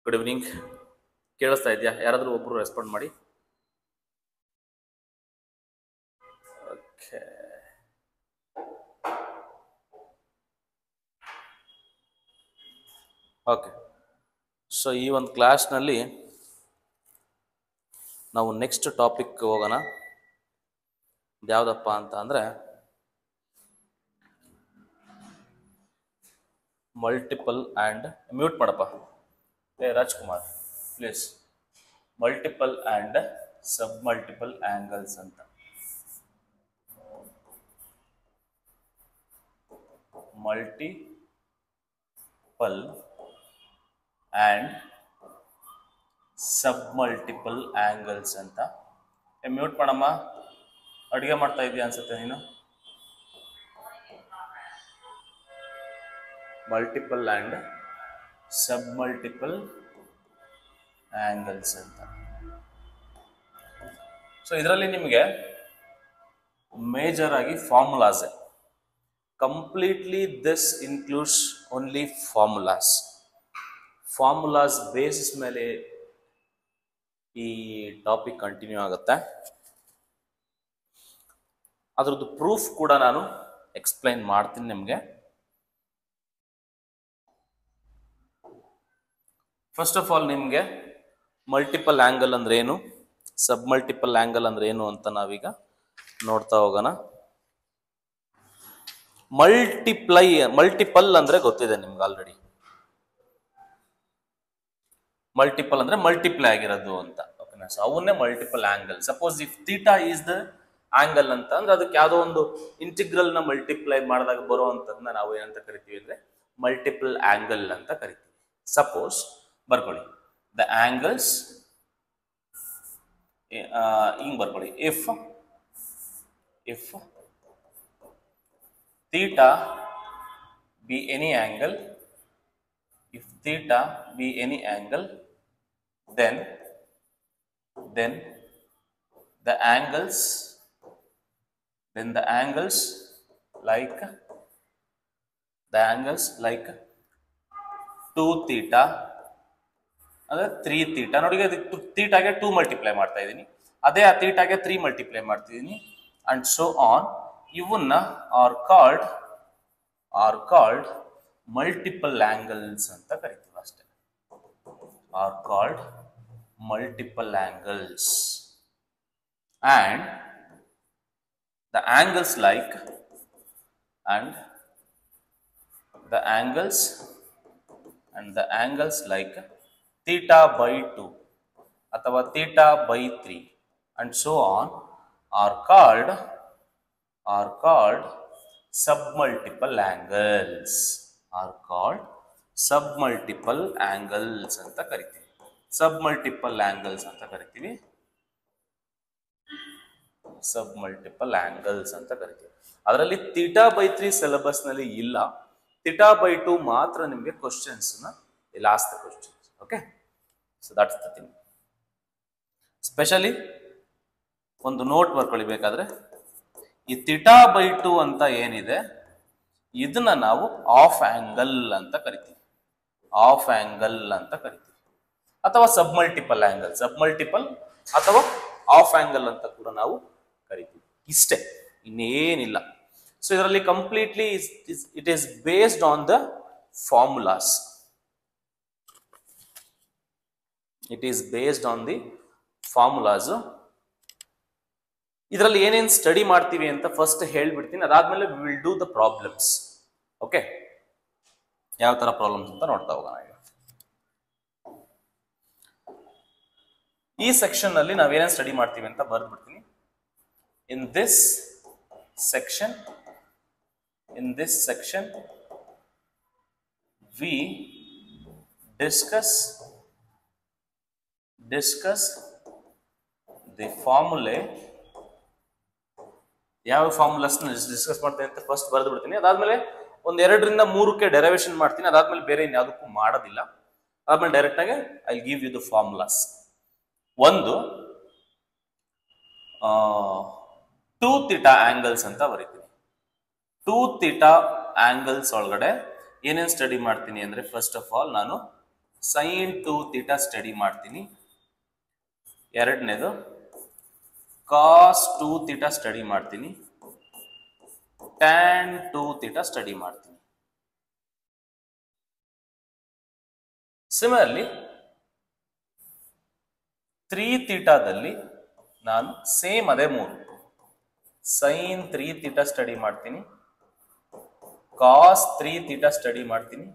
Good evening. ಕೇಳಿಸ್ತಾ ಇದೆಯಾ? ಯಾರಾದರೂ ಒಬ್ಬರು ರೆಸ್ಪಾಂಡ್ ಮಾಡಿ. Okay, okay. ಸೊ ಈ ಒಂದು ಕ್ಲಾಸ್ನಲ್ಲಿ ನಾವು ನೆಕ್ಸ್ಟ್ ಟಾಪಿಕ್ ಹೋಗೋಣ. ಯಾವುದಪ್ಪ ಅಂತ ಅಂದರೆ ಮಲ್ಟಿಪಲ್ ಆ್ಯಂಡ್ ಮ್ಯೂಟ್ ಮಾಡಪ್ಪ Rajkumar please. Multiple and submultiple angles ಅಂತ. Multiple and submultiple angles ಅಂತ. ಮ್ಯೂಟ್ ಮಾಡಮ್ಮ, ಅಡುಗೆ ಮಾಡ್ತಾ ಇದೀಯ ಅನ್ಸುತ್ತೆ ನೀನು. Multiple and submultiple angles ಅಂತ. ಸೊ ಇದರಲ್ಲಿ ನಿಮಗೆ ಮೇಜರ್ ಆಗಿ formulas. Completely this includes only formulas basis ಮೇಲೆ ಈ ಟಾಪಿಕ್ ಕಂಟಿನ್ಯೂ ಆಗುತ್ತೆ. ಅದರದ್ದು ಪ್ರೂಫ್ ಕೂಡ ನಾನು ಎಕ್ಸ್ಪ್ಲೈನ್ ಮಾಡ್ತೀನಿ ನಿಮಗೆ. ಫಸ್ಟ್ ಆಫ್ ಆಲ್ ನಿಮಗೆ ಮಲ್ಟಿಪಲ್ ಆ್ಯಂಗಲ್ ಅಂದ್ರೆ ಏನು, ಸಬ್ ಮಲ್ಟಿಪಲ್ ಆ್ಯಂಗಲ್ ಅಂದ್ರೆ ಏನು ಅಂತ ನಾವೀಗ ನೋಡ್ತಾ ಹೋಗೋಣ. ಮಲ್ಟಿಪಲ್ ಅಂದ್ರೆ ಗೊತ್ತಿದೆ ನಿಮ್ಗೆ ಆಲ್ರೆಡಿ. ಮಲ್ಟಿಪಲ್ ಅಂದ್ರೆ ಮಲ್ಟಿಪ್ಲೈ ಆಗಿರೋದು ಅಂತ. ಓಕೆನಾ? ಸೊ ಅವನ್ನೇ multiple angle. Suppose if theta is the angle ಅಂತ ಅಂದ್ರೆ ಅದಕ್ಕೆ ಯಾವುದೋ ಒಂದು ಇಂಟಿಗ್ರಲ್ ನ ಮಲ್ಟಿಪ್ಲೈ ಮಾಡಿದಾಗ ಬರೋ ಅಂತದನ್ನ ನಾವು ಏನಂತ ಕರಿತೀವಿ ಅಂದ್ರೆ ಮಲ್ಟಿಪಲ್ ಆಂಗಲ್ ಅಂತ ಕರಿತೀವಿ. ಸಪೋಸ್ ಬರ್ಕೊಳ್ಳಿ, ದ ಆಂಗಲ್ಸ್ ಹಿಂಗ್ ಬರ್ಕೊಳ್ಳಿ. If theta be any angle, if theta be any angle, then the angles like 2 theta ಅಂದ್ರೆ 3 theta. ನೋಡಿ, ಥೀಟಾಗೆ 2 ಮಲ್ಟಿಪ್ಲೈ ಮಾಡ್ತಾ ಇದ್ದೀನಿ, ಅದೇ ಆ ಥೀಟಾಗೆ 3 ಮಲ್ಟಿಪ್ಲೈ ಮಾಡ್ತಿದ್ದೀನಿ, ಅಂಡ್ ಸೋ ಆನ್. ಇವನ್ನ ಆರ್ ಕಾಲ್ಡ್ ಮಲ್ಟಿಪಲ್ ಆಂಗಲ್ಸ್ ಅಂತ ಕರಿತೀವಿ ಅಷ್ಟೇ. Are called multiple angles. And the angles like theta by 2 ಅಥವಾ theta by 3 and so on are called submultiple angles. submultiple angles ಅಂತ ಕರಿತೀವಿ. submultiple angles ಅಂತ ಕರಿತೀವಿ. ಅದರಲ್ಲಿ theta by 3 ಸಿಲೆಬಸ್ ನಲ್ಲಿ ಇಲ್ಲ. theta by 2 ಮಾತ್ರ ನಿಮಗೆ questions last questions. Okay, so that's the thing. Specially ಒಂದು ನೋಟ್ ಬರ್ಕೊಳ್ಳಿ ಬೇಕಾದ್ರೆ, ಈ ಥೀಟಾ ಬೈ 2 ಅಂತ ಏನಿದೆ ಇದನ್ನ ನಾವು ಆಫ್ ಆಂಗಲ್ ಅಂತ ಕರಿತೀವಿ. ಅಥವಾ ಸಬ್ ಮಲ್ಟಿಪಲ್ ಅಥವಾ ಆಫ್ ಆಂಗಲ್ ಅಂತ ಕೂಡ ನಾವು ಕರಿತೀವಿ. ಇಷ್ಟೇ, ಇನ್ನೇನಿಲ್ಲ. ಸೊ ಇದರಲ್ಲಿ completely it is based on the formulas. ಇದರಲ್ಲಿ ಏನೇನು ಸ್ಟಡಿ ಮಾಡ್ತೀವಿ ಅಂತ ಫಸ್ಟ್ ಹೇಳ್ಬಿಡ್ತೀನಿ, ಅದಾದ್ಮೇಲೆ we will do the problems. Okay, ಯಾವ ತರ ಪ್ರಾಬ್ಲಮ್ಸ್ ಅಂತ ನೋಡ್ತಾ ಹೋಗೋಣ. ಈ ಸೆಕ್ಷನ್ ನಲ್ಲಿ ನಾವೇನೇನು ಸ್ಟಡಿ ಮಾಡ್ತೀವಿ ಅಂತ ಬರ್ದ್ಬಿಡ್ತೀನಿ. In this section we discuss the formulae. ಯಾವ ಫಾರ್ಮುಲಾಸ್ ಡಿಸ್ಕಸ್ ಮಾಡ್ತೀನಿ ಅಂತ ಫಸ್ಟ್ ಬರೆದು ಬಿಡ್ತೀನಿ. ಅದಾದ್ಮೇಲೆ ಒಂದ್ 2ರಿಂದ 3ಕ್ಕೆ ಡೆರಿವೇಶನ್ ಮಾಡ್ತೀನಿ. ಅದಾದ್ಮೇಲೆ ಬೇರೆ ಇನ್ಯಾವುದಕ್ಕೂ ಮಾಡೋದಿಲ್ಲ. ಅದಾದ್ಮೇಲೆ ಡೈರೆಕ್ಟ್ ಆಗಿ I give you the formulas. ಒಂದು 2 ಥೀಟಾ ಆಂಗಲ್ಸ್ ಅಂತ ಬರೀತೀನಿ. 2 ಥೀಟಾ ಆಂಗಲ್ಸ್ ಒಳಗಡೆ ಏನೇನು ಸ್ಟಡಿ ಮಾಡ್ತೀನಿ ಅಂದ್ರೆ, ಫಸ್ಟ್ ಆಫ್ ಆಲ್ ನಾನು ಸೈನ್ 2 ಥೀಟಾ ಸ್ಟಡಿ ಮಾಡ್ತೀನಿ. ಎರಡನೇದು ಕಾಸ್ 2 ಥೀಟಾ ಸ್ಟಡಿ ಮಾಡ್ತೀನಿ. ಟ್ಯಾನ್ 2 ಥೀಟಾ ಸ್ಟಡಿ ಮಾಡ್ತೀನಿ. ಸಿಮಿಲರ್ಲಿ 3 ಥೀಟಾದಲ್ಲಿ ನಾನು ಸೇಮ್ ಅದೇ 3 ಸೈನ್ 3 ಥೀಟಾ ಸ್ಟಡಿ ಮಾಡ್ತೀನಿ, ಕಾಸ್ 3 ಥೀಟಾ ಸ್ಟಡಿ ಮಾಡ್ತೀನಿ,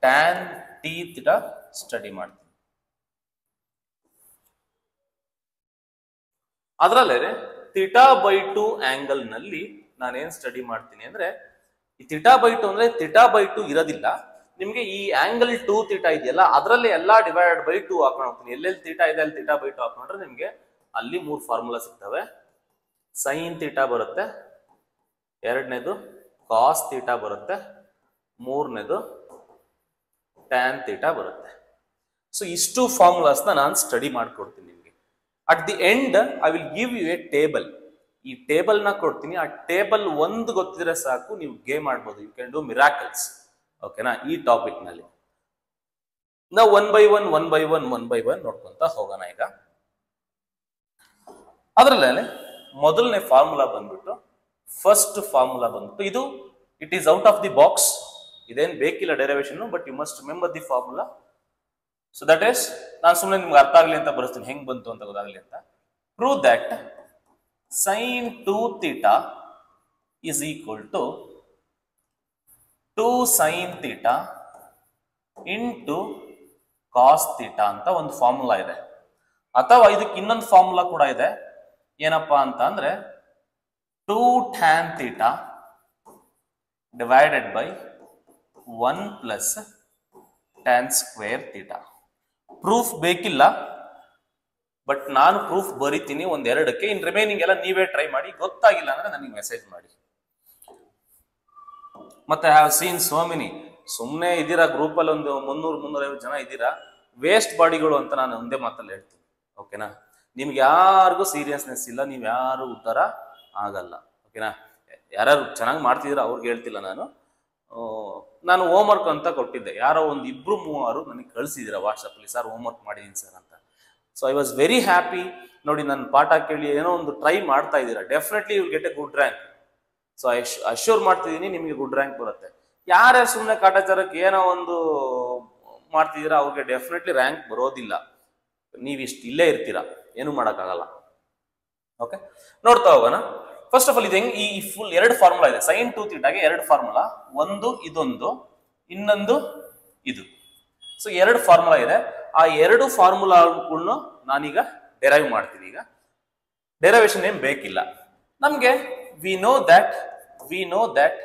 ಟ್ಯಾನ್ ಟಿ ಥೀಟಾ ಸ್ಟಡಿ ಮಾಡ್ತೀನಿ. ಅದರಲ್ಲೇ ಥೀಟಾ ಬೈ 2 ಆಂಗಲ್ ನಲ್ಲಿ ನಾನೇನ್ ಸ್ಟಡಿ ಮಾಡ್ತೀನಿ ಅಂದ್ರೆ, ಈ ಥೀಟಾ ಬೈ 2 ಅಂದ್ರೆ ಥೀಟಾ ಬೈ 2 ಇರೋದಿಲ್ಲ ನಿಮ್ಗೆ. ಈ ಆಂಗಲ್ 2 ಥೀಟಾ ಇದೆಯಲ್ಲ ಅದರಲ್ಲಿ ಎಲ್ಲಾ ಡಿವೈಡೆಡ್ ಬೈ 2 ಹಾಕೊಂಡು ಹೋಗ್ತೀನಿ. ಎಲ್ಲೆಲ್ಲಿ ಥೀಟಾ ಇದೆ ಅಲ್ಲಿ ಥೀಟಾ ಬೈ 2 ಹಾಕೊಂಡ್ರೆ ನಿಮ್ಗೆ ಅಲ್ಲಿ 3 ಫಾರ್ಮುಲಾ ಸಿಗ್ತವೆ. ಸೈನ್ ಥೀಟಾ ಬರುತ್ತೆ, ಎರಡನೇದು ಕಾಸ್ ಥೀಟಾ ಬರುತ್ತೆ, ಮೂರನೇದು ಟ್ಯಾನ್ ಥೀಟಾ ಬರುತ್ತೆ. ಸೊ ಇಷ್ಟು ಫಾರ್ಮುಲಾಸ್ನ ನಾನು ಸ್ಟಡಿ ಮಾಡ್ಕೊಡ್ತೀನಿ ನಿಮ್ಗೆ. At the end I will give you a table. ಈ ಟೇಬಲ್ ನ ಕೊಡ್ತೀನಿ. ಆ ಟೇಬಲ್ ಒಂದು ಗೊತ್ತಿದ್ರೆ ಸಾಕು, ನೀವು ಗೇಮ್ ಆಡ್ಬೋದು. You can do miracles. ಓಕೆನಾ? ಈ ಟಾಪಿಕ್ ನಲ್ಲಿ ನಾವು ಒನ್ ಬೈ ಒನ್ ನೋಡ್ಕೊಂತ ಹೋಗೋಣ. ಈಗ ಅದರಲ್ಲೇ ಮೊದಲನೇ ಫಾರ್ಮುಲಾ ಬಂದ್ಬಿಟ್ಟು, ಫಸ್ಟ್ ಫಾರ್ಮುಲಾ ಬಂದ್ಬಿಟ್ಟು ಇದು it is out of the box. ಇದೇನು ಬೇಕಿಲ್ಲ derivation, but you must remember the formula. So that is, ನಾನು ಸುಮ್ಮನೆ ನಿಮ್ಗೆ ಅರ್ಥ ಆಗಲಿ ಅಂತ ಬರೆಸ್ತೀನಿ, ಹೆಂಗ್ ಬಂತು ಅಂತ ಗೊತ್ತಾಗಲಿ ಅಂತ. Prove that sine 2 theta is equal to 2 sine theta into cos theta ಅಂತ ಒಂದು ಫಾರ್ಮುಲಾ ಇದೆ. ಅಥವಾ ಇದಕ್ಕೆ ಇನ್ನೊಂದು ಫಾರ್ಮುಲಾ ಕೂಡ ಇದೆ. ಏನಪ್ಪಾ ಅಂತ ಅಂದ್ರೆ 2 tan theta divided by 1 plus tan square theta. Proof ಬೇಕಿಲ್ಲ, ಬಟ್ ನಾನು ಪ್ರೂಫ್ ಬರಿತೀನಿ ಒಂದೆರಡಕ್ಕೆ. ಇನ್ ರಿಮೈನಿಂಗ್ ಎಲ್ಲ ನೀವೇ ಟ್ರೈ ಮಾಡಿ. ಗೊತ್ತಾಗಿಲ್ಲ ಅಂದ್ರೆ ನನಗೆ ಮೆಸೇಜ್ ಮಾಡಿ. ಮತ್ತೆ ಹ್ಯಾವ್ ಸೀನ್ ಸೋ ಮೆನಿ. ಸುಮ್ಮನೆ ಇದ್ದೀರಾ ಗ್ರೂಪಲ್ಲಿ ಒಂದು 300-350 ಜನ ಇದ್ದೀರಾ, ವೇಸ್ಟ್ ಬಾಡಿಗಳು ಅಂತ ನಾನು ಒಂದೇ ಮಾತಲ್ಲಿ ಹೇಳ್ತೀನಿ. ಓಕೆನಾ? ನಿಮ್ಗೆ ಯಾರಿಗೂ ಸೀರಿಯಸ್ನೆಸ್ ಇಲ್ಲ, ನೀವು ಯಾರು ಉತ್ತರ ಆಗಲ್ಲ. ಓಕೆನಾ? ಯಾರು ಚೆನ್ನಾಗಿ ಮಾಡ್ತಿದ್ದೀರಾ ಅವ್ರಿಗೆ ಹೇಳ್ತಿಲ್ಲ ನಾನು ಹೋಮ್ವರ್ಕ್ ಅಂತ ಕೊಟ್ಟಿದ್ದೆ. ಯಾರೋ ಒಂದು 2-3 ನನಗೆ ಕಳಿಸಿದ್ದೀರಾ ವಾಟ್ಸಪ್ಪಲ್ಲಿ, ಸರ್ ಹೋಮ್ವರ್ಕ್ ಮಾಡಿದೀನಿ ಸರ್ ಅಂತ. So I was very happy. ನೋಡಿ, ನನ್ನ ಪಾಠ ಕೇಳಿ ಏನೋ ಒಂದು ಟ್ರೈ ಮಾಡ್ತಾ ಇದ್ದೀರಾ. Definitely you will get a good rank. So assure ಮಾಡ್ತಿದ್ದೀನಿ ನಿಮಗೆ ಗುಡ್ ರ್ಯಾಂಕ್ ಬರುತ್ತೆ. ಯಾರ್ಯಾರು ಸುಮ್ಮನೆ ಕಾಟಾಚಾರಕ್ಕೆ ಏನೋ ಒಂದು ಮಾಡ್ತಿದ್ದೀರಾ ಅವ್ರಿಗೆ ಡೆಫಿನೆಟ್ಲಿ ರ್ಯಾಂಕ್ ಬರೋದಿಲ್ಲ. ನೀವಿಷ್ಟು ಇಲ್ಲೇ ಇರ್ತೀರಾ, ಏನು ಮಾಡೋಕ್ಕಾಗಲ್ಲ. ಓಕೆ, ನೋಡ್ತಾ ಹೋಗೋಣ. ಫಸ್ಟ್ ಆಫ್ ಆಲ್ ಇದು ಈ ಫುಲ್ 2 ಫಾರ್ಮುಲಾ ಇದೆ. ಸೈನ್ 2 ಥೀಟಾಗೆ 2 ಫಾರ್ಮುಲಾ, ಒಂದು ಇದೊಂದು, ಇನ್ನೊಂದು ಇದು. ಸೊ 2 ಫಾರ್ಮುಲಾ ಇದೆ. ಆ 2 ಫಾರ್ಮುಲಾಗಳನ್ನು ನಾನೀಗ ಡೆರೈವ್ ಮಾಡ್ತೀನಿ. ಈಗ ಡೆರೈವೇಶನ್ ಏನ್ ಬೇಕಿಲ್ಲ ನಮ್ಗೆ. We know that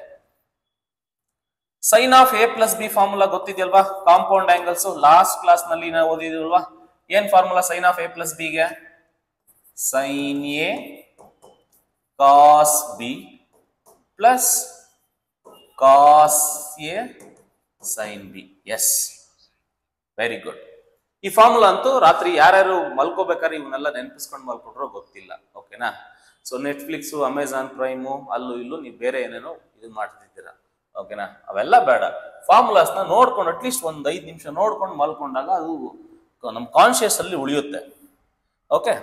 sine of A plus B formula ಗೊತ್ತಿದೆಯಲ್ವಾ? ಕಾಂಪೌಂಡ್ ಆಂಗಲ್ಸ್ ಲಾಸ್ಟ್ ಕ್ಲಾಸ್ ನಲ್ಲಿ ನಾವು ಓದಿದ್ವಲ್ವಾ? ಏನ್ formula sine of A plus B ಗೆ? Sine A cos B plus cos A sine B. Yes, very good. ಈ formula ಅಂತೂ ರಾತ್ರಿ ಯಾರ್ಯಾರು ಮಲ್ಕೋಬೇಕಾದ್ರೆ ಇವನ್ನೆಲ್ಲ ನೆನಪಿಸ್ಕೊಂಡು ಮಲ್ಕೊಂಡ್ರೋ ಗೊತ್ತಿಲ್ಲ. ಓಕೆನಾ? ಸೊ ನೆಟ್ಫ್ಲಿಕ್ಸ್, ಅಮೆಝಾನ್ ಪ್ರೈಮು, ಅಲ್ಲೂ ಇಲ್ಲೂ ನೀವು ಬೇರೆ ಏನೇನೋ ಇದು ಮಾಡ್ತಿದ್ದೀರಾ. ಓಕೆನಾ? ಅವೆಲ್ಲ ಬೇಡ. ಫಾರ್ಮುಲಾಸ್ನ ನೋಡ್ಕೊಂಡು ಅಟ್ಲೀಸ್ಟ್ ಒಂದು 5 ನಿಮಿಷ ನೋಡ್ಕೊಂಡು ಮಲ್ಕೊಂಡಾಗ ಅದು ನಮ್ಮ ಕಾನ್ಶಿಯಸ್ ಅಲ್ಲಿ ಉಳಿಯುತ್ತೆ. ಓಕೆ,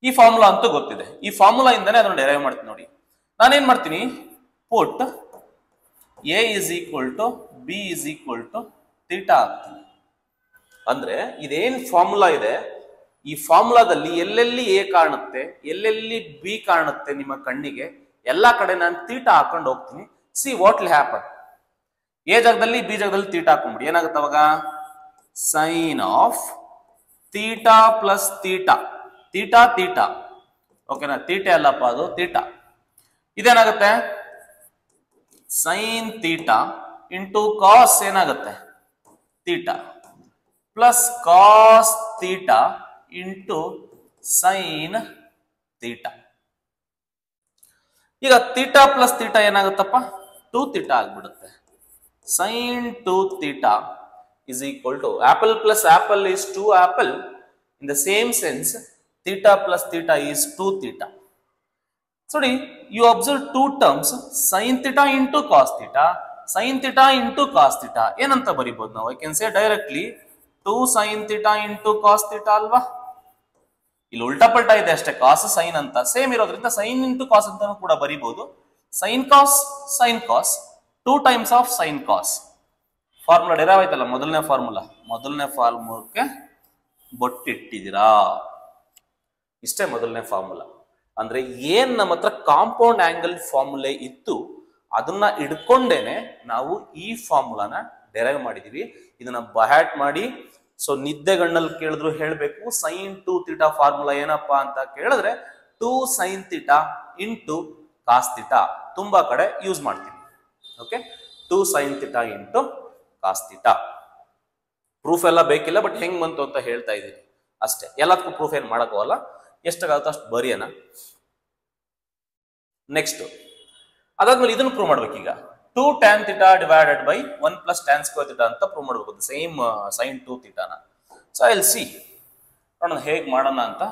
ಈ ಫಾರ್ಮುಲಾ ಅಂತೂ ಗೊತ್ತಿದೆ. ಈ ಫಾರ್ಮುಲಾ ಇಂದಾನೆ ಅದನ್ನು ಡೆರೈವ್ ಮಾಡ್ತೀನಿ. ನೋಡಿ, ನಾನೇನ್ ಮಾಡ್ತೀನಿ, put a is equal to B is equal to theta ಆಗ್ತೀನಿ. ಅಂದ್ರೆ ಇದೇನ್ ಫಾರ್ಮುಲಾ ಇದೆ, ಈ ಫಾರ್ಮುಲಾದಲ್ಲಿ ಎಲ್ಲೆಲ್ಲಿ ಎ ಕಾಣುತ್ತೆ, ಎಲ್ಲೆಲ್ಲಿ ಬಿ ಕಾಣುತ್ತೆ ನಿಮ್ಮ ಕಣ್ಣಿಗೆ, ಎಲ್ಲಾ ಕಡೆ ನಾನು ಥೀಟಾ ಹಾಕೊಂಡು ಹೋಗ್ತೀನಿ. See what will happen. A ಜಾಗದಲ್ಲಿ ಬಿ ಜಾಗದಲ್ಲಿ ಥೀಟಾ ಹಾಕೊಂಡ್ಬಿಡಿ. ಏನಾಗುತ್ತೆ ಅವಾಗ? Sine of theta plus theta, theta theta. ಓಕೆನಾ? ಥೀಟಾ ಅಲ್ಲಪ್ಪ, ಅದು ಥೀಟಾ. ಇದೇನಾಗುತ್ತೆ? ಸೈನ್ ಥೀಟಾ ಇಂಟು ಕಾಸ್ ಏನಾಗುತ್ತೆ? Theta plus cos theta into sine theta. ಈಗ ಥೀಟಾ ಪ್ಲಸ್ ಥೀಟಾ ಏನಾಗುತ್ತಪ್ಪ? 2 ಥೀಟಾ ಆಗ್ಬಿಡುತ್ತೆ. Sine 2 theta is equal to apple plus apple is 2 apple. In the same sense, theta plus theta is 2 theta. So you observe 2 terms, sin theta into cos theta, sine theta into cos theta ಏನಂತ ಬರಿಬಹುದು ನಾವು? I can say directly 2 sine theta into cos theta ಅಲ್ವಾ? ಇಲ್ಲಿ ಉಲ್ಟಾ ಪಲ್ಟಾ ಇದೆ ಅಷ್ಟೇ, cos sine ಅಂತ ಸೇಮ್ ಇರೋದ್ರಿಂದ ಸೈನ್ ಇಂಟು ಕಾಸ್ ಅಂತಾನು ಕೂಡ ಬರಿಬಹುದು. Sine cos 2 times of sine cos. Formula derive ಆಯ್ತಲ್ಲ, ಮೊದಲನೇ ಫಾರ್ಮುಲಾಕ್ಕೆ ಬೊಟ್ಟಿಟ್ಟಿದ್ದೀರಾ, ಇಷ್ಟೇ ಮೊದಲನೇ ಫಾರ್ಮುಲಾ. ಅಂದ್ರೆ ಏನ್ ನಮ್ಮ ಹತ್ರ ಕಾಂಪೌಂಡ್ ಆಂಗಲ್ ಫಾರ್ಮುಲೆ ಇತ್ತು ಅದನ್ನ ಇಡ್ಕೊಂಡೇನೆ ನಾವು ಈ ಫಾರ್ಮುಲಾನ ಡಿರೈವ್ ಮಾಡಿದೀವಿ. ಇದನ್ನ ಬಹ್ಯಾಟ್ ಮಾಡಿ, ಸೊ ನಿದ್ದೆಗಣ್ಣಲ್ಲಿ ಕೇಳಿದ್ರು ಹೇಳ್ಬೇಕು ಸೈನ್ 2 ಥೀಟಾ ಫಾರ್ಮುಲಾ ಏನಪ್ಪಾ ಅಂತ ಕೇಳಿದ್ರೆ 2 sine theta into cos theta ತುಂಬಾ ಕಡೆ ಯೂಸ್ ಮಾಡ್ತೀವಿ. Okay, 2 sine theta into cos theta. Proof ಎಲ್ಲ ಬೇಕಿಲ್ಲ, ಬಟ್ ಹೆಂಗ್ ಬಂತು ಅಂತ ಹೇಳ್ತಾ ಇದ್ದೀನಿ ಅಷ್ಟೇ. ಎಲ್ಲದಕ್ಕೂ ಪ್ರೂಫ್ ಏನ್ ಮಾಡಕ್ಕೋಗಲ್ಲ, ಎಷ್ಟಾಗುತ್ತೋ ಅಷ್ಟು ಬರಿಯೋಣ. ನೆಕ್ಸ್ಟ್ ಅದಾದ್ಮೇಲೆ ಇದನ್ನು ಪ್ರೂವ್ ಮಾಡ್ಬೇಕೀಗ. 2 tan theta divided by 1 plus tan square theta ಅಂತ ಪ್ರೂವ್ ಮಾಡಬೇಕು, ಸೇಮ್ ಸೈನ್ 2 ಥೀಟಾನ. ಸೊ ಐ ವಿಲ್ ಸಿ, ನೋಡೋಣ ಹೇಗೆ ಮಾಡೋಣ ಅಂತ.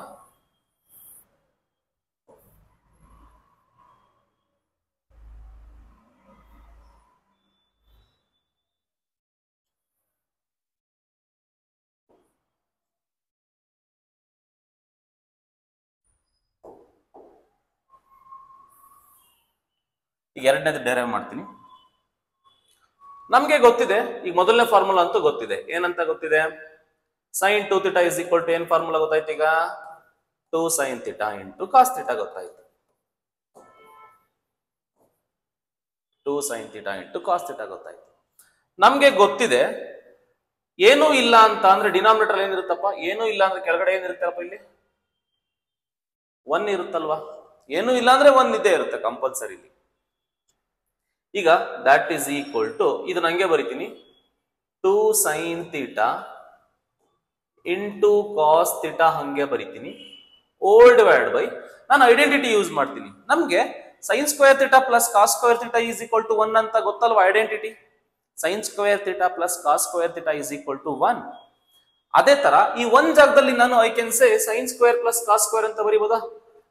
ಈಗ ಎರಡನೇದು ಡಿರೈವ್ ಮಾಡ್ತೀನಿ. ನಮ್ಗೆ ಗೊತ್ತಿದೆ, ಈಗ ಮೊದಲನೇ ಫಾರ್ಮುಲಾ ಅಂತೂ ಗೊತ್ತಿದೆ. ಏನಂತ ಗೊತ್ತಿದೆ? Sine 2 theta is equal to ಏನ್ ಫಾರ್ಮುಲಾ ಗೊತ್ತಾಯ್ತು ಈಗ? 2 sine theta into cos theta ಗೊತ್ತಾಯ್ತು. 2 sine theta into cos theta ಗೊತ್ತಾಯ್ತು. ನಮ್ಗೆ ಗೊತ್ತಿದೆ ಏನೂ ಇಲ್ಲ ಅಂತ ಅಂದ್ರೆ ಡಿನಾಮಿನೇಟರ್ ಏನಿರುತ್ತಪ್ಪ? ಏನೂ ಇಲ್ಲ ಅಂದ್ರೆ ಕೆಳಗಡೆ ಏನಿರುತ್ತಪ್ಪ? ಇಲ್ಲಿ 1 ಇರುತ್ತಲ್ವಾ? ಏನೂ ಇಲ್ಲ ಅಂದ್ರೆ 1 ಇದ್ದೇ ಇರುತ್ತೆ ಕಂಪಲ್ಸರಿ. ಈಗ ದಟ್ ಈಸ್ ಈಕ್ವಲ್ ಟು, ಇದು ನಂಗೆ ಬರಿತೀನಿ, 2 sine theta into cos theta ಹಂಗೆ ಬರಿತೀನಿ, ಓಲ್ ಡಿವೈಡ್ ಬೈ, ನಾನು ಐಡೆಂಟಿಟಿ ಯೂಸ್ ಮಾಡ್ತೀನಿ. ನಮ್ಗೆ sine square theta plus cos square theta is equal to 1 ಅಂತ ಗೊತ್ತಲ್ವಾ identity? Sine square theta plus cos square theta is equal to 1. ಅದೇ ತರ ಈ 1 ಜಾಗದಲ್ಲಿ ನಾನು I can say sine square plus cos square ಅಂತ ಬರಿಬೋದಾ?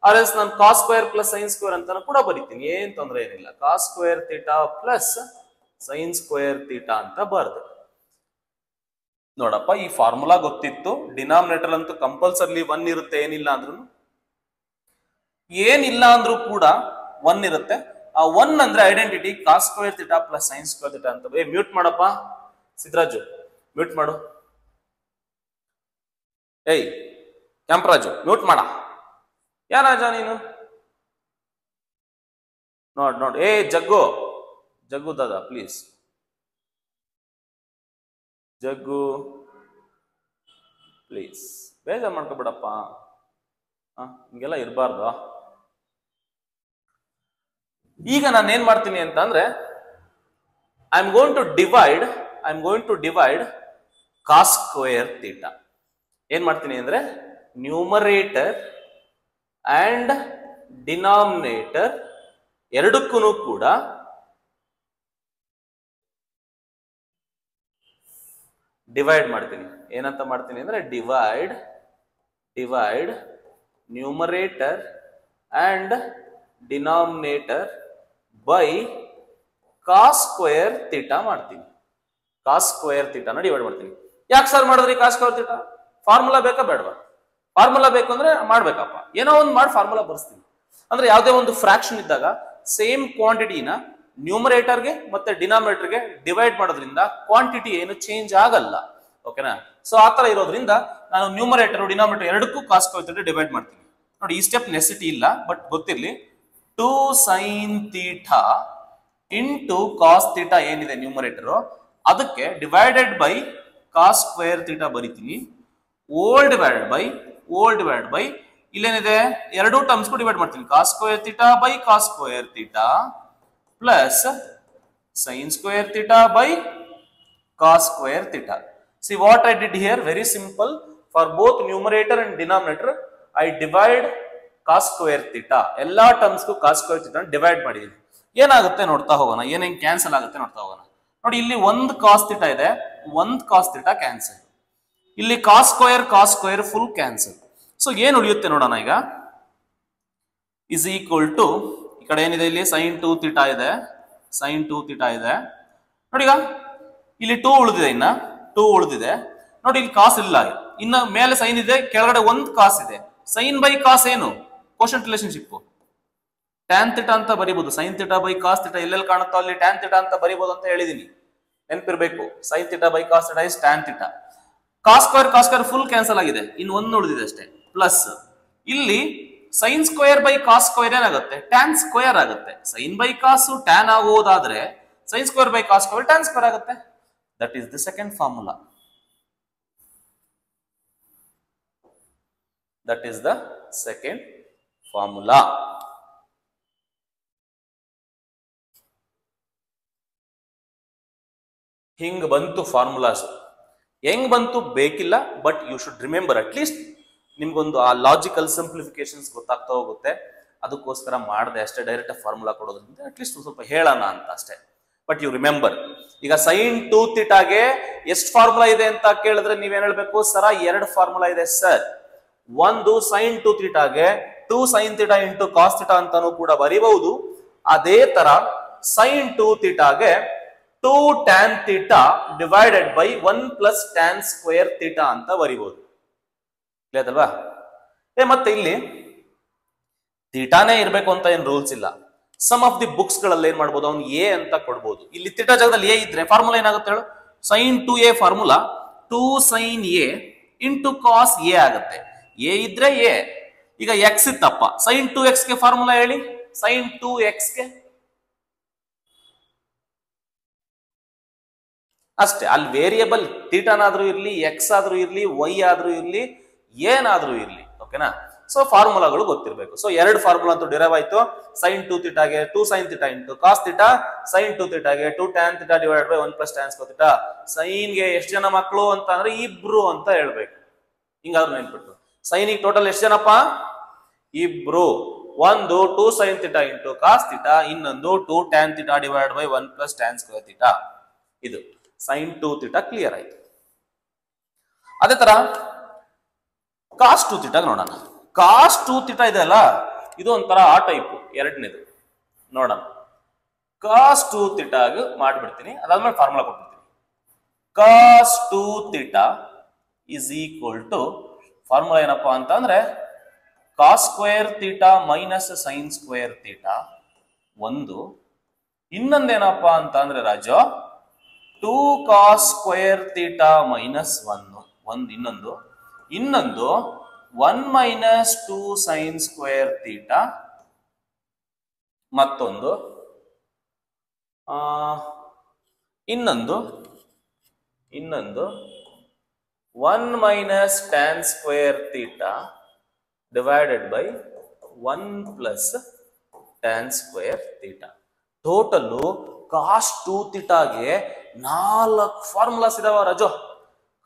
ಆರ್ ಎಲ್ಸ್ ನಾನು cos square plus sine square ಅಂತಾನು ಕೂಡ ಬರಿತೀನಿ, ಏನ್ ತೊಂದರೆ ಏನಿಲ್ಲ. Cos square theta plus sine square theta ಅಂತ ಬರ್ದೆ. ನೋಡಪ್ಪ, ಈ ಫಾರ್ಮುಲಾ ಗೊತ್ತಿತ್ತು. ಡಿನಾಮಿನೇಟರ್ ಅಂತೂ ಕಂಪಲ್ಸರಿ 1 ಇರುತ್ತೆ, ಏನಿಲ್ಲ ಅಂದ್ರೂ. ಏನಿಲ್ಲ ಅಂದ್ರೂ ಕೂಡ 1 ಇರುತ್ತೆ. ಆ 1 ಅಂದ್ರೆ identity cos square theta plus sine square theta ಅಂತ. ಮ್ಯೂಟ್ ಮಾಡಪ್ಪ ಸಿದ್ದರಾಜು, ಮ್ಯೂಟ್ ಮಾಡು. ಏಯ್ ಕೆಂಪರಾಜು, ಮ್ಯೂಟ್ ಮಾಡ. ಯಾರಾಜ ನೀನು? ನೋಡ್ ಏ ಜಗ್ಗು ದಾದಾ ಪ್ಲೀಸ್, ಜಗ್ಗು ಪ್ಲೀಸ್, ಬೇಜಾರು ಮಾಡ್ಕೊಬೇಡಪ್ಪ, ಹಿಂಗೆಲ್ಲ ಇರಬಾರ್ದು. ಈಗ ನಾನು ಏನ್ ಮಾಡ್ತೀನಿ ಅಂತ ಅಂದ್ರೆ I am going to divide cos square theta. ಏನ್ ಮಾಡ್ತೀನಿ ಅಂದ್ರೆ ನ್ಯೂಮರೇಟರ್ ಅಂಡ್ ಡಿನಾಮಿನೇಟರ್ ಎರಡಕ್ಕೂ ಕೂಡ ಡಿವೈಡ್ ಮಾಡ್ತೀನಿ. ಏನಂತ ಮಾಡ್ತೀನಿ ಅಂದ್ರೆ divide numerator and denominator by cos square theta ಮಾಡ್ತೀನಿ. ಕಾಸ್ ಸ್ಕ್ವೇರ್ ಥೀಟಾನ ಡಿವೈಡ್ ಮಾಡ್ತೀನಿ. ಯಾಕೆ ಸರ್ ಮಾಡಿದ್ರಿ ಕಾಸ್ ಸ್ಕ್ವೇರ್ ಥೀಟಾ? ಫಾರ್ಮುಲಾ ಬೇಕಾ ಬೇಡವಾ? ಫಾರ್ಮುಲಾ ಬೇಕು ಅಂದ್ರೆ ಮಾಡ್ಬೇಕಪ್ಪ, ಏನೋ ಒಂದು ಮಾಡಿ ಫಾರ್ಮುಲಾ ಬರ್ಸ್ತೀನಿ. ಅಂದ್ರೆ ಯಾವುದೇ ಒಂದು ಫ್ರಾಕ್ಷನ್ ಇದ್ದಾಗ ಸೇಮ್ ಕ್ವಾಂಟಿಟಿನ ನ್ಯೂಮರೇಟರ್ಗೆ ಮತ್ತೆ ಡಿನಾಮಿನೇಟರ್ಗೆ ಡಿವೈಡ್ ಮಾಡೋದ್ರಿಂದ ಕ್ವಾಂಟಿಟಿ ಏನು ಚೇಂಜ್ ಆಗಲ್ಲ. ಓಕೆನಾ? ಸೊ ಆ ತರ ಇರೋದ್ರಿಂದ ನಾನು ನ್ಯೂಮರೇಟರ್ ಡಿನಾಮಿನೇಟರ್ ಎರಡಕ್ಕೂ ಕಾಸ್ ಸ್ಕ್ವೇರ್ ಥೀಟಾ ಡಿವೈಡ್ ಮಾಡ್ತೀನಿ. ನೋಡಿ, ಈ ಸ್ಟೆಪ್ ನೆಸಿಟಿ ಇಲ್ಲ, ಬಟ್ ಗೊತ್ತಿರ್ಲಿ. 2 sine theta into cos theta ಏನಿದೆ ನ್ಯೂಮರೇಟರ್, ಅದಕ್ಕೆ divided by cos square theta ಬರಿತೀನಿ. ಓಲ್ ಡಿವೈಡ್ ಬೈ ಇಲ್ಲೇನಿದೆ ಎರಡು ಟರ್ಮ್ಸ್ ಡಿವೈಡ್ ಮಾಡ್ತೀನಿ. Cos square theta by cos square theta plus sine square theta by cos square theta. See what I did here? Very simple. For both numerator and denominator I divide cos square theta. ಎಲ್ಲಾ ಟರ್ಮ್ಸ್ಗೂ cos square theta divide ಮಾಡಿದೀನಿ. ಏನಾಗುತ್ತೆ ನೋಡ್ತಾ ಹೋಗೋಣ, ಏನೇನ್ cancel ಆಗುತ್ತೆ ನೋಡ್ತಾ ಹೋಗೋಣ. ನೋಡಿ, ಇಲ್ಲಿ ಒಂದು ಕಾಸ್ ಥೀಟಾ ಇದೆ, ಒಂದು ಕಾಸ್ ಥೀಟಾ ಕ್ಯಾನ್ಸಲ್. ಇಲ್ಲಿ cos square full cancel. So ಏನ್ ಉಳಿಯುತ್ತೆ ನೋಡೋಣ ಈಗ. ಇಸ್ ಈಕ್ವಲ್ ಟು, ಈ ಕಡೆ ಏನಿದೆ ಇಲ್ಲಿ ಸೈನ್ 2 ಥೀಟಾ ಇದೆ, ನೋಡಿ ಈಗ ಇಲ್ಲಿ 2 ಉಳಿದಿದೆ, ಇನ್ನ 2 ಉಳಿದಿದೆ ನೋಡಿ. ಇಲ್ಲಿ ಕಾಸ್ ಇಲ್ಲ, ಇನ್ನ ಮೇಲೆ ಸೈನ್ ಇದೆ, ಕೆಳಗಡೆ ಒಂದು ಕಾಸ್ ಇದೆ. ಸೈನ್ ಬೈ ಕಾಸ್ ಏನು? Quotient relationship. ಟ್ಯಾನ್ ಥೀಟಾ ಅಂತ ಬರಿಬಹುದು. Sine theta by cos theta ಎಲ್ಲೆಲ್ಲಿ ಕಾಣುತ್ತೋ ಅಲ್ಲಿ ಟ್ಯಾನ್ ಥೀಟಾ ಅಂತ ಬರಿಬಹುದು ಅಂತ ಹೇಳಿದೀನಿ, ನೆನಪಿರ್ಬೇಕು. Sine theta by cos theta is tan theta. Cos square full cancel ಆಗಿದೆ, ಇನ್ನು ಒಂದು ಉಳಿದಿದೆ ಅಷ್ಟೇ. ಪ್ಲಸ್ ಇಲ್ಲಿ sine square by cos square ಏನಾಗುತ್ತೆ? ಟ್ಯಾನ್ ಸ್ಕ್ವೇರ್ ಆಗುತ್ತೆ. ಸೈನ್ ಬೈ ಕಾಸ್ ಟ್ಯಾನ್ ಆಗೋದಾದ್ರೆ sine square by cos square tan square ಆಗುತ್ತೆ. That is the second formula. That is the second formula. ಹಿಂಗ್ ಬಂತು ಫಾರ್ಮುಲಾಸ್. ಹೆಂಗ್ ಬಂತು ಬೇಕಿಲ್ಲ, but you should remember. At least ನಿಮ್ಗೊಂದು ಆ ಲಾಜಿಕಲ್ ಸಿಂಪ್ಲಿಫಿಕೇಶನ್ಸ್ ಗೊತ್ತಾಗ್ತಾ ಹೋಗುತ್ತೆ. ಅದಕ್ಕೋಸ್ಕರ ಮಾಡಿದೆ ಅಷ್ಟೇ, ಡೈರೆಕ್ಟ್ ಫಾರ್ಮುಲಾ ಕೊಡೋದ್ರಿಂದ ಅಟ್ ಲೀಸ್ಟ್ ಸ್ವಲ್ಪ ಹೇಳೋಣ ಅಂತ ಅಷ್ಟೇ. But you remember. ಈಗ ಸೈನ್ 2 ಥೀಟಾಗೆ ಎಷ್ಟು ಫಾರ್ಮುಲಾ ಇದೆ ಅಂತ ಕೇಳಿದ್ರೆ ನೀವೇನ್ ಹೇಳ್ಬೇಕು? ಸರ 2 ಫಾರ್ಮುಲಾ ಇದೆ ಸರ್. ಒಂದು ಸೈನ್ 2 ಥೀಟಾಗೆ 2 sine theta into cos theta ಅಂತಾನೂ ಕೂಡ ಬರೀಬಹುದು. ಅದೇ ತರ ಸೈನ್ 2 ಥೀಟಾಗೆ 2 tan theta divided by 1 plus tan square theta ಅಂತ ಬರೀಬಹುದು. ಇಲ್ಲದಲ್ವಾ? ಮತ್ತೆ ಇಲ್ಲಿ ಥೀಟಾನೇ ಇರ್ಬೇಕು ಅಂತ ಏನ್ ರೂಲ್ಸ್ ಇಲ್ಲ. ಸಮ್ ಆಫ್ ದಿ ಬುಕ್ಸ್ ಗಳಲ್ಲಿ ಏನ್ ಮಾಡ್ಬೋದು, ಅವ್ನು ಎ ಅಂತ ಕೊಡ್ಬೋದು. ಇಲ್ಲಿ ಥೀಟಾ ಜಾಗದಲ್ಲಿ ಎ ಇದ್ರೆ ಫಾರ್ಮುಲಾ ಏನಾಗುತ್ತೆ ಹೇಳು? Sine 2a formula 2 sine a into cos a ಆಗುತ್ತೆ. ಎ ಇದ್ರೆ ಎ. ಈಗ ಎಕ್ಸ್ ಇತ್ತಪ್ಪ, ಸೈನ್ 2x ಗೆ ಫಾರ್ಮುಲಾ ಹೇಳಿ. ಸೈನ್ 2x ಗೆ ಅಷ್ಟೇ. ಅಲ್ಲಿ ವೇರಿಯಬಲ್ ಥೀಟಾನಾದ್ರೂ ಇರ್ಲಿ, ಎಕ್ಸ್ ಆದ್ರೂ ಇರ್ಲಿ, ವೈ ಆದ್ರೂ ಇರ್ಲಿ, ಏನಾದ್ರೂ ಇರ್ಲಿ. ಓಕೆನಾ? ಸೊ ಫಾರ್ಮುಲಾಗಳು ಗೊತ್ತಿರಬೇಕು. ಸೊ 2 ಫಾರ್ಮುಲಾ ಅಂತೂ ಡಿರೈವ್ ಆಯ್ತು. ಸೈನ್ 2 ಥೀಟಾಗೆ 2 sine theta into cos theta, sine 2 ಥೀಟಾಗೆ 2 tan theta divided by 1 plus tan square theta. ಸೈನ್ಗೆ ಎಷ್ಟು ಜನ ಮಕ್ಕಳು ಅಂತ ಅಂದ್ರೆ ಇಬ್ರು ಅಂತ ಹೇಳ್ಬೇಕು. ಹಿಂಗಾದ್ರೂ ನೆನ್ಪಿಟ್ಟು. ಸೈನಿಗೆ ಟೋಟಲ್ ಎಷ್ಟು ಜನಪ್ಪ? ಇಬ್ರು. ಒಂದು 2 sine theta into cos theta, ಇನ್ನೊಂದು 2 tan theta divide by 1 plus tan square theta. ಇದು ಸೈನ್ 2 ಥೀಟಾ ಕ್ಲಿಯರ್ ಆಯ್ತು. ಅದೇ ತರ ಕಾಸ್ 2 ಥೀಟಾ ನೋಡೋಣ. ಕಾಸ್ 2 ಥೀಟಾ ಇದೆ ಅಲ್ಲ, ಇದು ಒಂಥರ ಆ ಟೈಪ್. ಎರಡನೇದು ನೋಡೋಣ. ಕಾಸ್ 2 ಥೀಟಾಗ ಮಾಡ್ಬಿಡ್ತೀನಿ, ಅದಾದ್ಮೇಲೆ ಫಾರ್ಮುಲಾ ಕೊಟ್ಬಿಡ್ತೀನಿ. Cos 2 theta is equal to formula ಏನಪ್ಪಾ ಅಂತ ಅಂದ್ರೆ cos square theta minus sine square theta ಒಂದು. ಇನ್ನೊಂದೇನಪ್ಪಾ ಅಂತ ಅಂದ್ರೆ Raju 2 cos square theta minus 1 ಇನ್ನೊಂದು 1 ಮೈನಸ್ 2 ಸೈನ್ ಸ್ಕ್ವೇರ್ ಥೀಟಾ, ಮತ್ತೊಂದು ಇನ್ನೊಂದು 1 minus tan square theta divided by 1 plus tan square theta. Total cos 2 ಥೀಟಾಗೆ 4 ಫಾರ್ಮುಲಾಸ್ ಇದಾವ ರಾಜು.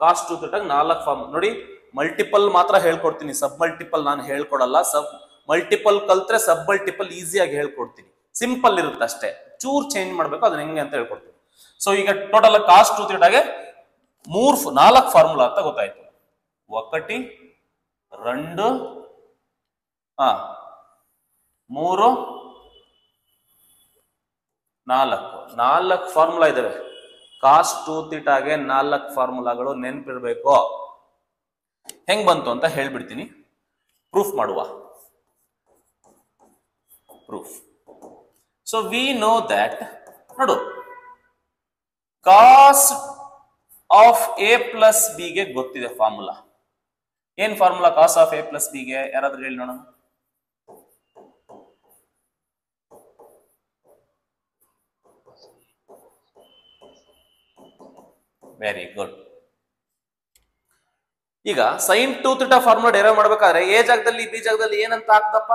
ಕಾಸ್ 2 ಥೀಟಾಗೆ 4 ಫಾರ್ಮುಲಾ ನೋಡಿ. ಮಲ್ಟಿಪಲ್ ಮಾತ್ರ ಹೇಳ್ಕೊಡ್ತೀನಿ, ಸಬ್ ಮಲ್ಟಿಪಲ್ ನಾನು ಹೇಳ್ಕೊಡಲ್ಲ. ಸಬ್ ಮಲ್ಟಿಪಲ್ ಕಲ್ತ್ರೆ ಸಬ್ ಮಲ್ಟಿಪಲ್ ಈಸಿಯಾಗಿ ಹೇಳ್ಕೊಡ್ತೀನಿ. ಸಿಂಪಲ್ ಇರುತ್ತೆ ಅಷ್ಟೇ, ಚೂರ್ ಚೇಂಜ್ ಮಾಡ್ಬೇಕು, ಅದನ್ನ ಹೆಂಗೆ ಅಂತ ಹೇಳ್ಕೊಡ್ತೀನಿ. ಸೊ ಈಗ ಟೋಟಲ್ ಕಾಸ್ 2 ಥೀಟಾಗೆ 4 ಫಾರ್ಮುಲಾ ಅಂತ ಗೊತ್ತಾಯ್ತು. 1 2 3 4 ಫಾರ್ಮುಲಾ ಇದಾವೆ. ಕಾಸ್ 2 ಥೀಟಾಗೆ 4 ಫಾರ್ಮುಲಾಗಳು ನೆನಪಿರ್ಬೇಕು. ಹೆಂಗ್ ಬಂತು ಅಂತ ಹೇಳ್ಬಿಡ್ತೀನಿ, ಪ್ರೂಫ್ ಮಾಡುವ. Proof. So we know that, ನೋಡು, cos of A plus B ಗೆ ಗೊತ್ತಿದೆ ಫಾರ್ಮುಲಾ. ಏನ್ formula cos of A plus B ಗೆ? ಯಾರಾದ್ರೂ ಹೇಳಿ ನೋಡೋಣ. Very good. ಈಗ ಸೈನ್ 2 ಥೀಟಾ ಫಾರ್ಮುಲಾ ಡಿರೈವ್ ಮಾಡ್ಬೇಕಾದ್ರೆ ಎ ಜಾಗದಲ್ಲಿ ಬಿ ಜಾಗದಲ್ಲಿ ಏನಂತ ಹಾಕ್ದಪ್ಪ?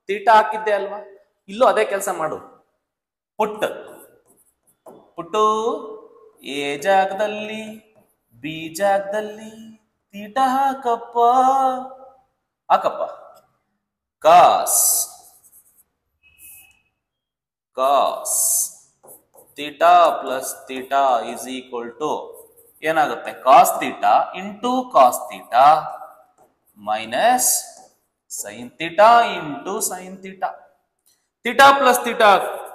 ಥೀಟಾ ಹಾಕಿದ್ದೆ ಅಲ್ವಾ? ಇಲ್ಲೂ ಅದೇ ಕೆಲಸ ಮಾಡು. ಪುಟ್ಟು ಎ ಜಾಗದಲ್ಲಿ ಬಿ ಜಾಗದಲ್ಲಿ ಥೀಟಾ ಹಾಕಪ್ಪ. Cos theta plus theta is equal to ಏನಾಗುತ್ತೆ? Cos theta into cos theta minus sine theta into sine theta. Theta plus theta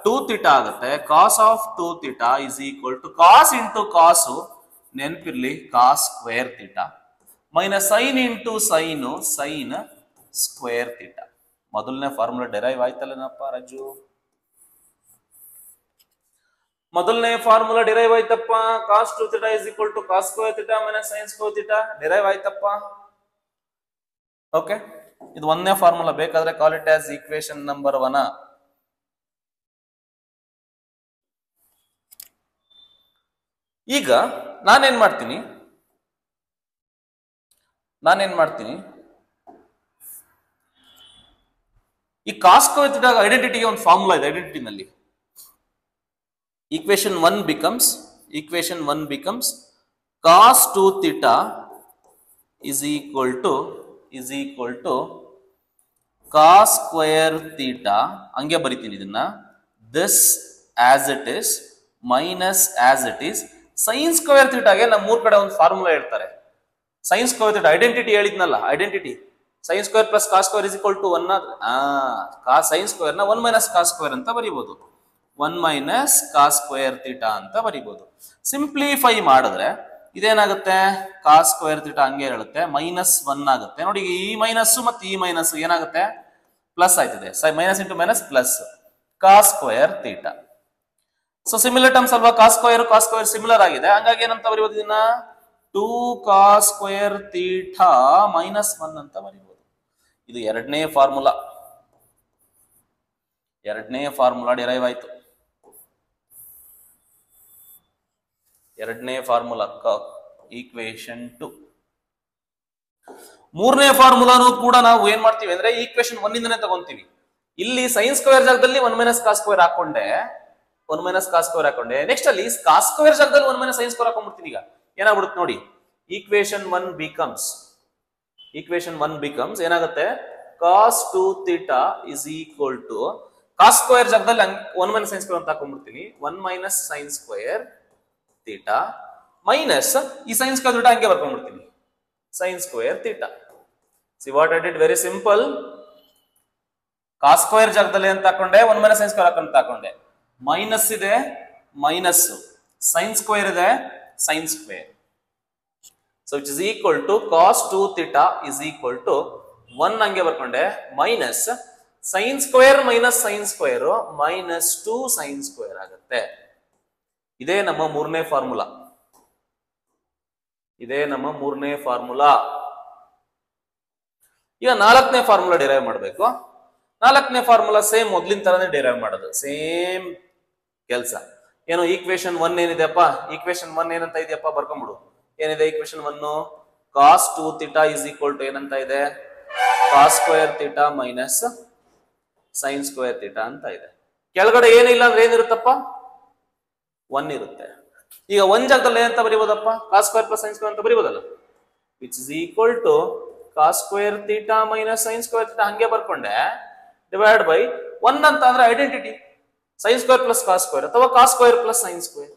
2 theta ಆಗುತ್ತೆ. Cos of 2 theta is equal to cos into cos, ನೆನಪಿರ್ಲಿ cos square theta, minus sine into sine sine square theta. ಮೊದಲನೇ formula derive ಆಯ್ತಲ್ಲನಪ್ಪ ರಾಜು? ಮೊದಲನೇ formula derive ಆಯ್ತಪ್ಪ. Cos 2 theta is equal to cos square theta minus sine square theta derive ಆಯ್ತಪ್ಪ. Okay, ಇದು ಒಂದನೇ formula. ಬೇಕಾದ್ರೆ call it as equation number 1. ಈಗ ನಾನೇನ್ ಮಾಡ್ತೀನಿ, ಈ ಕಾಸ್ ಸ್ಕ್ವೇರ್ ಥೀಟಾ ಐಡೆಂಟಿಟಿಗೆ ಒಂದು ಫಾರ್ಮುಲಾ ಇದೆ. ಐಡೆಂಟಿಟಿನಲ್ಲಿ equation 1 becomes cos 2 theta is equal to cos square theta. ಹಂಗೆ ಬರಿತೀನಿ ಇದನ್ನ. this as it is minus as it is sin square theta ಗೆ ನಮ್ಮ ಮೂರ್ ಕಡೆ ಒಂದು ಫಾರ್ಮುಲಾ ಹೇಳ್ತಾರೆ. sin square theta ಐಡೆಂಟಿಟಿ ಹೇಳಿದ್ನಲ್ಲ, identity sin square plus cos square is equal to 1. sin square ನ 1 minus cos square ಅಂತ ಬರೀಬಹುದು. 1 ಮೈನಸ್ ಕಾಸ್ ಸ್ಕ್ವೇರ್ ಥೀಟಾ ಅಂತ ಬರೀಬಹುದು. ಸಿಂಪ್ಲಿಫೈ ಮಾಡಿದ್ರೆ ಇದೇನಾಗುತ್ತೆ, ಕಾಸ್ ಸ್ಕ್ವೇರ್ ಥೀಟಾ ಹಂಗೆ ಹೇಳುತ್ತೆ, -1 ಆಗುತ್ತೆ. ನೋಡಿ, ಈ ಮೈನಸ್ ಮತ್ತು ಈ ಮೈನಸ್ ಏನಾಗುತ್ತೆ, ಪ್ಲಸ್ ಆಯ್ತದೆ. Minus into minus plus cos square theta. So similar terms ಅಲ್ವಾ, ಕಾಸ್ ಸ್ಕ್ವೇರ್ ಸಿಮಿಲರ್ ಆಗಿದೆ. ಹಂಗಾಗಿ ಏನಂತ ಬರೀಬಹುದು ಇದನ್ನ, 2 ಕಾಸ್ ಸ್ಕ್ವೇರ್ ಥೀಟಾ -1 ಅಂತ ಬರೀಬಹುದು. ಇದು ಎರಡನೇ ಫಾರ್ಮುಲಾ ಡಿರೈವ್ ಆಯ್ತು. ಎರಡನೇ ಫಾರ್ಮುಲಾ ಈಕ್ವೇಶನ್ 2. ಮೂರನೇ ಫಾರ್ಮುಲಾನು ಕೂಡ ನಾವು ಏನ್ ಮಾಡ್ತೀವಿ ಅಂದ್ರೆ ಈಕ್ವೇಶನ್ 1 ಇಂದನೇ ತಗೊಂತೀವಿ. ಇಲ್ಲಿ ಸೈನ್ ಸ್ಕ್ವೇರ್ ಜಾಗದಲ್ಲಿ 1 ಮೈನಸ್ ಕಾಸ್ ಸ್ಕ್ವೇರ್ ಹಾಕೊಂಡೆ, ನೆಕ್ಸ್ಟ್ ಅಲ್ಲಿ ಕಾಸ್ ಸ್ಕ್ವೇರ್ ಜಾಗದಲ್ಲಿ 1 ಮೈನಸ್ ಸೈನ್ ಸ್ಕ್ವೇರ್ ಹಾಕೊಂಡ್ಬಿಡ್ತೀನಿ. ಈಗ ಏನಾಗ್ಬಿಡುತ್ತೆ ನೋಡಿ, ಈಕ್ವೇಶನ್ 1 ಬಿಕಮ್ಸ್ ಏನಾಗುತ್ತೆ, cos 2 theta is equal to cos square ಜಾಗದಲ್ಲಿ 1 ಮೈನಸ್ ಸೈನ್ ಸ್ಕ್ವೇರ್ ಅಂತ ಹಾಕೊಂಡ್ಬಿಡ್ತೀನಿ. 1 minus sine square theta minus ಈ ಸೈನ್ ಸ್ಕ್ವೇರ್ ಥೀಟಾ ಹಂಗೆ ಬರ್ಕೊಂಡ್ಬಿಡ್ತೀನಿ, sine square theta. See what I did, very simple. Cos square ಜಾಗದಲ್ಲಿ ಅಂತ ಹಾಕೊಂಡೆ, 1 ಮೈನಸ್ ಸೈನ್ ಸ್ಕ್ವೇರ್ ಹಾಕೊಂತ ಹಾಕೊಂಡೆ. ಮೈನಸ್ ಇದೆ, ಮೈನಸ್, ಸೈನ್ ಸ್ಕ್ವೇರ್ ಇದೆ, sine square. So it is equal to cos 2 theta is equal to 1 ಹಂಗೆ ಬರ್ಕೊಂಡೆ, minus sine square minus sine square minus 2 sine square ಆಗುತ್ತೆ. ಇದೇ ನಮ್ಮ ಮೂರನೇ ಫಾರ್ಮುಲಾ. ಈಗ ನಾಲ್ಕನೇ ಫಾರ್ಮುಲಾ ಡಿರೈವ್ ಮಾಡಬೇಕು. ನಾಲ್ಕನೇ ಫಾರ್ಮುಲಾ ಸೇಮ್ ಮೊದ್ಲಿನ ತರನೇ ಡಿರೈವ್ ಮಾಡೋದು, ಸೇಮ್ ಕೆಲಸ. ಏನು ಈಕ್ವೇಶನ್ 1 ಏನಿದೆಪ್ಪ, ಈಕ್ವೇಶನ್ 1 ಏನಂತ ಇದೆಯಪ್ಪ ಬರ್ಕೊಂಡ್ಬಿಡು. ಏನಿದೆ equation 1, cos 2 theta is equal to ಏನಂತ ಇದೆ, cos square theta minus sine square theta ಅಂತ ಇದೆ. ಕೆಳಗಡೆ ಏನಿಲ್ಲ ಅಂದ್ರೆ ಏನಿರುತ್ತಪ್ಪ, 1 ಇರುತ್ತೆ. ಈಗ 1 ಜಾಗದಲ್ಲಿ ಏನಂತ ಬರೀಬೋದಪ್ಪ, cos square plus sine square ಅಂತ ಬರೀಬೋದಲ್ಲ, which is equal to cos square theta minus sine square theta ಹಂಗೆ ಬರ್ಕೊಂಡೆ, ಡಿವೈಡ್ ಬೈ 1 ಅಂತ ಅಂದ್ರೆ identity sine square plus cos square ಅಥವಾ cos square plus sine square,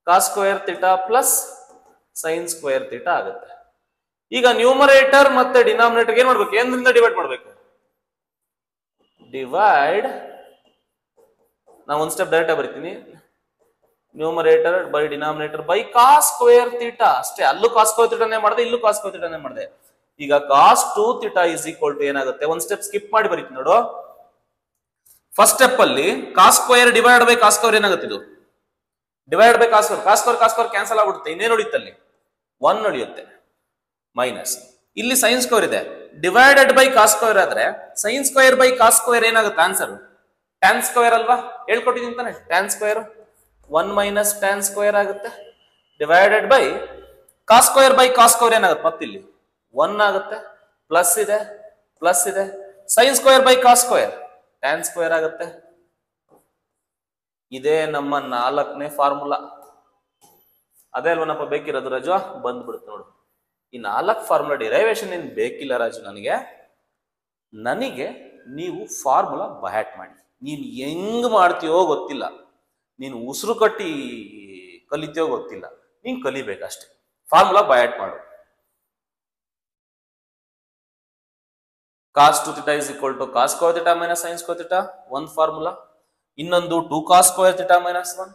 cos square theta plus sine square theta ಆಗುತ್ತೆ. ಈಗ numerator ಮತ್ತೆ denominator ಏನ್ ಮಾಡ್ಬೇಕು, ಏನರಿಂದ ಡಿವೈಡ್ ಮಾಡ್ಬೇಕು, ಡಿವೈಡ್. ನಾವು ಒಂದು ಸ್ಟೆಪ್ ಡೈರೆಕ್ಟ್ ಆಗಿ ಬರೀತೀನಿ, numerator by denominator by cos square theta ಅಷ್ಟೇ. ಅಲ್ಲೂ ಕಾಸ್ ಸ್ಕ್ವೇರ್ ಥೀಟಾನೇ ಮಾಡಿದೆ, ಇಲ್ಲೂ ಕಾಸ್ ಸ್ಕ್ವೇರ್ ಥೀಟಾನೇ ಮಾಡಿದೆ. ಈಗ ಕಾಸ್ 2 ಥೀಟಾ ಇಸ್ ಈಕ್ವಲ್ ಟು ಏನಾಗುತ್ತೆ, ಒಂದ್ ಸ್ಟೆಪ್ ಸ್ಕಿಪ್ ಮಾಡಿ ಬರೀತೀನಿ ನೋಡು. ಫಸ್ಟ್ ಸ್ಟೆಪ್ ಅಲ್ಲಿ cos square divide by cos square ಏನಾಗುತ್ತೆ, ಇದು divide by cos square, cos square cancel ಆಗ್ಬಿಡುತ್ತೆ. ಇನ್ನೇನು ಉಳಿಯುತ್ತೆ ಅಲ್ಲಿ, 1 ಉಳಿಯುತ್ತೆ, ಮೈನಸ್. ಇಲ್ಲಿ ಸೈನ್ ಸ್ಕ್ವೇರ್ ಇದೆ, ಡಿವೈಡೆಡ್ ಬೈ ಕಾಸ್ ಸ್ಕ್ವೇರ್ ಆದ್ರೆ sine square by cos square ಏನಾಗುತ್ತೆ ಆನ್ಸರ್, ಟ್ಯಾನ್ ಸ್ಕ್ವೇರ್ ಅಲ್ವಾ, ಹೇಳ್ಕೊಟ್ಟಿದ್ದೀನಿ ತಾನೆ. Tan square 1 minus tan square ಆಗುತ್ತೆ, divided by cos square by cos square ಏನಾಗುತ್ತೆ, ಮತ್ತಿಲ್ಲಿ 1 ಆಗುತ್ತೆ, ಪ್ಲಸ್ ಇದೆ, sine square by cos square tan square ಆಗುತ್ತೆ. ಇದೇ ನಮ್ಮ 4ನೇ ಫಾರ್ಮುಲಾ. ಅದೇ ಅಲ್ವನಪ್ಪ ಬೇಕಿರೋದು ರಾಜು, ಬಂದ್ಬಿಡುತ್ತೆ ನೋಡು. ಈ 4 ಫಾರ್ಮುಲಾ ಡಿರೈವೇಶನ್ ಏನ್ ಬೇಕಿಲ್ಲ ರಾಜು ನನಗೆ ನೀವು ಫಾರ್ಮುಲಾ ಬಹ್ಯಾಟ್ ಮಾಡಿ. ನೀನ್ ಹೆಂಗ್ ಮಾಡ್ತೀಯೋ ಗೊತ್ತಿಲ್ಲ, ನೀನು ಉಸಿರು ಕಟ್ಟಿ ಕಲಿತೀಯೋ ಗೊತ್ತಿಲ್ಲ, ನೀನ್ ಕಲಿಬೇಕಷ್ಟೇ. ಫಾರ್ಮುಲಾ ಬಹ್ಯಾಟ್ ಮಾಡು. Cos 2 theta is equal to cos square theta minus sine square theta, ಒಂದು ಫಾರ್ಮುಲಾ. ಇನ್ನೊಂದು 2 ಕಾಸ್ ಸ್ಕ್ವೇರ್ ಥೀಟಾ ಮೈನಸ್ 1,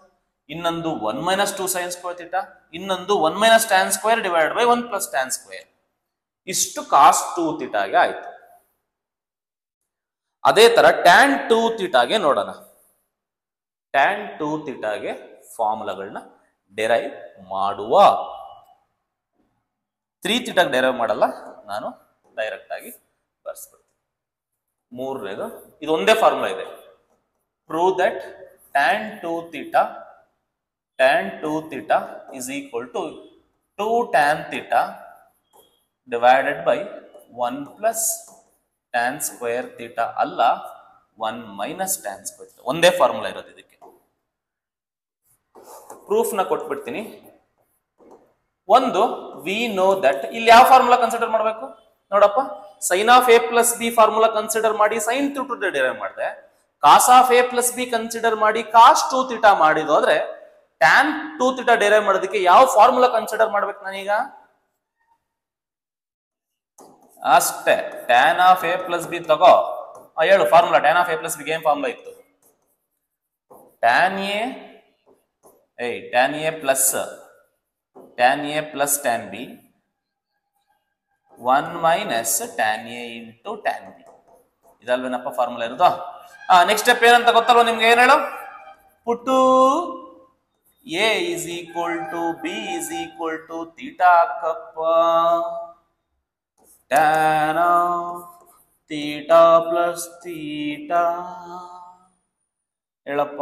ಇನ್ನೊಂದು 1 ಮೈನಸ್ 2 ಸೈನ್ ಸ್ಕ್ವೇರ್ ಥೀಟಾ, ಇನ್ನೊಂದು 1 minus tan square divide by 1 plus tan square. ಇಷ್ಟು ಕಾಸ್ 2 ಥೀಟಾಗೆ ಆಯ್ತು. ಅದೇ ತರ ಟ್ಯಾನ್ 2 ಥೀಟಾಗೆ ನೋಡೋಣ. ಟ್ಯಾನ್ 2 ಥೀಟಾಗೆ ಫಾರ್ಮುಲಾಗಳನ್ನ ಡೆರೈವ್ ಮಾಡುವ. 3 ಥೀಟಾಗೆ ಡೆರೈವ್ ಮಾಡಲ್ಲ, ನಾನು ಡೈರೆಕ್ಟ್ ಆಗಿ ಬರ್ಸ್ಬಿಡ್ತೀನಿ. ಮೂರನೇದು ಇದು ಒಂದೇ ಫಾರ್ಮುಲಾ ಇದೆ. Prove that tan 2 theta is equal to 2 tan theta divided by 1 plus tan square theta ಅಲ್ಲ 1 minus tan square theta. ಒಂದೇ ಫಾರ್ಮುಲಾ ಇರೋದು ಇದಕ್ಕೆ. ಪ್ರೂಫ್ ನ ಕೊಟ್ಬಿಡ್ತೀನಿ. ಒಂದು ವಿ ನೋ ದಟ್ ಇಲ್ಲಿ ಯಾವ ಫಾರ್ಮುಲಾ ಕನ್ಸಿಡರ್ ಮಾಡಬೇಕು ನೋಡಪ್ಪ. Sine of A plus B formula consider ಮಾಡಿ ಸೈನ್ 2 ಥೀಟಾ ಡಿರೈವ್ ಮಾಡಿದೆ. Cos of A plus B consider ಮಾಡಿ ಕಾಸ್ 2 ಥೀಟಾ ಮಾಡಿದ್ದು ಆದ್ರೆ ಟ್ಯಾನ್ 2 ಥೀಟಾ ಡಿರೈವ್ ಮಾಡೋದಕ್ಕೆ ಯಾವ ಫಾರ್ಮುಲಾ ಕನ್ಸಿಡರ್ ಮಾಡ್ಬೇಕು ನಾನೀಗ? ಅಷ್ಟೇ, tan of A plus B ತಗೋ. ಹೇಳು formula. Tan of A plus B ಏನ್ ಫಾರ್ಮುಲಾ ಇತ್ತು? Tan A plus tan B 1 minus tan A into tan B. ಇದಲ್ವೇನಪ್ಪ ಫಾರ್ಮುಲಾ ಇರೋದು? ನೆಕ್ಸ್ಟ್ ಸ್ಟೆಪ್ ಏನಂತ ಗೊತ್ತಲ್ವ ನಿಮ್ಗೆ? ಏನ್ ಹೇಳು? ಪುಟ್ಟು A is equal to B is equal to theta ಹಾಕಪ್ಪ. Tan of theta plus theta ಹೇಳಪ್ಪ.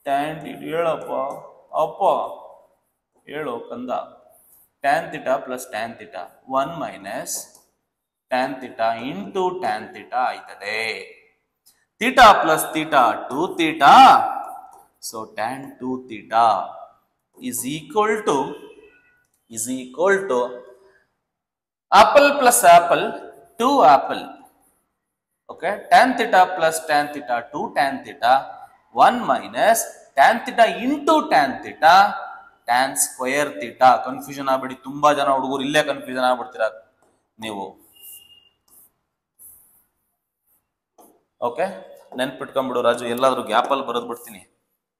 ಟ್ಯಾನ್ ಥೀಟಾ ಹೇಳಪ್ಪ. ಅಪ್ಪ ಹೇಳು ಕಂದ. Tan theta plus tan theta 1 minus tan theta into tan theta ಆಯ್ತದೆ. Theta plus theta 2 theta. So tan 2 theta is equal to apple plus apple 2 apple. Okay, tan theta plus tan theta 2 tan theta 1 minus tan theta into tan theta tan square theta. Confusion ಆಗ್ಬೇಡಿ, ತುಂಬಾ ಜನ ಹುಡುಗರು ಇಲ್ಲೇ confusion ಆಗ್ಬಿಡ್ತೀರಾ ನೀವು. Okay, ನೆನ್ಪಿಟ್ಕೊಂಡ್ಬಿಡು ರಾಜು. ಎಲ್ಲಾದ್ರೂ gap ಅಲ್ಲಿ ಬರೋದ್ ಬಿಡ್ತೀನಿ,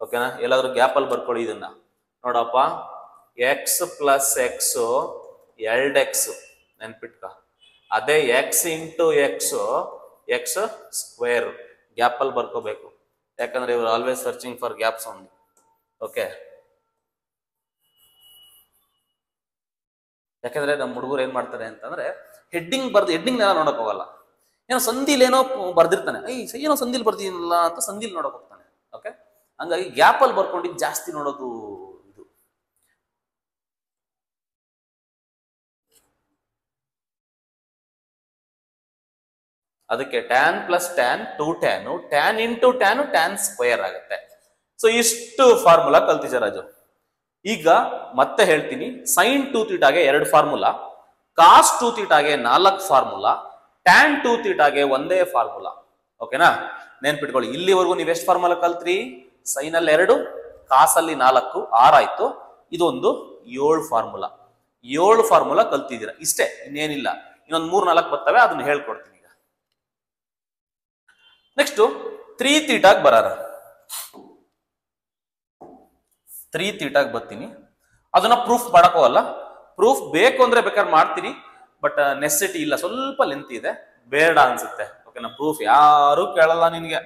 ಓಕೆನಾ? ಎಲ್ಲಾದ್ರೂ ಗ್ಯಾಪ್ ಅಲ್ಲಿ ಬರ್ಕೊಳ್ಳಿ ಇದನ್ನ. ನೋಡಪ್ಪ, ಎಕ್ಸ್ ಪ್ಲಸ್ ಎಕ್ಸ್ 2x ನೆನ್ಪಿಟ್ಕ. ಅದೇ X into X square. Gap ಅಲ್ಲಿ ಬರ್ಕೋಬೇಕು, ಯಾಕಂದ್ರೆ ಇವರು always searching for gaps only. Okay, ಯಾಕಂದ್ರೆ ನಮ್ಮ ಹುಡುಗರು ಏನ್ ಮಾಡ್ತಾರೆ ಅಂತಂದ್ರೆ ಹೆಡ್ಡಿಂಗ್ ನೆಲ್ಲ ನೋಡಕ್ ಹೋಗಲ್ಲ. ಏನೋ ಸಂಧಿಲ್ ಏನೋ ಬರ್ದಿರ್ತಾನೆ, ಏನೋ ಸಂಧಿಲ್ ಬರ್ದಿಲ್ಲ ಅಂತ ಸಂಧಿಲ್ ನೋಡಕ್ ಹೋಗ್ತಾನೆ. ಓಕೆ, ಹಂಗಾಗಿ ಗ್ಯಾಪ್ ಅಲ್ಲಿ ಬರ್ಕೊಂಡಿದ್ದು ಜಾಸ್ತಿ ನೋಡೋದು ಇದು. ಅದಕ್ಕೆ tan plus tan 2 tan, tan into tan tan square ಆಗುತ್ತೆ. ಸೊ ಇಷ್ಟು ಫಾರ್ಮುಲಾ ಕಲ್ತಿದ್ದೆ ರಾಜು. ಈಗ ಮತ್ತೆ ಹೇಳ್ತೀನಿ, ಸೈನ್ 2 ಥೀಟಾಗೆ 2 ಫಾರ್ಮುಲಾ, ಕಾಸ್ 2 ಥೀಟಾಗೆ 4 ಫಾರ್ಮುಲಾ, ಟ್ಯಾನ್ 2 ಥೀಟಾಗೆ ಒಂದೇ ಫಾರ್ಮುಲಾ. ಓಕೆನಾ? ನೆನ್ಪಿಟ್ಕೊಳ್ಳಿ. ಇಲ್ಲಿವರೆಗೂ ನೀವು ಎಷ್ಟು ಫಾರ್ಮುಲಾ ಕಲ್ತ್ರಿ? ಸೈನ್ ಅಲ್ಲಿ 2, ಕಾಸ್ ಅಲ್ಲಿ 4, 6 ಆಯ್ತು. ಇದೊಂದು 7 ಫಾರ್ಮುಲಾ. 7 ಫಾರ್ಮುಲಾ ಕಲ್ತಿದ್ದೀರಾ, ಇಷ್ಟೇ, ಇನ್ನೇನಿಲ್ಲ. ಇನ್ನೊಂದು 3-4 ಬರ್ತವೆ, ಅದನ್ನ ಹೇಳ್ಕೊಡ್ತೀನಿ ಈಗ. ನೆಕ್ಸ್ಟ್ 3 ಥೀಟಾಗ್ ಬರಾರ. 3 ಥೀಟಾಗ್ ಬರ್ತೀನಿ. ಅದನ್ನ ಪ್ರೂಫ್ ಮಾಡಕ್ ಹೋಗಲ್ಲ. ಪ್ರೂಫ್ ಬೇಕು ಅಂದ್ರೆ ಬೇಕಾದ್ರೆ ಮಾಡ್ತೀನಿ, ಬಟ್ ನೆಸೆಸಿಟಿ ಇಲ್ಲ, ಸ್ವಲ್ಪ ಲೆಂತ್ ಇದೆ, ಬೇಡ ಅನ್ಸುತ್ತೆ. ಓಕೆನಾ? ಪ್ರೂಫ್ ಯಾರು ಕೇಳಲ್ಲ ನಿನ್ಗೆ,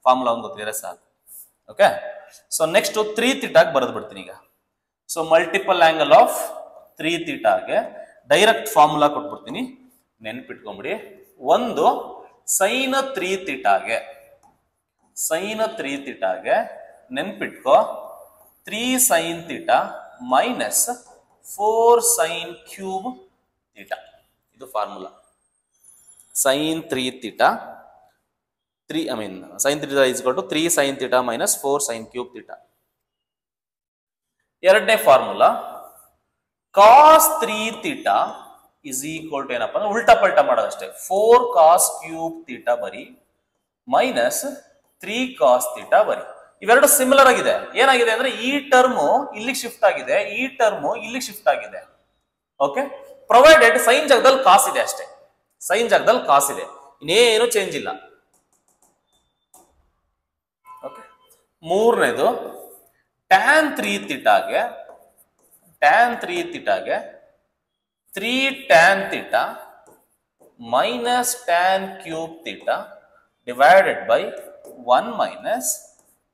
ಫಾರ್ಮುಲಾ ಒಂದು ಗೊತ್ತಿದ್ರೆ ಸಾಕು. ಓಕೆ, ಸೊ ನೆಕ್ಸ್ಟ್ 3 ಥೀಟಾಗ್ ಬರೆದು ಬಿಡ್ತೀನಿ ಈಗ. ಸೊ ಮಲ್ಟಿಪಲ್ ಆಂಗಲ್ ಆಫ್ 3 ಥೀಟಾಗೆ ಡೈರೆಕ್ಟ್ ಫಾರ್ಮುಲಾ ಕೊಟ್ಬಿಡ್ತೀನಿ, ನೆನ್ಪಿಟ್ಕೊಂಬಿಡಿ. ಒಂದು ಸೈನ್ 3 ಥೀಟಾಗೆ ನೆನ್ಪಿಟ್ಕೋ 3 sine theta minus 4 sine cube theta. ಇದು formula. Sine 3 theta sin theta is equal to 3 sin theta minus 4 sin cube theta. ಎರಡನೇ formula cos 3 theta is equal to ಏನಪ್ಪ ಅಂದ್ರೆ ಉಲ್ಟಾ ಪಲ್ಟಾ ಮಾಡೋದಷ್ಟೇ. 4 cos cube theta ಬರಿ ಮೈನಸ್ 3 cos theta ಬರಿ. ಇವೆರಡು similar ಆಗಿದೆ. ಏನಾಗಿದೆ ಅಂದ್ರೆ ಈ ಟರ್ಮು ಇಲ್ಲಿಗೆ ಶಿಫ್ಟ್ ಆಗಿದೆ, ಈ ಟರ್ಮು ಇಲ್ಲಿಗೆ ಶಿಫ್ಟ್ ಆಗಿದೆ. ಓಕೆ, ಪ್ರೊವೈಡೆಡ್ ಸೈನ್ ಜಾಗದಲ್ಲಿ ಕಾಸ್ ಇದೆ ಅಷ್ಟೇ. ಸೈನ್ ಜಾಗದಲ್ಲಿ ಕಾಸ್ ಇದೆ, ಇನ್ನೇನು ಚೇಂಜ್ ಇಲ್ಲ. ಮೂರನೇದು tan 3 ಥೀಟಾಗೆ 3 tan theta minus tan cube theta divided by 1 minus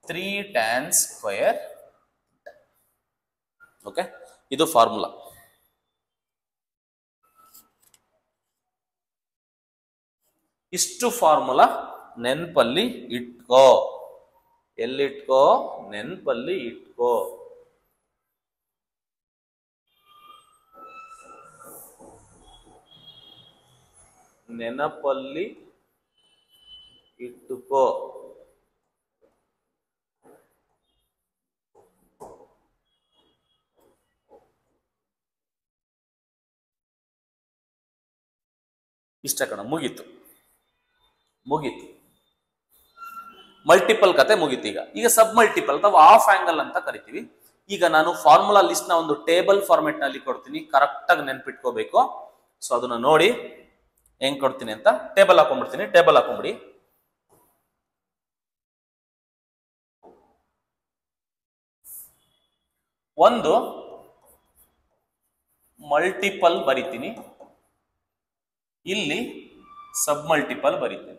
3 tan square. Okay, ಇದು ಫಾರ್ಮುಲಾ. ಇಷ್ಟು ಫಾರ್ಮುಲಾ ನೆನಪಲ್ಲಿ ಇಟ್ಕೋ. ಎಲ್ಲಿಟ್ಕೋ? ನೆನಪಲ್ಲಿ ಇಟ್ಕೋ. ನೆನಪಲ್ಲಿ ಇಟ್ಟುಕೋ. ಇಷ್ಟ ಕಣ, ಮುಗೀತು. ಮಲ್ಟಿಪಲ್ ಕತೆ ಮುಗೀತು. ಈಗ ಸಬ್ ಮಲ್ಟಿಪಲ್ ಅಥವಾ ಹಾಫ್ ಆಂಗಲ್ ಅಂತ ಕರಿತೀವಿ. ಈಗ ನಾನು ಫಾರ್ಮುಲಾ ಲಿಸ್ಟ್ ನ ಒಂದು ಟೇಬಲ್ ಫಾರ್ಮೆಟ್ ನಲ್ಲಿ ಕೊಡ್ತೀನಿ, ಕರೆಕ್ಟ್ ಆಗಿ ನೆನ್ಪಿಟ್ಕೋಬೇಕು. ಸೊ ಅದನ್ನ ನೋಡಿ ಹೆಂಗ್ ಕೊಡ್ತೀನಿ ಅಂತ ಟೇಬಲ್ ಹಾಕೊಂಡ್ಬಿಡ್ತೀನಿ. ಟೇಬಲ್ ಹಾಕೊಂಡ್ಬಿಡಿ. ಒಂದು ಮಲ್ಟಿಪಲ್ ಬರಿತೀನಿ, ಇಲ್ಲಿ ಸಬ್ ಮಲ್ಟಿಪಲ್ ಬರಿತೀನಿ.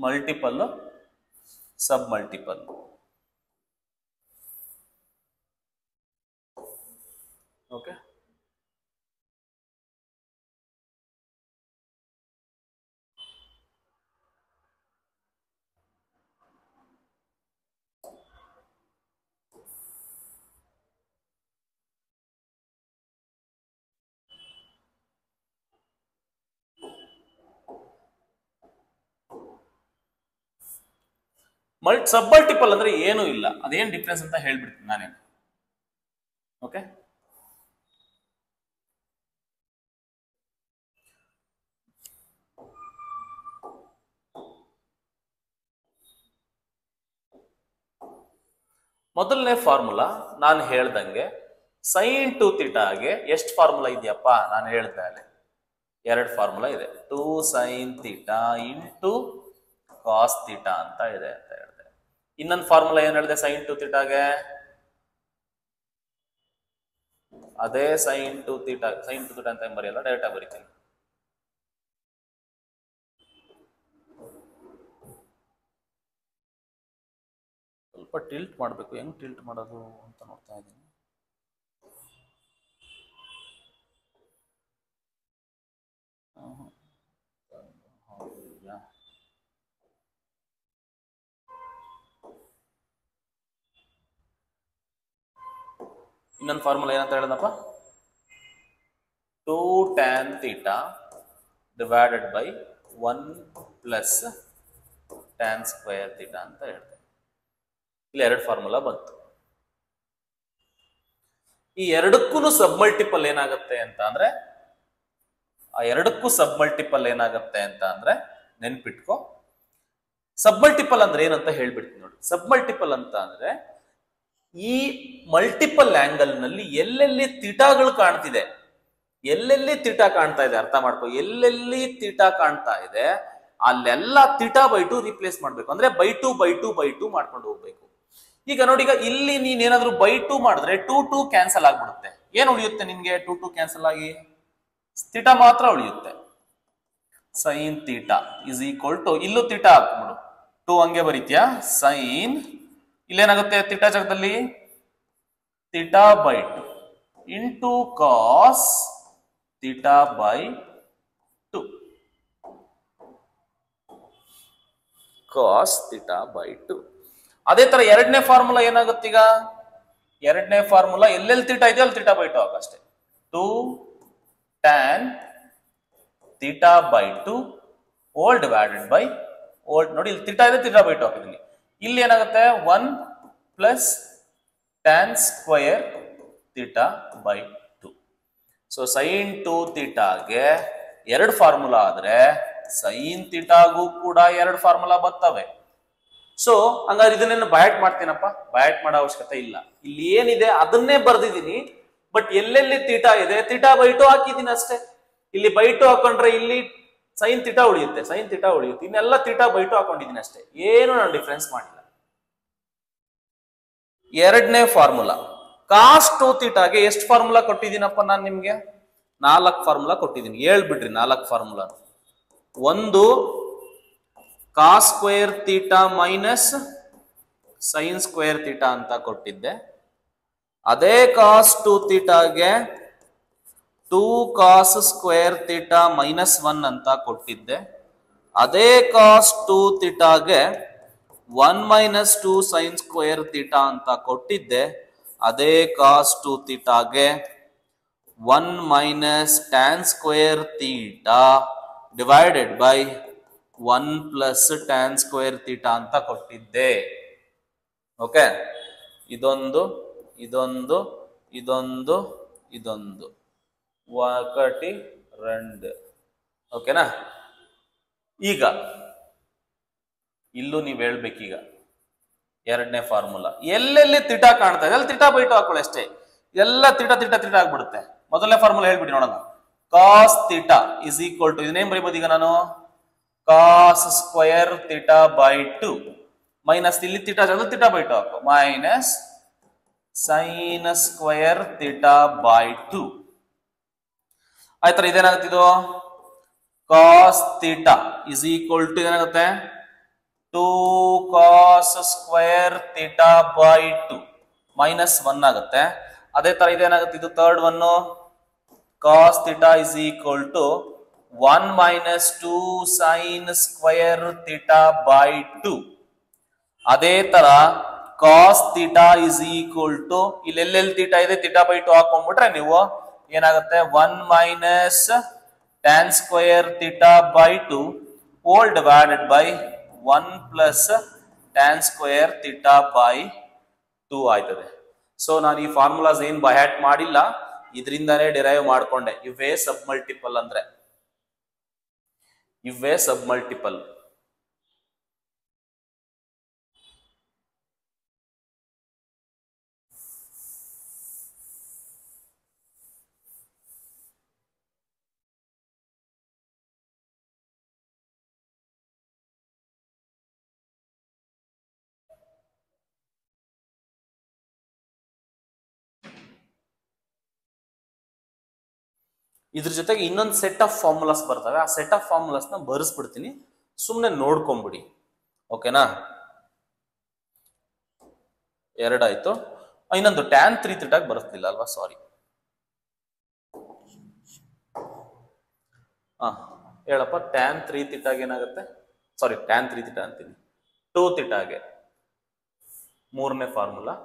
ಮಲ್ಟಿಪಲ್, ಸಬ್ ಮಲ್ಟಿಪಲ್. ಓಕೆ, ಸಬ್ ಮಲ್ಟಿಪಲ್ ಅಂದ್ರೆ ಏನೂ ಇಲ್ಲ, ಅದೇನ್ ಡಿಫ್ರೆನ್ಸ್ ಅಂತ ಹೇಳ್ಬಿಡ್ತೀನಿ ನಾನೇ. ಓಕೆ, ಮೊದಲನೇ ಫಾರ್ಮುಲಾ ನಾನು ಹೇಳ್ದಂಗೆ sin 2 ಥೀಟಾಗೆ ಎಷ್ಟು ಫಾರ್ಮುಲಾ ಇದೆಯಪ್ಪ? ನಾನು ಹೇಳ್ತಾ ಇದ್ದೆ 2 ಫಾರ್ಮುಲಾ ಇದೆ. 2 sin theta into cos theta ಅಂತ ಇದೆ ಅಂತ ಹೇಳಿದೆ. ಇನ್ನೊಂದು ಫಾರ್ಮುಲಾ ಏನ್ ಹೇಳಿದೆ sin 2 ಥೀಟಾಗೆ? ಅದೇ sin 2 ಥೀಟಾ ಅಂತ ಬರೆಯಲ್ಲ, ಡೈರೆಕ್ಟ್ ಆಗಿ ಬರೀತೀನಿ. ಸ್ವಲ್ಪ ಟಿಲ್ಟ್ ಮಾಡಬೇಕು. ಹೆಂಗ್ ಟಿಲ್ಟ್ ಮಾಡೋದು ಅಂತ ನೋಡ್ತಾ ಇದ್ದೀನಿ. ಇನ್ನೊಂದು ಫಾರ್ಮುಲಾ ಏನಂತ ಹೇಳಿದಪ್ಪ? 2 tan theta divided by 1 plus tan square theta ಅಂತ ಹೇಳಿದೆ. ಇಲ್ಲಿ 2 ಫಾರ್ಮುಲಾ ಬಂತು. ಈ ಎರಡಕ್ಕೂ ಸಬ್ ಮಲ್ಟಿಪಲ್ ಏನಾಗುತ್ತೆ ಅಂತ ಅಂದ್ರೆ, ನೆನ್ಪಿಟ್ಕೋ. ಸಬ್ ಮಲ್ಟಿಪಲ್ ಅಂದ್ರೆ ಏನಂತ ಹೇಳ್ಬಿಡ್ತೀನಿ ನೋಡಿ. ಸಬ್ ಮಲ್ಟಿಪಲ್ ಅಂತ ಅಂದ್ರೆ ಈ ಮಲ್ಟಿಪಲ್ ಆಂಗಲ್ ನಲ್ಲಿ ಎಲ್ಲೆಲ್ಲಿ ಥೀಟಾಗಳು ಕಾಣ್ತಿದೆ, ಎಲ್ಲೆಲ್ಲಿ ಥೀಟಾ ಕಾಣ್ತಾ ಇದೆ ಅರ್ಥ ಮಾಡ್ಕೋ. ಎಲ್ಲೆಲ್ಲಿ ಥೀಟಾ ಕಾಣ್ತಾ ಇದೆ ಅಲ್ಲೆಲ್ಲ ಥೀಟಾ ಬೈ 2 ರಿಪ್ಲೇಸ್ ಮಾಡ್ಬೇಕು. ಅಂದ್ರೆ ಬೈ 2 ಮಾಡ್ಕೊಂಡು ಹೋಗ್ಬೇಕು. ಈಗ ನೋಡಿ, ಈಗ ಇಲ್ಲಿ ನೀನ್ ಏನಾದ್ರು ಬೈ 2 ಮಾಡಿದ್ರೆ 2 ಕ್ಯಾನ್ಸಲ್ ಆಗ್ಬಿಡುತ್ತೆ. ಏನ್ ಉಳಿಯುತ್ತೆ ನಿನ್ಗೆ? 2 ಕ್ಯಾನ್ಸಲ್ ಆಗಿ ಥೀಟಾ ಮಾತ್ರ ಉಳಿಯುತ್ತೆ. Sine theta is equal to, ಇಲ್ಲೂ ಥೀಟಾ ಹಾಕ್ಬಿಡು, 2 ಹಂಗೆ ಬರೀತ್ಯಾ. ಸೈನ್ ಇಲ್ಲೇನಾಗುತ್ತೆ ಥೀಟಾ ಜಾಗದಲ್ಲಿ theta by 2 into cos theta by 2. Cos theta by 2. ಅದೇ ತರ ಎರಡನೇ ಫಾರ್ಮುಲಾ ಏನಾಗುತ್ತೆ? ಈಗ ಎರಡನೇ ಫಾರ್ಮುಲಾ ಎಲ್ಲೆಲ್ಲಿ ಥೀಟಾ ಇದೆಯೋ ಅಲ್ಲಿ theta by 2 ಹಾಕಷ್ಟೇ. 2 tan theta by 2 whole divided by ನೋಡಿ, ಇಲ್ಲಿ ಥೀಟಾ ಇದೆ, ಥೀಟಾ ಬೈ 2 ಹಾಕಿದ್ದೀನಿ. ಇಲ್ಲಿ ಏನಾಗುತ್ತೆ 1 plus tan square theta by 2. So sine 2 ಥೀಟಾಗೆ 2 ಫಾರ್ಮುಲಾ ಆದ್ರೆ ಸೈನ್ ಥೀಟಾಗೂ ಕೂಡ 2 ಫಾರ್ಮುಲಾ ಬರ್ತವೆ. ಸೊ ಹಂಗಾದ್ರೆ ಇದನ್ನೇನು ಬಯಾಟ್ ಮಾಡ್ತೀನಪ್ಪ? ಬಯಾಟ್ ಮಾಡೋ ಅವಶ್ಯಕತೆ ಇಲ್ಲ. ಇಲ್ಲಿ ಏನಿದೆ ಅದನ್ನೇ ಬರ್ದಿದ್ದೀನಿ. ಬಟ್ ಎಲ್ಲೆಲ್ಲಿ ಥೀಟಾ ಇದೆ ಥೀಟಾ ಬೈ 2 ಹಾಕಿದ್ದೀನಿ ಅಷ್ಟೇ. ಇಲ್ಲಿ ಬೈ 2 ಹಾಕೊಂಡ್ರೆ ಇಲ್ಲಿ ಸೈನ್ ಥೀಟಾ ಉಳಿಯುತ್ತೆ, ಸೈನ್ ಥೀಟಾ ಉಳಿಯುತ್ತೆ. ಇನ್ನೆಲ್ಲ ಥೀಟಾ ಬೈ 2 ಹಾಕೊಂಡಿದ್ದೀನಿ ಅಷ್ಟೇ, ಏನು ನಾನು ಡಿಫ್ರೆನ್ಸ್ ಮಾಡಿಲ್ಲ. ಎರಡನೇ ಫಾರ್ಮುಲಾ ಕಾಸ್ 2 ಥೀಟಾಗೆ ಎಷ್ಟು ಫಾರ್ಮುಲಾ ಕೊಟ್ಟಿದ್ದೀನಪ್ಪ ನಾನು ನಿಮ್ಗೆ? 4 ಫಾರ್ಮುಲಾ ಕೊಟ್ಟಿದ್ದೀನಿ. ಹೇಳ್ಬಿಡ್ರಿ 4 ಫಾರ್ಮುಲಾ. ಒಂದು cos square theta minus sine square theta ಅಂತ ಕೊಟ್ಟಿದ್ದೆ. ಅದೇ ಕಾಸ್ 2 ಥೀಟಾಗೆ 2 ಕಾಸ್ ಸ್ಕ್ವೇರ್ ಥೀಟಾ ಮೈನಸ್ 1 ಅಂತ ಕೊಟ್ಟಿದ್ದೆ. ಅದೇ ಕಾಸ್ 2 ಥೀಟಾಗೆ 1 ಮೈನಸ್ 2 ಸೈನ್ ಸ್ಕ್ವೇರ್ ಥೀಟಾ ಅಂತ ಕೊಟ್ಟಿದ್ದೆ. ಅದೇ ಕಾಸ್ 2 ಥೀಟಾಗೆ 1 minus tan square theta divided by 1 plus tan square theta ಅಂತ ಕೊಟ್ಟಿದ್ದೆ. ಓಕೆ, ಇದೊಂದು ಇದೊಂದು ಇದೊಂದು ಇದೊಂದು ఒకటి 2. ಓಕೆನಾ? ಈಗ ಇಲ್ಲೂ ನೀವು ಹೇಳ್ಬೇಕೀಗ ಎರಡನೇ ಫಾರ್ಮುಲಾ ಎಲ್ಲೆಲ್ಲಿ ಥೀಟಾ ಕಾಣ್ತಾ ಇದೆ ಅಲ್ಲಿ ಥೀಟಾ ಬೈ 2 ಹಾಕೊಳ್ಳಿ ಅಷ್ಟೇ. ಎಲ್ಲ ಥೀಟಾ ಥೀಟಾ ಥೀಟಾ ಆಗ್ಬಿಡುತ್ತೆ. ಮೊದಲನೇ ಫಾರ್ಮುಲಾ ಹೇಳ್ಬಿಡಿ ನೋಡೋಣ. Cos theta is equal to, ಇದನ್ನೇನ್ ಬರೀಬಹುದು ಈಗ ನಾನು? Cos square theta by 2 minus ಇಲ್ಲಿ ಥೀಟಾ ಥೀಟಾ ಬೈ 2 ಹಾಕೋ, minus sine square theta by 2. ಆಯ್ತರ, ಇದೇನಾಗುತ್ತೆ? ಇದು cos theta is equal to ಏನಾಗುತ್ತೆ? 2 cos square theta by 2 minus 1 ಆಗುತ್ತೆ. ಅದೇ ತರ ಇದೇನಾಗುತ್ತೆ? ಇದು third one, cos theta is equal to 1 minus 2 sine square theta by 2. ಅದೇ ತರ ಕಾಸ್ ಥೀಟಾ ಇಸ್ ಈಕ್ವಲ್ ಟು, ಇಲ್ಲೆಲ್ಲೆಲ್ಲಿ ಥೀಟಾ ಇದೆ ಥೀಟಾ ಬೈ 2 ಹಾಕೊಂಡ್ಬಿಟ್ರೆ ನೀವು ಏನಾಗುತ್ತೆ? 1 minus tan square theta by 2 whole divided by 1 plus tan square theta by 2 ಆಯ್ತದೆ. So ನಾನು ಈ ಫಾರ್ಮುಲಾಸ್ ಏನ್ ಬೈ ಹ್ಯಾಟ್ ಮಾಡಿಲ್ಲ, ಇದರಿಂದಾನೇ ಡಿರೈವ್ ಮಾಡ್ಕೊಂಡೆ. ಇವೇ ಸಬ್ ಮಲ್ಟಿಪಲ್ ಅಂದ್ರೆ, ಇವೇ ಸಬ್ ಮಲ್ಟಿಪಲ್. ಇದ್ರ ಜೊತೆಗೆ ಇನ್ನೊಂದು ಸೆಟ್ ಆಫ್ ಫಾರ್ಮುಲಾಸ್ ಬರ್ತವೆ. ಆ ಸೆಟ್ ಆಫ್ ಫಾರ್ಮುಲಾಸ್ ನ ಬರೆಸ್ಬಿಡ್ತೀನಿ, ಸುಮ್ಮನೆ ನೋಡ್ಕೊಂಬಿಡಿ. ಓಕೆನಾ? ಎರಡಾಯ್ತು. ಇನ್ನೊಂದು ಟ್ಯಾನ್ 3 ಥೀಟಾಗೆ ಬರುತ್ತಿಲ್ಲ ಅಲ್ವಾ? ಸಾರಿ. ಹೇಳಪ್ಪ, ಟ್ಯಾನ್ 3 ಥೀಟಾಗೆ ಏನಾಗುತ್ತೆ? ಸಾರಿ, ಟ್ಯಾನ್ 3 ಥೀಟಾ ಅಂತೀನಿ. 2 ಥೀಟಾಗೆ ಮೂರನೇ ಫಾರ್ಮುಲಾ.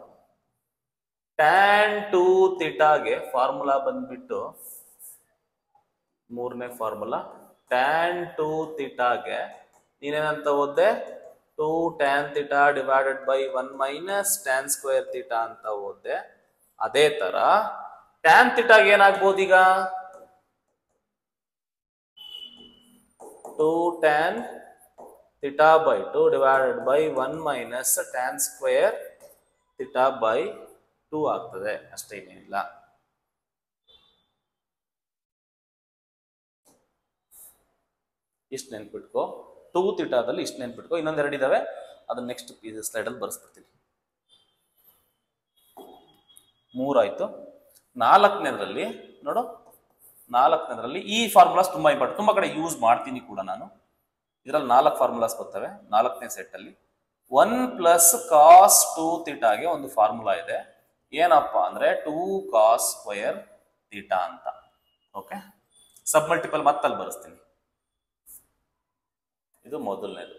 ಟ್ಯಾನ್ 2 ಥೀಟಾಗೆ ಫಾರ್ಮುಲಾ ಬಂದ್ಬಿಟ್ಟು ಮೂರನೇ formula. Tan 2 ಥೀಟಾಗೆ ನೀನೇನಂತ ಓದ್ದೆ? 2 tan theta divided by 1 minus tan square theta ಅಂತ ಓದ್ದೆ. ಅದೇ ತರ ಟ್ಯಾನ್ ಥೀಟಾಗೆ ಏನಾಗ್ಬೋದು ಈಗ? 2 tan theta by 2 divided by 1 minus tan square theta by 2 ಆಗ್ತದೆ. ಅಷ್ಟೇ, ಏನಿಲ್ಲ. ಇಷ್ಟು ನೆನ್ಪಿಟ್ಕೋ. 2 ಥೀಟಾದಲ್ಲಿ ಇಷ್ಟು ನೆನ್ಪಿಟ್ಕೋ. ಇನ್ನೊಂದೆರಡು ಇದಾವೆ, ಅದನ್ನ ನೆಕ್ಸ್ಟ್ ಸ್ಲೈಡ್ ಅಲ್ಲಿ ಬರ್ಸ್ಬಿಡ್ತೀನಿ. 3 ಆಯ್ತು. 4ನೇದ್ರಲ್ಲಿ ನೋಡು, 4ನೇದ್ರಲ್ಲಿ ಈ ಫಾರ್ಮುಲಾಸ್ ತುಂಬಾ ಇಂಪಾರ್ಟೆಂಟ್, ತುಂಬಾ ಕಡೆ ಯೂಸ್ ಮಾಡ್ತೀನಿ ಕೂಡ ನಾನು. ಇದರಲ್ಲಿ 4 ಫಾರ್ಮುಲಾಸ್ ಬರ್ತವೆ. 4ನೇ ಸೆಟ್ ಅಲ್ಲಿ 1 ಪ್ಲಸ್ ಕಾಸ್ 2 ಥೀಟಾಗೆ ಒಂದು ಫಾರ್ಮುಲಾ ಇದೆ. ಏನಪ್ಪಾ ಅಂದ್ರೆ 2 ಕಾಸ್ ಸ್ಕ್ವೇರ್ ಥೀಟಾ ಅಂತ. ಓಕೆ, ಸಬ್ ಮಲ್ಟಿಪಲ್ ಮತ್ತಲ್ಲಿ ಬರೆಸ್ತೀನಿ. ಇದು ಮೊದಲನೇದು.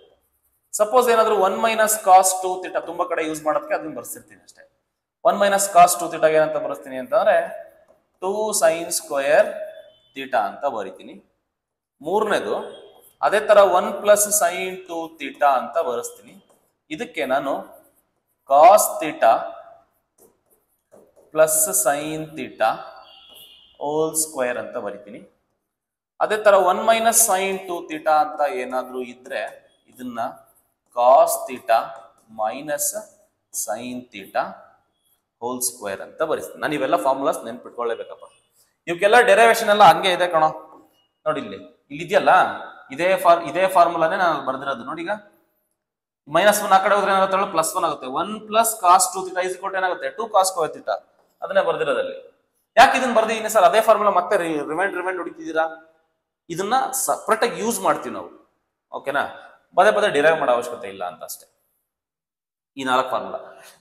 ಸಪೋಸ್ ಏನಾದ್ರು 1 ಮೈನಸ್ ಕಾಸ್ 2 ಥೀಟಾ ತುಂಬಾ ಕಡೆ ಯೂಸ್ ಮಾಡೋದಕ್ಕೆ ಅದನ್ನ ಬರ್ಸಿರ್ತೀನಿ ಅಷ್ಟೇ. 1 ಮೈನಸ್ ಕಾಸ್ 2 ಥೀಟಾಗೆ ಏನಂತ ಬರ್ಸ್ತೀನಿ ಅಂತಂದ್ರೆ 2 ಸೈನ್ ಸ್ಕ್ವೇರ್ ಥೀಟಾ ಅಂತ ಬರಿತೀನಿ. ಮೂರನೇದು ಅದೇ ತರ 1 ಪ್ಲಸ್ ಸೈನ್ 2 ಥೀಟಾ ಅಂತ ಬರೆಸ್ತೀನಿ. ಇದಕ್ಕೆ ನಾನು cos theta plus sine theta whole square ಅಂತ ಬರಿತೀನಿ. ಅದೇ ತರ 1 ಮೈನಸ್ ಸೈನ್ 2 ಥೀಟಾ ಅಂತ ಏನಾದ್ರೂ ಇದ್ರೆ ಇದನ್ನ cos theta minus sine theta whole square ಅಂತ ಬರೆಸ್ತೀನಿ. ನಾನು ಇವೆಲ್ಲ ಫಾರ್ಮುಲಾಸ್ ನೆನ್ಪಿಟ್ಕೊಳ್ಳೇಬೇಕಪ್ಪ. ಇವಕ್ಕೆಲ್ಲ ಡೆರಿವೇಶನ್ ಎಲ್ಲ ಹಂಗೆ ಇದೆ ಕಣೋ. ನೋಡಿ, ಇಲ್ಲಿ ಇದೆಯಲ್ಲ, ಇದೇ ಫಾರ್ಮುಲಾನೇ ನಾನು ಬರ್ದಿರೋದು ನೋಡಿ. ಈಗ -1 ಆ ಕಡೆ ಹೋದ್ರೆ ಏನಾಗುತ್ತೆ, +1 ಆಗುತ್ತೆ. 1 + cos 2θ = ಏನಾಗುತ್ತೆ 2 cos θ. ಅದನ್ನೇ ಬರ್ದಿರೋದಲ್ಲಿ. ಯಾಕೆ ಇದನ್ನ ಬರ್ದಿದ್ದೀನಿ ಸರ್? ಅದೇ ಫಾರ್ಮುಲಾ ಮತ್ತೆ ರಿಮೈಂಡ್ ಹೊಡಿತಿದ್ದೀರಾ? ಇದನ್ನ ಸಪ್ರೇಟ್ ಆಗಿ ಯೂಸ್ ಮಾಡ್ತೀವಿ ನಾವು. ಓಕೆನಾ? ಪದೇ ಡಿರೈವ್ ಮಾಡೋ ಅವಶ್ಯಕತೆ ಇಲ್ಲ ಅಂತ ಅಷ್ಟೇ. ಈ 4 ಫಾರ್ಮುಲಾ.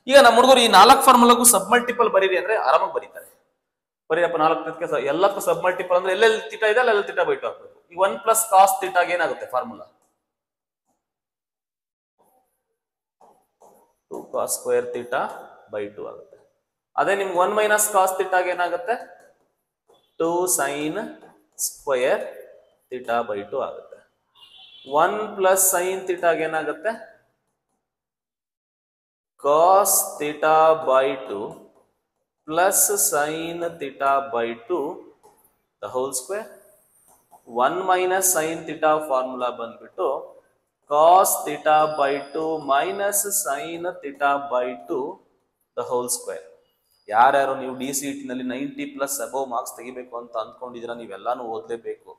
ಈಗ ನಮ್ಮ ಹುಡುಗರು ಈ 4 ಫಾರ್ಮುಲಾಗೂ ಸಬ್ ಮಲ್ಟಿಪಲ್ ಬರೀರಿ ಅಂದ್ರೆ ಆರಾಮಾಗಿ ಬರೀತಾರೆ. ಬರೀರಪ್ಪ 4 ಎಲ್ಲಕ್ಕೂ ಸಬ್ ಮಲ್ಟಿಪಲ್ ಅಂದ್ರೆ ಎಲ್ಲೆಲ್ಲಿ θ ಇದೆ ಅಲ್ಲೆಲ್ಲ θ/2 ಹಾಕ್ಬೇಕು. ಈ 1 + cos θ ಏನಾಗುತ್ತೆ ಫಾರ್ಮುಲಾ 2 cos square θ/2 ಆಗುತ್ತೆ. ಅದೇ ನಿಮ್ಗೆ 1 - cos θ ಏನಾಗುತ್ತೆ 2 sin square θ/2 ಆಗುತ್ತೆ. 1 + sin θ ಏನಾಗುತ್ತೆ cos θ/2 plus sin θ/2 the whole square. 1 - sin θ formula ಬಂದ್ಬಿಟ್ಟು cos θ/2 minus sin θ/2 the whole square. ಯಾರ್ಯಾರು ನೀವು DCET ನಲ್ಲಿ 90+ ಅಬೌವ್ ಮಾರ್ಕ್ಸ್ ತೆಗಿಬೇಕು ಅಂತ ಅಂದ್ಕೊಂಡಿದ್ದೀರಾ ನೀವೆಲ್ಲಾನು ಓದಲೇಬೇಕು.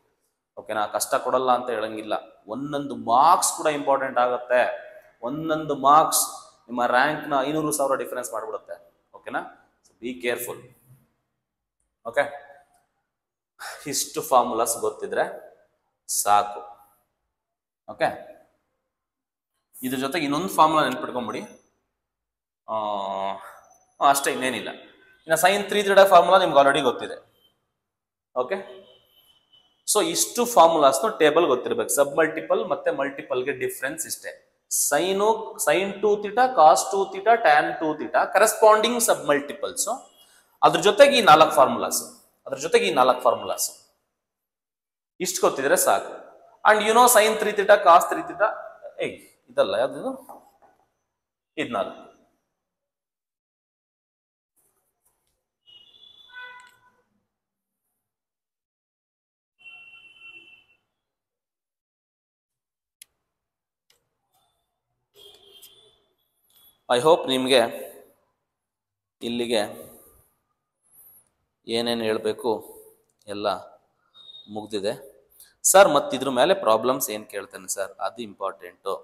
ಓಕೆನಾ? ಕಷ್ಟ ಕೊಡಲ್ಲ ಅಂತ ಹೇಳಂಗಿಲ್ಲ. ಒಂದೊಂದು ಮಾರ್ಕ್ಸ್ ಕೂಡ ಇಂಪಾರ್ಟೆಂಟ್ ಆಗುತ್ತೆ. ಒಂದೊಂದು ಮಾರ್ಕ್ಸ್ ನಿಮ್ಮ ರ್ಯಾಂಕ್ನ 500,000 ಡಿಫರೆನ್ಸ್ ಮಾಡಿಬಿಡುತ್ತೆ. ಓಕೆನಾ? Be careful. ಓಕೆ, ಇಷ್ಟು ಫಾರ್ಮುಲಾಸ್ ಗೊತ್ತಿದ್ರೆ ಸಾಕು. ಓಕೆ, ಇದ್ರ ಜೊತೆಗೆ ಇನ್ನೊಂದು ಫಾರ್ಮುಲಾ ನೆನ್ಪಿಟ್ಕೊಂಬಿಡಿ. ಅಷ್ಟೇ, ಇನ್ನೇನಿಲ್ಲ. ಇನ್ನು sin 3θ ಫಾರ್ಮುಲಾ ನಿಮ್ಗೆ ಆಲ್ರೆಡಿ ಗೊತ್ತಿದೆ. ಓಕೆ, ಸೊ ಇಷ್ಟು ಫಾರ್ಮುಲಾಸ್ನು ಟೇಬಲ್ ಗೊತ್ತಿರ್ಬೇಕು. ಸಬ್ ಮಲ್ಟಿಪಲ್ ಮತ್ತೆ ಮಲ್ಟಿಪಲ್ಗೆ ಡಿಫ್ರೆನ್ಸ್ ಇಷ್ಟೇ. sin 2θ cos 2θ tan 2θ corresponding sub multiples. ಅದ್ರ ಜೊತೆಗೆ ಈ 4 ಫಾರ್ಮುಲಾಸ್ ಇಷ್ಟು ಗೊತ್ತಿದ್ರೆ ಸಾಕು. And you know sin 3θ cos 3θ ಇದಲ್ಲ ಯಾವ್ದು ಇದು 4. ಐ ಹೋಪ್ ನಿಮಗೆ ಇಲ್ಲಿಗೆ ಏನೇನು ಹೇಳಬೇಕು ಎಲ್ಲ ಮುಗ್ದಿದೆ ಸರ್. ಮತ್ತು ಇದ್ರ ಮೇಲೆ ಪ್ರಾಬ್ಲಮ್ಸ್ ಏನು ಕೇಳ್ತೇನೆ ಸರ್, ಅದು ಇಂಪಾರ್ಟೆಂಟು.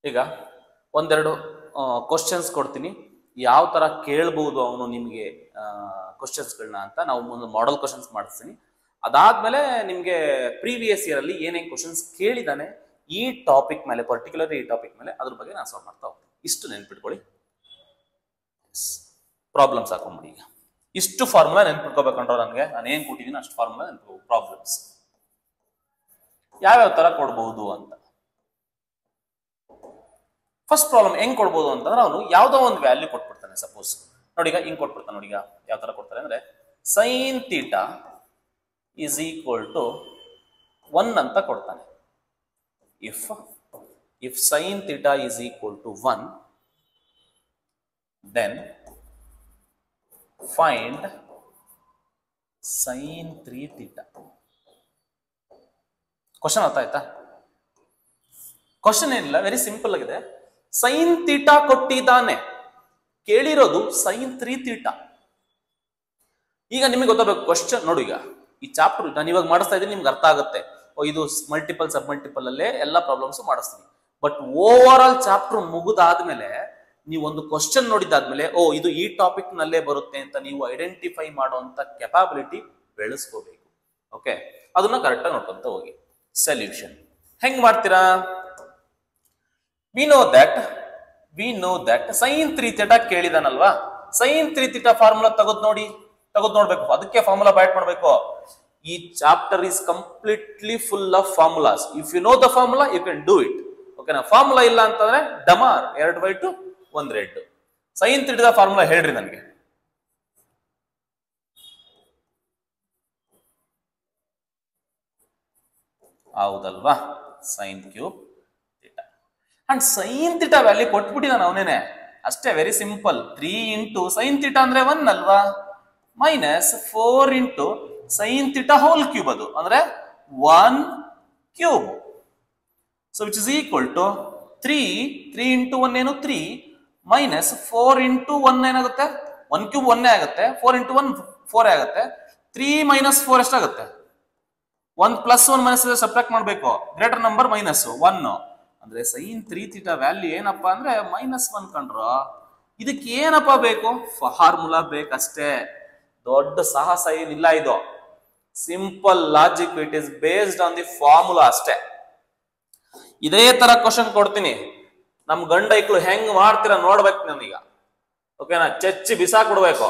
ಈಗ ಒಂದೆರಡು ಕ್ವಶನ್ಸ್ ಕೊಡ್ತೀನಿ, ಯಾವ ಥರ ಕೇಳ್ಬೋದು ಅವನು ನಿಮಗೆ ಕ್ವಶನ್ಸ್ಗಳನ್ನ ಅಂತ ನಾವು ಒಂದು ಮಾಡೆಲ್ ಕ್ವಶನ್ಸ್ ಮಾಡಿಸ್ತೀನಿ. ಅದಾದ್ಮೇಲೆ ನಿಮಗೆ ಪ್ರೀವಿಯಸ್ ಇಯರ್ ಅಲ್ಲಿ ಏನೇನು ಕ್ವಶನ್ಸ್ ಕೇಳಿದಾನೆ ಈ ಟಾಪಿಕ್ ಮೇಲೆ, ಪರ್ಟಿಕ್ಯುಲರ್ ಈ ಟಾಪಿಕ್ ಮೇಲೆ, ಅದ್ರ ಬಗ್ಗೆ ನಾನು ಸಾಲ್ವ್ ಮಾಡ್ತಾ ಹೋಗ್ತೀನಿ. ಇಷ್ಟು ನೆನ್ಪಿಟ್ಕೊಳ್ಳಿ. ಪ್ರಾಬ್ಲಮ್ಸ್ ಹಾಕೊಂಬಿಡಿ. ಈಗ ಇಷ್ಟು ಫಾರ್ಮುಲಾ ನೆನ್ಪಿಟ್ಕೋಬೇಕಂಡ್ರೆ ನನಗೆ ನಾನು ಏನು ಕೊಟ್ಟಿದ್ದೀನಿ ಅಷ್ಟು ಫಾರ್ಮುಲಾ ನೆನ್ಪಿಟ್ಕೋ. ಪ್ರಾಬ್ಲಮ್ಸ್ ಯಾವ್ಯಾವ ಥರ ಕೊಡ್ಬೋದು ಅಂತ. ಫಸ್ಟ್ ಪ್ರಾಬ್ಲಮ್ ಹೆಂಗ್ ಕೊಡ್ಬೋದು ಅಂತಂದ್ರೆ ಅವನು ಯಾವ್ದೋ ಒಂದು ವ್ಯಾಲ್ಯೂ ಕೊಟ್ಬಿಡ್ತಾನೆ. ಸಪೋಸ್ ನೋಡಿ, ಈಗ ಹಿಂಗ್ ಕೊಟ್ಬಿಡ್ತಾನೆ. ನೋಡಿ, ಈಗ ಯಾವ ತರ ಕೊಡ್ತಾರೆ ಅಂದ್ರೆ sin θ = 1 ಅಂತ ಕೊಡ್ತಾನೆ. If sin θ = 1 then find sin 3θ. Question ಅರ್ಥ ಆಯ್ತಾ? ಕ್ವಶನ್ ಏನಿಲ್ಲ, ವೆರಿ ಸಿಂಪಲ್ ಆಗಿದೆ. sin θ ಕೊಟ್ಟಿದ್ದಾನೆ, ಕೇಳಿರೋದು sin 3θ. ಈಗ ನಿಮಗೆ ಗೊತ್ತಾಗಬೇಕು ಕ್ವಶನ್. ನೋಡಿ, ಈಗ ಈ ಚಾಪ್ಟರ್ ನಾನು ಇವಾಗ ಮಾಡಿಸ್ತಾ ಇದ್ದೀನಿ, ನಿಮ್ಗೆ ಅರ್ಥ ಆಗುತ್ತೆ. ಇದು ಮಲ್ಟಿಪಲ್ ಸಬ್ ಮಲ್ಟಿಪಲ್ ಅಲ್ಲೇ ಎಲ್ಲ ಪ್ರಾಬ್ಲಮ್ಸ್ ಮಾಡಿಸ್ತೀನಿ. ಬಟ್ ಓವರ್ ಆಲ್ ಚಾಪ್ಟರ್ ಮುಗಿದಾದ್ಮೇಲೆ ನೀವು ಒಂದು ಕ್ವಶನ್ ನೋಡಿದಾದ್ಮೇಲೆ ಇದು ಈ ಟಾಪಿಕ್ ನಲ್ಲೇ ಬರುತ್ತೆ ಅಂತ ನೀವು ಐಡೆಂಟಿಫೈ ಮಾಡುವಂತ ಕೆಪಾಬಿಲಿಟಿ ಬೆಳೆಸ್ಕೋಬೇಕು. ಓಕೆ, ಅದನ್ನ ಕರೆಕ್ಟ್ ಆಗಿ ನೋಡ್ಕೊಂತ ಹೋಗಿ. ಸೊಲ್ಯೂಷನ್ ಹೆಂಗ್ ಮಾಡ್ತೀರಾ? we know that sin 3θ ಕೇಳಿದಾನಲ್ವಾ, sin 3θ ಫಾರ್ಮುಲಾ ತೆಗೆದು ನೋಡ್ಬೇಕು. ಅದಕ್ಕೆ ಫಾರ್ಮುಲಾ ಬೈಟ್ ಮಾಡ್ಬೇಕು. ಈ chapter is completely full of formulas. If you know the formula you can do it. ಓಕೆನಾ? ಫಾರ್ಮುಲಾ ಇಲ್ಲ ಅಂತಂದ್ರೆ ಡಮಾರ್ 2 ವೈಟ್ 1 ರೆಡ್. ಸೈನ್ ಥೀಟಾದ ಫಾರ್ಮುಲಾ ಹೇಳ್ರಿ ನನಗೆ. ಹೌದಲ್ವಾ, sine cube theta. And sine theta value ಕೊಟ್ಬಿಟ್ಟಿದ್ದಾನೆ ಅವನೇನೆ, ಅಷ್ಟೇ, very simple. 3 into sine theta ಅಂದ್ರೆ 1 ಅಲ್ವಾ, minus 4 into sine theta whole cube, ಅದು ಅಂದ್ರೆ 1 cube. So which is equal to 3 into 1 ಏನು 3 ಮೈನಸ್ 4 ಇಂಟು 1 ಏನಾಗುತ್ತೆ, 1 ಕ್ಯೂಬ್ 1 ಆಗುತ್ತೆ, 4 ಇಂಟು 1 4 ಆಗುತ್ತೆ, 3 ಮೈನಸ್ 4 ಎಷ್ಟಾಗುತ್ತೆ, 1 ಪ್ಲಸ್ 1 ಮೈನಸ್ ಸಬ್ಟ್ರಾಕ್ಟ್ ಮಾಡಬೇಕು, ಗ್ರೇಟರ್ ನಂಬರ್ ಮೈನಸ್ 1. ಅಂದ್ರೆ ಸೈನ್ 3 ಥೀಟಾ ವ್ಯಾಲ್ಯೂ ಏನಪ್ಪಾ ಅಂದ್ರೆ -1 ಕಂಡ್ರು. ಇದಕ್ಕೆ ಏನಪ್ಪಾ ಬೇಕು, ಫಾರ್ಮುಲಾ ಬೇಕಷ್ಟೇ, ದೊಡ್ಡ ಸಾಹಸ ಏನಿಲ್ಲ ಇದು, simple logic, it is based on the formula ಅಷ್ಟೇ. ಇದೇ ತರ ಕ್ವಶನ್ ಕೊಡ್ತೀನಿ, ನಮ್ ಗಂಡ ಐಕ್ಳು ಹೆಂಗ್ ಮಾಡ್ತೀರಾ ನೋಡ್ಬೇಕು ನಾನೀಗ, ಓಕೆನಾ, ಚಚ್ಚಿ ಬಿಸಾಕ್ಬಿಡ್ಬೇಕು.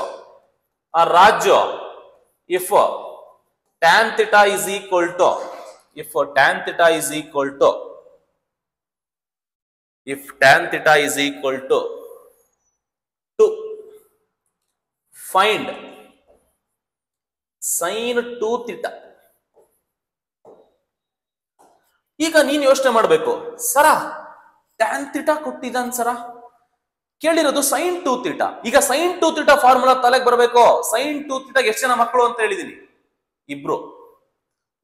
ಆ ರಾಜ್ಯ if tan theta is equal to, if tan theta is equal to, if tan theta is equal to find sin 2 theta. ಈಗ ನೀನ್ ಯೋಚನೆ ಮಾಡ್ಬೇಕು, ಸರ tan theta ಕೊಟ್ಟಿದ್ದಾನ್ ಸರ, ಕೇಳಿರೋದು sin 2 theta. ಈಗ sin 2 theta ಫಾರ್ಮುಲಾ ತಲೆಗೆ ಬರಬೇಕು. sin 2 theta ಎಷ್ಟು ಜನ ಮಕ್ಕಳು ಅಂತ ಹೇಳಿದೀನಿ, ಇಬ್ರು.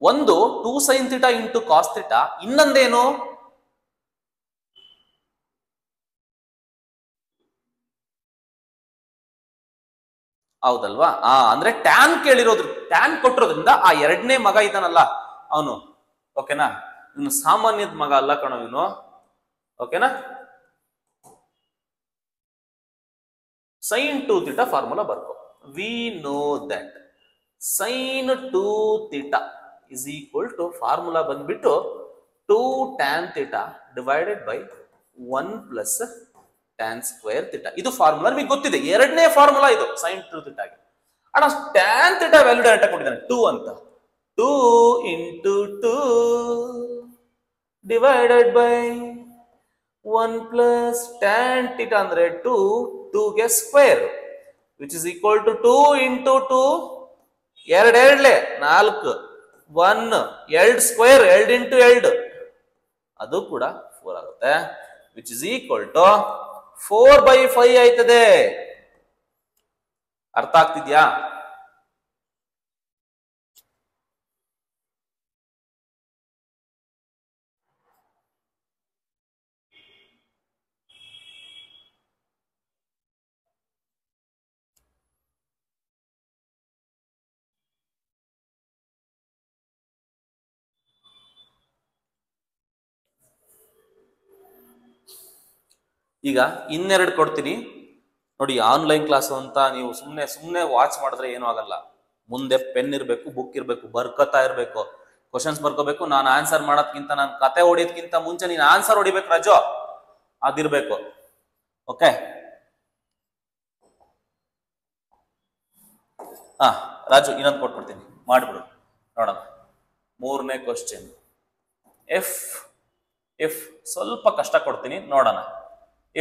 ಒಂದು 2 sin theta into cos theta, ಇನ್ನೊಂದೇನು ಹೌದಲ್ವಾ, ಅಂದ್ರೆ ಟ್ಯಾನ್ ಕೇಳಿರೋದ್ರು, ಟ್ಯಾನ್ ಕೊಟ್ಟಿರೋದ್ರಿಂದ ಆ ಎರಡನೇ ಮಗ ಇದ್ದಾನಲ್ಲ ಅವನು, ಓಕೆನಾ, ಇವನು ಸಾಮಾನ್ಯದ ಮಗ ಅಲ್ಲ ಕಣೋ ಇವನು, ಓಕೆನಾ. sin 2 theta ಫಾರ್ಮುಲಾ ಬರ್ಕೋ. We know that sin 2 theta is equal to, formula ಬಂದ್ಬಿಟ್ಟು 2 tan theta divided by 1 plus tan square theta. ಇದು ಫಾರ್ಮುಲಾ ನಿಮಗೆ ಗೊತ್ತಿದೆ, ಎರಡನೇ ಫಾರ್ಮುಲಾ ಇದು sin 2 theta ಗೆ. ಅಣ್ಣ tan theta ವ್ಯಾಲ್ಯೂ ಡೈರೆಕ್ಟ್ ಕೊಟ್ಟಿದ್ದಾನೆ 2 ಅಂತ, 2 into 2 divided by 1 plus tan theta ಅಂದ್ರೆ 2 ಗೆ square, which is equal to 2 into 2, 2 2 4, 1 2 square, 2 into 2 ಅದು ಕೂಡ 4 ಆಗುತ್ತೆ, which is equal to 4/5 ಆಯ್ತದೆ. ಅರ್ಥ ಆಗ್ತಿದ್ಯಾ? ಈಗ ಇನ್ನೆರಡು ಕೊಡ್ತೀನಿ ನೋಡಿ. ಆನ್ಲೈನ್ ಕ್ಲಾಸ್ ಅಂತ ನೀವು ಸುಮ್ನೆ ವಾಚ್ ಮಾಡಿದ್ರೆ ಏನೂ ಆಗಲ್ಲ. ಮುಂದೆ ಪೆನ್ ಇರಬೇಕು, ಬುಕ್ ಇರಬೇಕು, ಬರ್ಕೋತಾ ಇರಬೇಕು, ಕ್ವಶನ್ಸ್ ಬರ್ಕೋಬೇಕು. ನಾನು ಆನ್ಸರ್ ಮಾಡೋದ್ಕಿಂತ, ನಾನು ಕತೆ ಹೊಡಿಯೋದ್ಕಿಂತ ಮುಂಚೆ ನೀನು ಆನ್ಸರ್ ಹೊಡಿಬೇಕು ರಾಜು, ಅದಿರ್ಬೇಕು. ಓಕೆ, ರಾಜು ಇನ್ನೊಂದು ಕೊಟ್ಬಿಡ್ತೀನಿ, ಮಾಡ್ಬಿಡು ನೋಡೋಣ. ಮೂರನೇ ಕ್ವಶನ್, ಇಫ್ ಸ್ವಲ್ಪ ಕಷ್ಟ ಕೊಡ್ತೀನಿ ನೋಡೋಣ.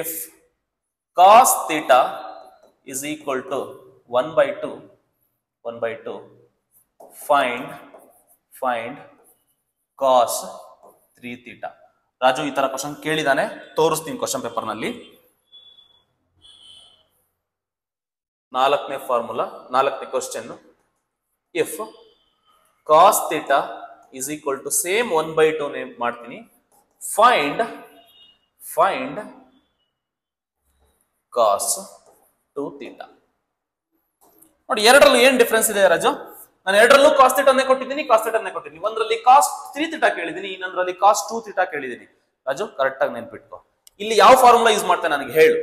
If cos theta is equal to 1/2, find cos 3 theta. Raju ಈ ತರ ಕ್ವಶನ್ ಕೇಳಿದಾನೆ, ತೋರಿಸ್ತೀನಿ ಕ್ವಶನ್ ಪೇಪರ್ ನಲ್ಲಿ. ನಾಲ್ಕನೇ ಫಾರ್ಮುಲಾ, ನಾಲ್ಕನೇ question, if cos theta is equal to same 1/2 name ಮಾಡ್ತೀನಿ, find cos 2 theta. ನೋಡಿ ಎರಡರಲ್ಲೂ ಏನ್ ಡಿಫರೆನ್ಸ್ ಇದೆ ರಾಜು? ನಾನು ಎರಡರಲ್ಲೂ ಕಾಸ್ ಥೀಟಾನೇ ಕೊಟ್ಟಿದ್ದೀನಿ, ಕಾಸ್ ಥೀಟಾನೇ ಕೊಟ್ಟಿದ್ದೀನಿ. ಒಂದರಲ್ಲಿ ಕಾಸ್ 3 ಥೀಟಾ ಕೇಳಿದ್ದೀನಿ, ಇನ್ನೊಂದರಲ್ಲಿ ಕಾಸ್ 2 ಥೀಟಾ ಕೇಳಿದ್ದೀನಿ. ರಾಜು ಕರೆಕ್ಟ್ ಆಗಿ ನೆನ್ಪಿಟ್ಕೋ. ಇಲ್ಲಿ ಯಾವ ಫಾರ್ಮುಲಾ ಯೂಸ್ ಮಾಡ್ತೇನೆ ನನಗೆ ಹೇಳು.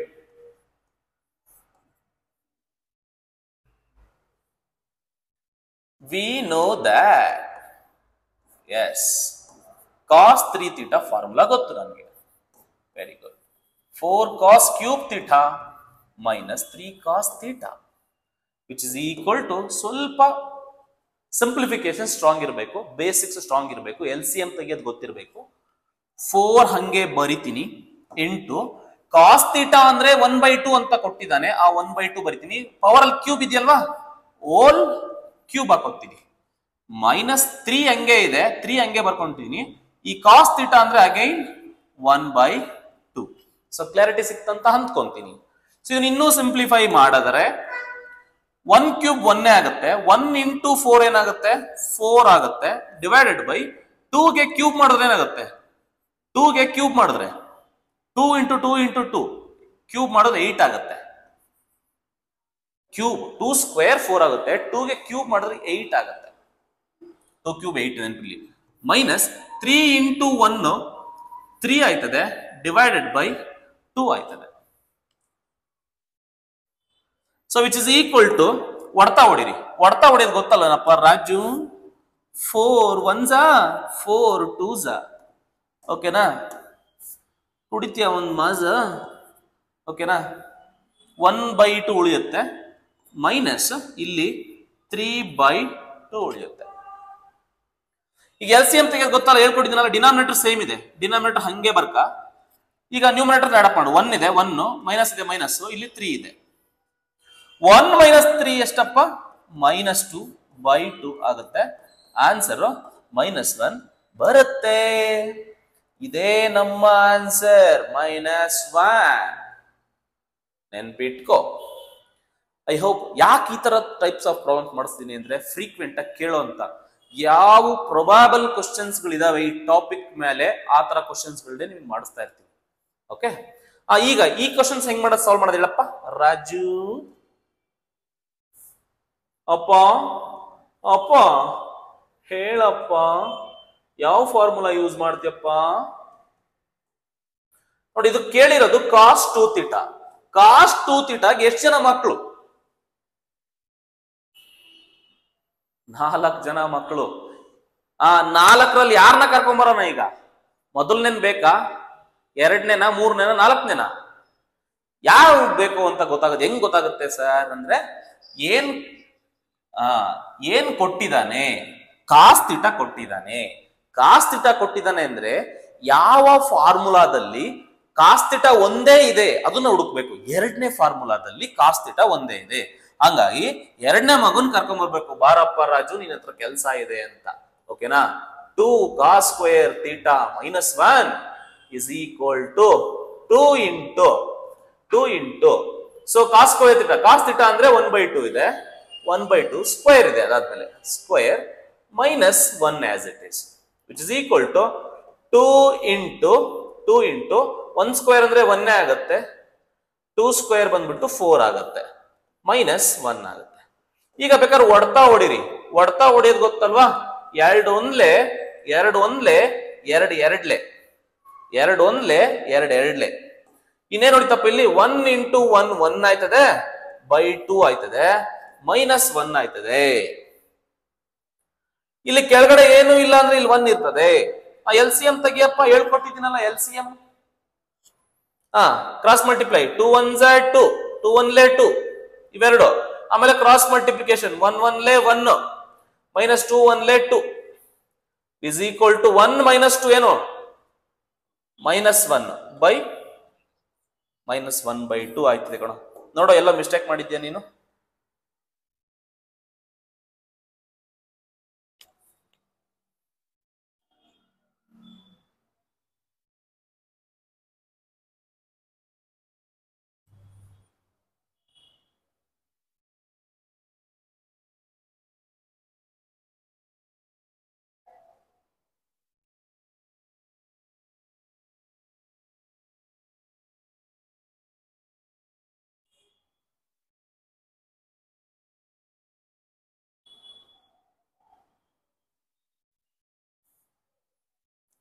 We know that, yes, cos 3 theta formula ಗೊತ್ತು ನನಗೆ. Very good. 4 cos cube theta minus 3 cos theta, which is equal to, ಸ್ವಲ್ಪ ಸಿಂಪ್ಲಿಫಿಕೇಶನ್ ಸ್ಟ್ರಾಂಗ್ ಇರಬೇಕು, ಬೇಸಿಕ್ಸ್ ಸ್ಟ್ರಾಂಗ್ ಇರಬೇಕು, LCM ತೆಗೆಯೋದು ಗೊತ್ತಿರಬೇಕು. 4 ಹಂಗೆ ಬರಿತೀನಿ ಇಂಟು ಕಾಸ್ ಥೀಟಾ ಅಂದ್ರೆ 1/2 ಅಂತ ಕೊಟ್ಟಿದ್ದಾನೆ, ಆ 1/2 ಬರಿತೀನಿ. ಪವರ್ ಅಲ್ಲಿ ಕ್ಯೂಬ್ ಇದೆಯಲ್ವಾ, ಓಲ್ ಕ್ಯೂಬ್ ಹಾಕೊತೀನಿ. -3 ಹಂಗೆ ಇದೆ, 3 ಹಂಗೆ ಬರ್ಕೊಂತೀನಿ. ಈ ಕಾಸ್ ಥೀಟಾ ಅಂದ್ರೆ ಅಗೈನ್ 1/2. ಸೊ ಕ್ಲಾರಿಟಿ ಸಿಕ್ತಂತ ಅಂದ್ಕೊಂತೀನಿ. ಸೊ ಇದನ್ನ ಇನ್ನೂ ಸಿಂಪ್ಲಿಫೈ ಮಾಡಿದ್ರೆ 1 ಕ್ಯೂಬ್ 1 ಆಗುತ್ತೆ, 1 ಇಂಟು 4 ಏನಾಗುತ್ತೆ 4 ಆಗುತ್ತೆ, ಡಿವೈಡೆಡ್ ಬೈ 2ಗೆ ಕ್ಯೂಬ್ ಮಾಡಿದ್ರೆ ಏನಾಗುತ್ತೆ, 2ಗೆ ಕ್ಯೂಬ್ ಮಾಡಿದ್ರೆ 2 ಇಂಟು 2 ಇಂಟು 2 ಕ್ಯೂಬ್ ಮಾಡೋದು 8 ಆಗುತ್ತೆ. ಕ್ಯೂಬ್ 2 ಸ್ಕ್ವೇರ್ 4 ಆಗುತ್ತೆ, 2ಗೆ ಕ್ಯೂಬ್ ಮಾಡಿದ್ರೆ 8 ಆಗುತ್ತೆ. 2 ಕ್ಯೂಬ್ 8 ನೆನಪಿಲ್ಲಿ. ಮೈನಸ್ 3 ಇಂಟು 1 3 ಆಯ್ತದೆ, ಡಿವೈಡೆಡ್ ಬೈ 2 ಆಯ್ತದೆ. So which is equal to, ಹೊಡ್ತಾ ಹೊಡಿಯೋದು ಗೊತ್ತಲ್ಲನಪ್ಪ ರಾಜು, 4 1s 4 2s. ಓಕೆನಾ, ಕುಡಿತೀಯ ಒಂದು ಮಾಜ. ಓಕೆನಾ, 1/2 ಉಳಿಯುತ್ತೆ, ಮೈನಸ್ ಇಲ್ಲಿ 3/2 ಉಳಿಯುತ್ತೆ. ಈಗ LCM ತೆಗೆದು ಗೊತ್ತಲ್ಲ, ಹೇಳ್ಕೊಟ್ಟಿದ್ದೀನಲ್ಲ, ಡಿನಾಮಿನೇಟರ್ ಸೇಮ್ ಇದೆ, ಡಿನಾಮಿನೇಟರ್ ಹಂಗೆ ಬರ್ಕ. ಈಗ ನ್ಯೂಮರೇಟರ್ ಆಡ್ ಮಾಡು, 1 ಇದೆ, 1 ಮೈನಸ್ ಇದೆ, ಮೈನಸ್ ಇಲ್ಲಿ 3 ಇದೆ. 1 ಮೈನಸ್ 3 ಎಷ್ಟಪ್ಪ, -2/2 ಆಗುತ್ತೆ. ಆನ್ಸರ್ -1 ಬರುತ್ತೆ. ಇದೇ ನಮ್ಮ ಆನ್ಸರ್, -1. ನೆನ್ಪಿಟ್ಕೋ. I hope. ಯಾಕೆ ಈ ತರ ಟೈಪ್ಸ್ ಆಫ್ ಪ್ರಾಬ್ಲಮ್ಸ್ ಮಾಡಿಸ್ತೀನಿ ಅಂದ್ರೆ, ಫ್ರೀಕ್ವೆಂಟ್ ಆಗಿ ಕೇಳೋಂತ ಯಾವ ಪ್ರೊಬಾಬಲ್ ಕ್ವಶನ್ಸ್ ಗಳಿದಾವೆ ಈ ಟಾಪಿಕ್ ಮೇಲೆ, ಆ ತರ ಕ್ವಶನ್ಸ್ ಗಳನ್ನೇ ನಿಮ್ಗೆ ಮಾಡಿಸ್ತಾ ಇರ್ತೀವಿ. ಓಕೆ, ಈಗ ಈ ಕ್ವಶನ್ಸ್ ಹೆಂಗ್ ಮಾಡೋದು, ಸಾಲ್ವ್ ಮಾಡೋದು ಹೇಳಪ್ಪ ರಾಜು. ಅಪ್ಪ ಅಪ್ಪ ಹೇಳಪ್ಪ, ಯಾವ ಫಾರ್ಮುಲಾ ಯೂಸ್ ಮಾಡ್ತೀಯಪ್ಪ? ನೋಡಿ, ಇದು ಕೇಳಿರೋದು ಕಾಸ್ 2 ಥೀಟಾ. ಕಾಸ್ 2 ಥೀಟಾಗೆ ಎಷ್ಟು ಜನ ಮಕ್ಕಳು? 4 ಜನ ಮಕ್ಕಳು. ಆ 4ರಲ್ಲಿ ಯಾರನ್ನ ಕರ್ಕೊಂಬರೋಣ? ಈಗ ಮೊದಲನೇನ್ ಬೇಕಾ, ಎರಡನೇನಾ, ಮೂರನೇನಾ, ನಾಲ್ಕನೇನಾ? ಯಾರು ಬೇಕು ಅಂತ ಗೊತ್ತಾಗುತ್ತೆ. ಹೆಂಗ್ ಗೊತ್ತಾಗುತ್ತೆ ಸರ್ ಅಂದ್ರೆ, ಏನ್ ಕೊಟ್ಟಿದ್ದಾನೆ, ಕಾಸ್ ಥೀಟಾ ಕೊಟ್ಟಿದ್ದಾನೆ. ಕಾಸ್ ಥೀಟಾ ಕೊಟ್ಟಿದ್ದಾನೆ ಅಂದ್ರೆ ಯಾವ ಫಾರ್ಮುಲಾದಲ್ಲಿ ಕಾಸ್ ಥೀಟಾ ಒಂದೇ ಇದೆ ಅದನ್ನ ಹುಡುಕ್ಬೇಕು. ಎರಡನೇ ಫಾರ್ಮುಲಾದಲ್ಲಿ ಕಾಸ್ ಥೀಟಾ ಒಂದೇ ಇದೆ. ಹಂಗಾಗಿ ಎರಡನೇ ಮಗುನ್ ಕರ್ಕೊಂಡ್ ಬರ್ಬೇಕು, ಬಾರಪ್ಪ ರಾಜು ನಿನ್ನ ಹತ್ರ ಕೆಲಸ ಇದೆ ಅಂತ. ಓಕೆನಾ, 2 cos square theta -1 is equal to 2 into so cos square theta, cos theta ಅಂದ್ರೆ 1/2 ಇದೆ, 1/2 ಸ್ಕ್ವೇರ್ ಇದೆ, ಅದಾದ್ಮೇಲೆ square -1 as it is, which is equal to 2 into 1 square ಅಂದ್ರೆ 1 ಆಗುತ್ತೆ, 2 ಸ್ಕ್ವೇರ್ ಬಂದ್ಬಿಟ್ಟು 4 ಆಗುತ್ತೆ, -1 ಆಗುತ್ತೆ. ಈಗ ಬೇಕಾದ್ರೆ ಹೊಡ್ತಾ ಹೊಡಿರಿ, ಹೊಡ್ತಾ ಹೊಡಿಯೋದು ಗೊತ್ತಲ್ವಾ? 2 1 2 2 2 ಇನ್ನೇನ್ ಹೊಡಿತಪ್ಪ ಇಲ್ಲಿ? 1 into 1 1 ಆಯ್ತದೆ, by 2 ಆಯ್ತದೆ, -1 ಆಯ್ತದೆ. ಇಲ್ಲಿ ಕೆಳಗಡೆ ಏನು ಇಲ್ಲ ಅಂದ್ರೆ ಇಲ್ಲಿ 1 ಇರ್ತದೆ. LCM ತೆಗಿಯಪ್ಪ, ಹೇಳ್ಕೊಟ್ಟಿದ್ದೀನಲ್ಲ LCM. Cross multiply, 2 1s 2, 2 1 2 ಇವೆರಡು. ಆಮೇಲೆ cross multiplication 1 1 1 -2 1 2 is equal to 1 -2 ಏನು? -1 by -1/2 ಆಯ್ತದೆ ಕಣ. ನೋಡೋ, ಎಲ್ಲ ಮಿಸ್ಟೇಕ್ ಮಾಡಿದ್ಯಾ ನೀನು?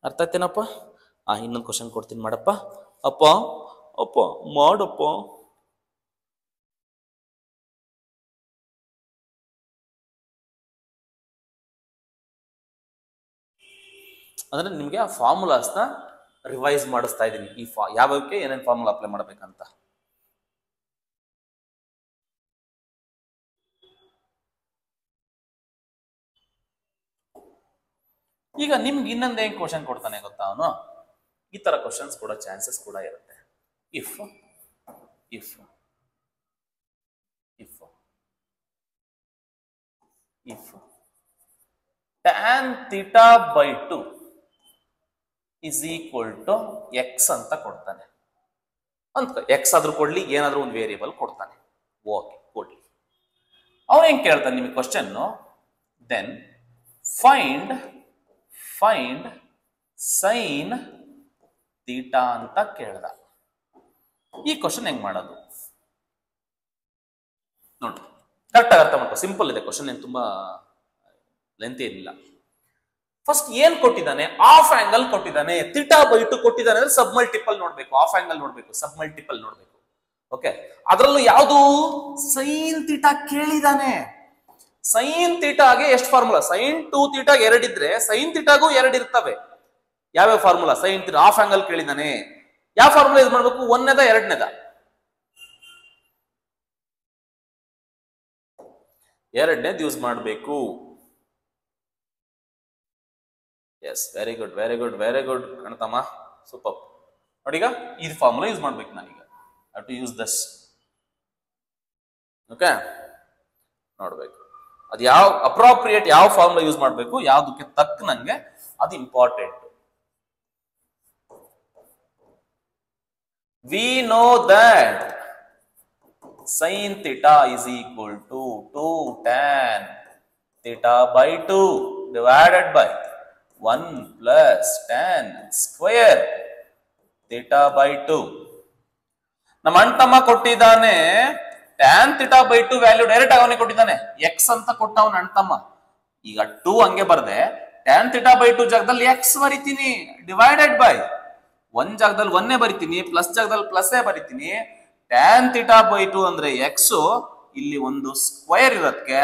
ಅರ್ಥ ಆಯ್ತೇನಪ್ಪ? ಇನ್ನೊಂದು ಕ್ವಶನ್ ಕೊಡ್ತೀನಿ, ಮಾಡಪ್ಪ. ಅಪ್ಪ ಅಪ್ಪ ಮಾಡಪ್ಪ. ಅಂದ್ರೆ ನಿಮ್ಗೆ ಆ ಫಾರ್ಮುಲಾಸ್ನ ರಿವೈಸ್ ಮಾಡಿಸ್ತಾ ಇದ್ದೀನಿ, ಯಾವಕ್ಕೆ ಏನೇನು ಫಾರ್ಮುಲಾ ಅಪ್ಲೈ ಮಾಡ್ಬೇಕಂತ. ಈಗ ನಿಮ್ಗೆ ಇನ್ನೊಂದು ಹೆಂಗ್ ಕ್ವಶನ್ ಕೊಡ್ತಾನೆ ಗೊತ್ತಾ ಅವನು? ಈ ತರ ಕ್ವಶನ್ಸ್ ಕೊಡೋ ಚಾನ್ಸಸ್ ಕೂಡ ಇರುತ್ತೆ. if if if if tan theta by 2 is equal to x ಅಂತ ಕೊಡ್ತಾನೆ ಅಂತ. ಎಕ್ಸ್ ಆದ್ರೂ ಕೊಡ್ಲಿ, ಏನಾದ್ರೂ ಒಂದು ವೇರಿಯಬಲ್ ಕೊಡ್ತಾನೆ. ಓಕೆ, ಕೊಡ್ಲಿ. ಅವನು ಹೆಂಗ್ ಕೇಳ್ತಾನೆ ನಿಮಗೆ question, then find sine theta ಅಂತ ಕೇಳ್ದ. ಈ ಕ್ವಶನ್ ಹೆಂಗ್ ಮಾಡೋದು ನೋಡಿ, ಕರೆಕ್ಟ್ ಆಗಿ ಅರ್ಥ ಮಾಡ್ಕೊ. ಸಿಂಪಲ್ ಇದೆ ಕ್ವಶನ್, ಏನು ತುಂಬಾ ಲೆಂತ್ ಏನಿಲ್ಲ. ಫಸ್ಟ್ ಏನ್ ಕೊಟ್ಟಿದ್ದಾನೆ, ಹಾಫ್ ಆಂಗಲ್ ಕೊಟ್ಟಿದ್ದಾನೆ, ಥೀಟಾ ಬೈ 2 ಕೊಟ್ಟಿದ್ದಾನೆ ಅಂದ್ರೆ ಸಬ್ ಮಲ್ಟಿಪಲ್ ನೋಡ್ಬೇಕು, ಹಾಫ್ ಆಂಗಲ್ ನೋಡ್ಬೇಕು, ಸಬ್ ಮಲ್ಟಿಪಲ್ ನೋಡ್ಬೇಕು. ಓಕೆ, ಅದರಲ್ಲೂ ಯಾವುದು ಸೈನ್ ಥೀಟಾ ಕೇಳಿದಾನೆ. ಸೈನ್ ಥೀಟಾಗೆ ಎಷ್ಟು ಫಾರ್ಮುಲಾ, ಸೈನ್ 2 ಥೀಟಾ 2 ಇದ್ರೆ ಸೈನ್ ಥೀಟಾಗೂ 2 ಇರ್ತವೆ. ಯಾವ್ಯಾವ formula, sine theta half angle ಕೇಳಿದಾನೆ, ಯಾವ ಫಾರ್ಮುಲಾ ಯೂಸ್ ಮಾಡ್ಬೇಕು, 1ನೇದ 2ನೇದ, 2ನೇದು ಯೂಸ್ ಮಾಡಬೇಕು. Yes, very good very good very good ಕಣ್ತಮ್ಮ, ಸೂಪರ್. ನೋಡೀಗ ಇದು ಫಾರ್ಮುಲಾ ಯೂಸ್ ಮಾಡ್ಬೇಕು ನಾನೀಗ. Have to use this. Okay, ನೋಡ್ಬೇಕು ಅದು ಯಾವ ಅಪ್ರಾಪ್ರಿಯೇಟ್, ಯಾವ ಫಾರ್ಮುಲಾ ಯೂಸ್ ಮಾಡಬೇಕು, ಯಾವ್ದಕ್ಕೆ ತಕ್ಕ ನಂಗೆ ಅದು important. V know that sin theta is equal to 2 tan theta by 2 divided by 1 plus tan square theta by 2. ನಮ್ಮ ಅಣ್ತಮ್ಮ ಕೊಟ್ಟಿದ್ದಾನೆ tan theta by 2 value direct ಅವನೇ ಕೊಟ್ಟಿದ್ದಾನೆ, x ಅಂತ ಕೊಟ್ಟ ಅವನ ಅಣ್ತಮ್ಮ. ಈಗ 2 ಹಂಗೆ ಬರ್ದೆ, tan theta by 2 ಜಾಗದಲ್ಲಿ x ಬರಿತೀನಿ, ಡಿವೈಡೆಡ್ ಬೈ 1 ಜಾಗದಲ್ಲಿ 1 ಬರಿತೀನಿ, ಪ್ಲಸ್ ಜಾಗದಲ್ಲಿ ಪ್ಲಸ್ ಬರಿತೀನಿ. tan theta by 2 ಅಂದ್ರೆ x, ಇಲ್ಲಿ ಒಂದು ಸ್ಕ್ವೇರ್ ಇರತ್ತೆ,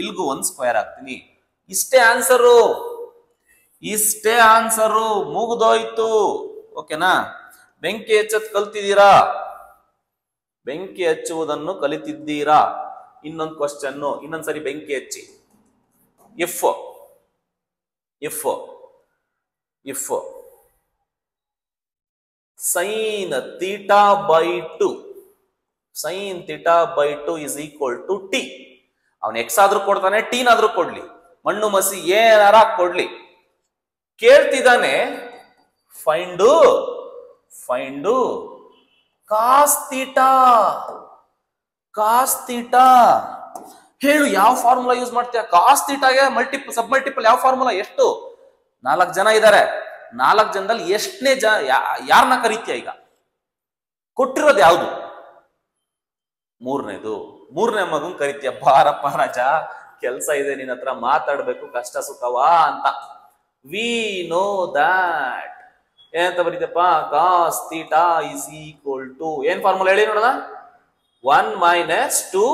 ಇಲ್ಗೂ ಒಂದು ಸ್ಕ್ವೇರ್ ಹಾಕ್ತೀನಿ. ಇಷ್ಟೇ ಆನ್ಸರು, ಇಷ್ಟೇ ಆನ್ಸರು, ಮುಗಿದೋಯ್ತು. ಓಕೆನಾ? ಬೆಂಕಿ ಹಚ್ಚೋದು ಕಲ್ತಿದ್ದೀರಾ, ಬೆಂಕಿ ಹಚ್ಚುವುದನ್ನು ಕಲಿತಿದ್ದೀರಾ. ಇನ್ನೊಂದು ಕ್ವಶನ್, ಇನ್ನೊಂದ್ಸರಿ ಬೆಂಕಿ ಹಚ್ಚಿ. If sign theta by 2 sin theta by 2 is equal to t. ಅವನು ಎಕ್ಸ್ ಆದ್ರೂ ಕೊಡ್ತಾನೆ, ಟಿ ನಾದ್ರೂ ಕೊಡ್ಲಿ, ಮಣ್ಣು ಮಸಿ ಏನಾರ ಕೊಡ್ಲಿ, ಕೇಳ್ತಿದ್ದಾನೆ ಫೈಂಡು ಕಾಸ್ ಥೀಟಾ. ಹೇಳು ಯಾವ ಫಾರ್ಮುಲಾ ಯೂಸ್ ಮಾಡ್ತೀಯ? ಕಾಸ್ ಥೀಟಾಗೆ ಸಬ್ ಮಲ್ಟಿಪಲ್ ಯಾವ ಫಾರ್ಮುಲಾ? ಎಷ್ಟು? 4 ಜನ ಇದ್ದಾರೆ, 4 ಜನದಲ್ಲಿ ಎಷ್ಟನೇ ಯಾರನ್ನ ಕರೀತೀಯ? ಈಗ ಕೊಟ್ಟಿರೋದು ಯಾವುದು? ಮೂರನೇ ಮಗನ್ ಕರಿತೀಯ. ಬಾರಪ್ಪ ರಾಜ, ಕೆಲ್ಸ ಇದೆ ನಿನ್ನ ಹತ್ರ, ಮಾತಾಡ್ಬೇಕು ಕಷ್ಟ ಸುಖವಾ ಅಂತ. ವಿ ನೋ ದ್ಯಾಟ್ ಏನಂತ ಬರೀತಪ್ಪ, cos theta is equal to ಏನ್ ಫಾರ್ಮುಲಾ ಹೇಳಿ ನೋಡೋಣ, 1 minus 2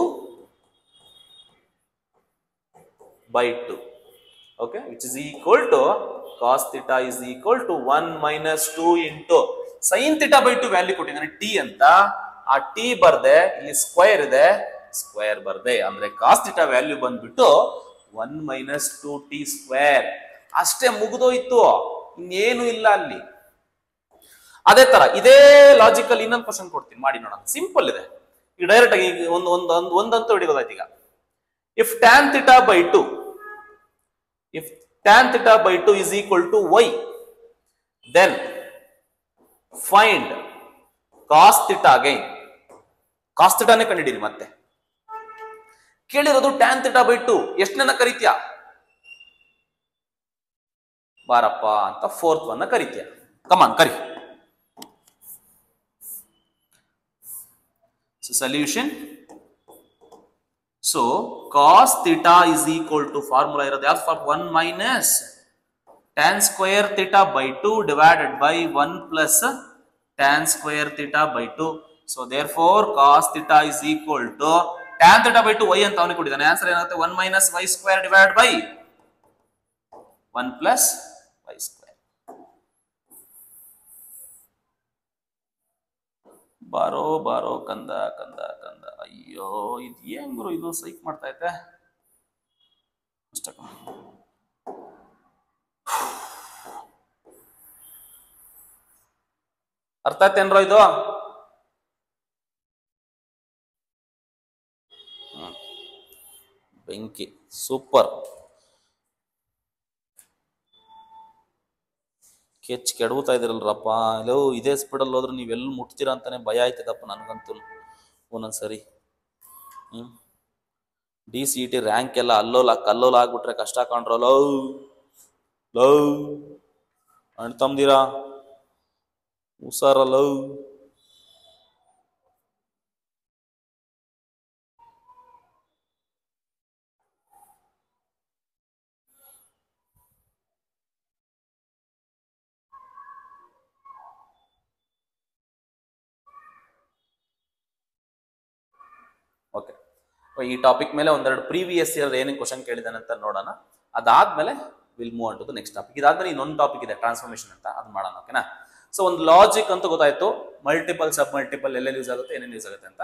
by 2. Okay, which is equal to cos theta is equal to 1 minus 2 into sine theta by 2 value ಕೊಟ್ಟಿದ್ದಾನೆ ಟಿ ಅಂತ. ಆ ಟಿ ಬರ್ದೆ, ಇಲ್ಲಿ ಸ್ಕ್ವೇರ್ ಇದೆ, ಸ್ಕ್ವೇರ್ ಬರ್ದೆ ಅಂದ್ರೆ ಕಾಸ್ ಥೀಟಾ ವ್ಯಾಲ್ಯೂ ಬಂದ್ಬಿಟ್ಟು 1 minus 2t ಸ್ಕ್ವೇರ್. ಅಷ್ಟೇ, ಮುಗಿದೋಯ್ತು, ಇನ್ನೇನು ಇಲ್ಲ ಅಲ್ಲಿ. ಅದೇ ತರ ಇದೇ ಲಾಜಿಕಲ್ ಇನ್ನೊಂದು ಕ್ವಶನ್ ಕೊಡ್ತೀನಿ, ಮಾಡಿ ನೋಡೋಣ. ಸಿಂಪಲ್ ಇದೆ, ಈಗ ಡೈರೆಕ್ಟ್ ಆಗಿ ಒಂದಂತೂ ಹಿಡಿಯೋದಾಯ್ತು. ಈಗ if tan theta by 2 is equal to y, then find cos theta again. ಕಾಸ್ ಥೀಟಾನೇ ಕಂಡಿಡೀರಿ. ಮತ್ತೆ ಕೇಳಿರೋದು tan theta by 2, ಎಷ್ಟನ್ನ ಕರಿತೀಯ? ಬಾರಪ್ಪ ಅಂತ 4th ಒನ್ನ ಕರಿತೀಯ. ಕಮಾನ್ ಕರಿ. So solution, so cos theta is equal to formula ಇರೋದು ಯಾವ್ದು? 1 minus tan square theta by 2 divided by 1 plus tan square theta by 2. So therefore cos theta is equal to tan theta by 2 y ಅಂತ ಅವನಿಗೆ ಕೊಟ್ಟಿದ್ದಾನೆ. Answer ಏನಾಗುತ್ತೆ? 1 minus y square divided by 1 plus y square. ಬಾರೋ ಕಂದ. ಅಯ್ಯೋ, ಇದು ಏನ್ ಗುರು, ಇದು ಸೈಕ್ ಮಾಡ್ತಾ ಐತೆ. ಅರ್ಥ ಆಯ್ತೇನ್ರೋ ಇದು? ಅಂಕಿ. ಸೂಪರ್. ಕೆಡುತ್ತಾ ಇದಿರಲ್ರಪ್ಪ. ಎಲ್ಲೋ ಇದೇ ಸ್ಪೀಡಲ್ಲಿ ಹೋದ್ರೆ ನೀವೆಲ್ಲಿ ಮುಟ್ತೀರಾ ಅಂತಾನೆ ಭಯ ಆಯ್ತದಪ್ಪ ನನಗಂತೂ ಒಂದೊಂದ್ಸರಿ. DCET ರ್ಯಾಂಕ್ ಎಲ್ಲ ಕಲ್ಲೋಲ ಆಗ್ಬಿಟ್ರೆ ಕಷ್ಟ ಕಾಣ್ರೋ. ಲವ್ ಅಣ್ಣ ತಮ್ದಿರಾ ಹುಷಾರಲ್ಲ. ಓಕೆ, ಈ ಟಾಪಿಕ್ ಮೇಲೆ ಒಂದೆರಡು ಪ್ರೀವಿಯಸ್ ಇಯರ್ ಏನೇನು ಕ್ವಶನ್ ಕೇಳಿದಾನೆ ಅಂತ ನೋಡೋಣ. ಅದಾದ್ಮೇಲೆ will move on to the next topic. ಇದಾದ್ಮೇಲೆ ಇನ್ನೊಂದು ಟಾಪಿಕ್ ಇದೆ, ಟ್ರಾನ್ಸ್ಫಾರ್ಮೇಶನ್ ಅಂತ, ಅದು ಮಾಡೋಣ. ಓಕೆನಾ? ಸೊ ಒಂದು ಲಾಜಿಕ್ ಅಂತ ಗೊತ್ತಾಯ್ತು, ಮಲ್ಟಿಪಲ್ ಸಬ್ ಮಲ್ಟಿಪಲ್ ಎಲ್ಲೆಲ್ಲಿ ಯೂಸ್ ಆಗುತ್ತೆ, ಏನೇನು ಯೂಸ್ ಆಗುತ್ತೆ ಅಂತ.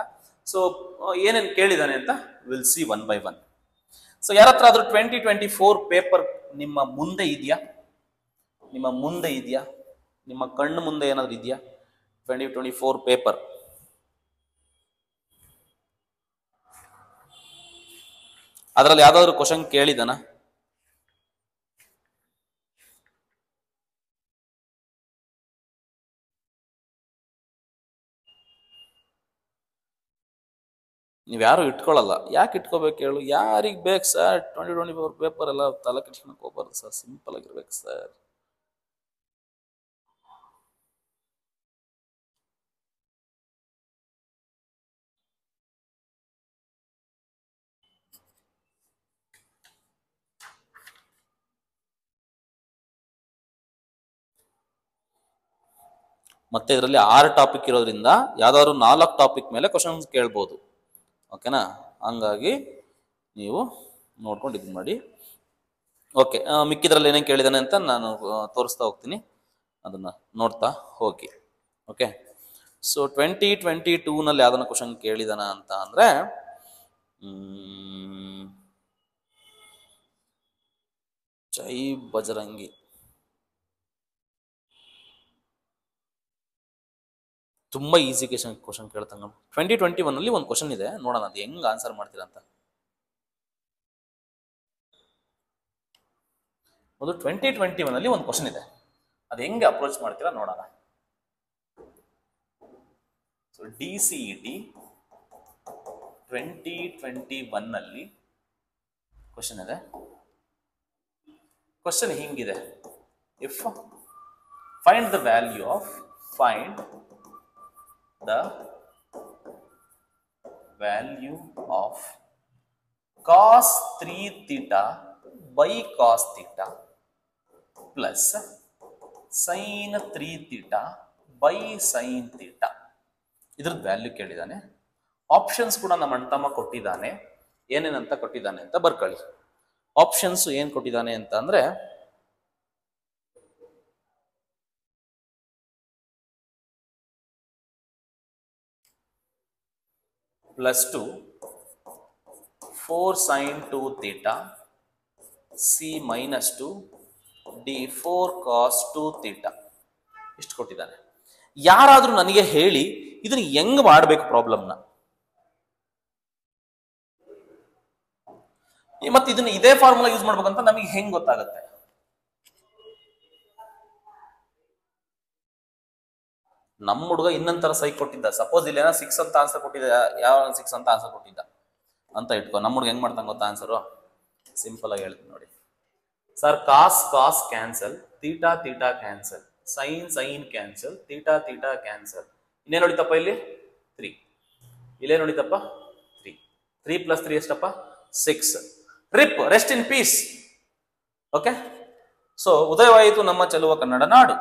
ಸೊ ಏನೇನು ಕೇಳಿದಾನೆ ಅಂತ will see one by one. So ಯಾರ ಹತ್ರ ಆದ್ರೂ 2024 ಪೇಪರ್ ನಿಮ್ಮ ಮುಂದೆ ಇದೆಯಾ? ನಿಮ್ಮ ಕಣ್ಣು ಮುಂದೆ ಏನಾದ್ರು ಇದೆಯಾ 2024 ಪೇಪರ್? ಅದರಲ್ಲಿ ಯಾವ್ದಾದ್ರು ಕ್ವಶನ್ ಕೇಳಿದಾನ? ನೀವ್ಯಾರು ಇಟ್ಕೊಳ್ಳಲ್ಲ. ಯಾಕೆ ಇಟ್ಕೋಬೇಕು ಹೇಳು? ಯಾರಿಗೆ ಬೇಕು ಸರ್ 2024 ಪೇಪರ್? ಎಲ್ಲ ತಲೆ ಕೆಡ್ಸ್ಕೊಳಕ್ ಹೋಗ್ಬಾರ್ದು ಸರ್, ಸಿಂಪಲ್ ಆಗಿರ್ಬೇಕು ಸರ್. ಮತ್ತೆ ಇದರಲ್ಲಿ 6 ಟಾಪಿಕ್ ಇರೋದ್ರಿಂದ ಯಾವ್ದಾದ್ರು 4 ಟಾಪಿಕ್ ಮೇಲೆ ಕ್ವಶನ್ಸ್ ಕೇಳ್ಬೋದು. ಓಕೆನಾ? ಹಂಗಾಗಿ ನೀವು ನೋಡ್ಕೊಂಡು ಇದು ಮಾಡಿ. ಓಕೆ, ಮಿಕ್ಕಿದ್ರಲ್ಲಿ ಏನೇನು ಕೇಳಿದಾನೆ ಅಂತ ನಾನು ತೋರಿಸ್ತಾ ಹೋಗ್ತೀನಿ, ಅದನ್ನ ನೋಡ್ತಾ ಹೋಗಿ. ಓಕೆ, ಸೊ 2022ನಲ್ಲಿ ಯಾವ್ದನ್ನ ಕ್ವಶನ್ ಕೇಳಿದಾನ ಅಂತ ಅಂದ್ರೆ ಜೈ ಬಜರಂಗಿ. ತುಂಬಾ ಈಸಿ ಕ್ವಶನ್ ಕೇಳ್ತಾನೆ. 2021ನಲ್ಲಿ ಒಂದು ಕ್ವಶನ್ ಇದೆ, ನೋಡೋಣ ಅದು ಹೆಂಗ್ ಆನ್ಸರ್ ಮಾಡ್ತೀರಾ ಅಂತ. ಒಂದು 2021ನಲ್ಲಿ ಒಂದು ಕ್ವಶನ್ ಇದೆ, ಅದು ಹೆಂಗೆ ಅಪ್ರೋಚ್ ಮಾಡ್ತೀರಾ ನೋಡೋಣ. ಸೊ DCET 2021ನಲ್ಲಿ ಕ್ವಶನ್ ಇದೆ. ಕ್ವಶನ್ ಹಿಂಗಿದೆ: if find the value of cos 3 theta by cos theta plus sin 3 theta by sin theta. ಇದ್ರದ್ದು ವ್ಯಾಲ್ಯೂ ಕೇಳಿದಾನೆ. ಆಪ್ಷನ್ಸ್ ಕೂಡ ನಮ್ಮ ಅಣ್ತಮ್ಮ ಕೊಟ್ಟಿದ್ದಾನೆ. ಏನೇನಂತ ಕೊಟ್ಟಿದ್ದಾನೆ ಅಂತ ಬರ್ಕೊಳ್ಳಿ. ಆಪ್ಷನ್ಸ್ ಏನ್ ಕೊಟ್ಟಿದ್ದಾನೆ ಅಂತ ಅಂದ್ರೆ +2 4 sin 2 theta C -2 D 4 cos 2 theta ಇಷ್ಟು ಕೊಟ್ಟಿದ್ದಾನೆ. ಯಾರಾದ್ರೂ ನನಗೆ ಹೇಳಿ ಇದನ್ನ ಹೆಂಗ್ ಮಾಡಬೇಕು ಪ್ರಾಬ್ಲಮ್ನ? ಮತ್ತೆ ಇದನ್ನ ಇದೇ ಫಾರ್ಮುಲಾ ಯೂಸ್ ಮಾಡ್ಬೇಕಂತ ನಮಗೆ ಹೆಂಗ್ ಗೊತ್ತಾಗುತ್ತೆ? ನಮ್ಮ ಹುಡುಗ ಇನ್ನೊಂಥರ ಸೈಕ್ ಕೊಟ್ಟಿದ್ದ. ಸಪೋಸ್ ಇಲ್ಲಿ ಏನೋ 6 ಅಂತ ಆನ್ಸರ್ ಕೊಟ್ಟಿದ್ದ, ಯಾವ 6 ಅಂತ ಆನ್ಸರ್ ಕೊಟ್ಟಿದ್ದ ಅಂತ ಇಟ್ಕೊ. ನಮ್ಮ ಹುಡುಗ ಹೆಂಗ್ ಮಾಡ್ತಾನೆ ಗೊತ್ತಾ ಆನ್ಸರು? ಸಿಂಪಲ್ ಆಗಿ ಹೇಳ್ತೀನಿ ನೋಡಿ. Sir cos cos cancel, theta theta cancel, sine sine cancel, theta theta cancel. ಇನ್ನೇನು ಹೊಡಿತಪ್ಪ ಇಲ್ಲಿ? 3. ಇಲ್ಲೇನು ಹೊಡಿತಪ್ಪ? 3. 3 + 3 ಎಷ್ಟಪ್ಪ? 6. RIP, rest in peace. Okay, so ಉದಯವಾಯಿತು ನಮ್ಮ ಚೆಲುವ ಕನ್ನಡ ನಾಡು.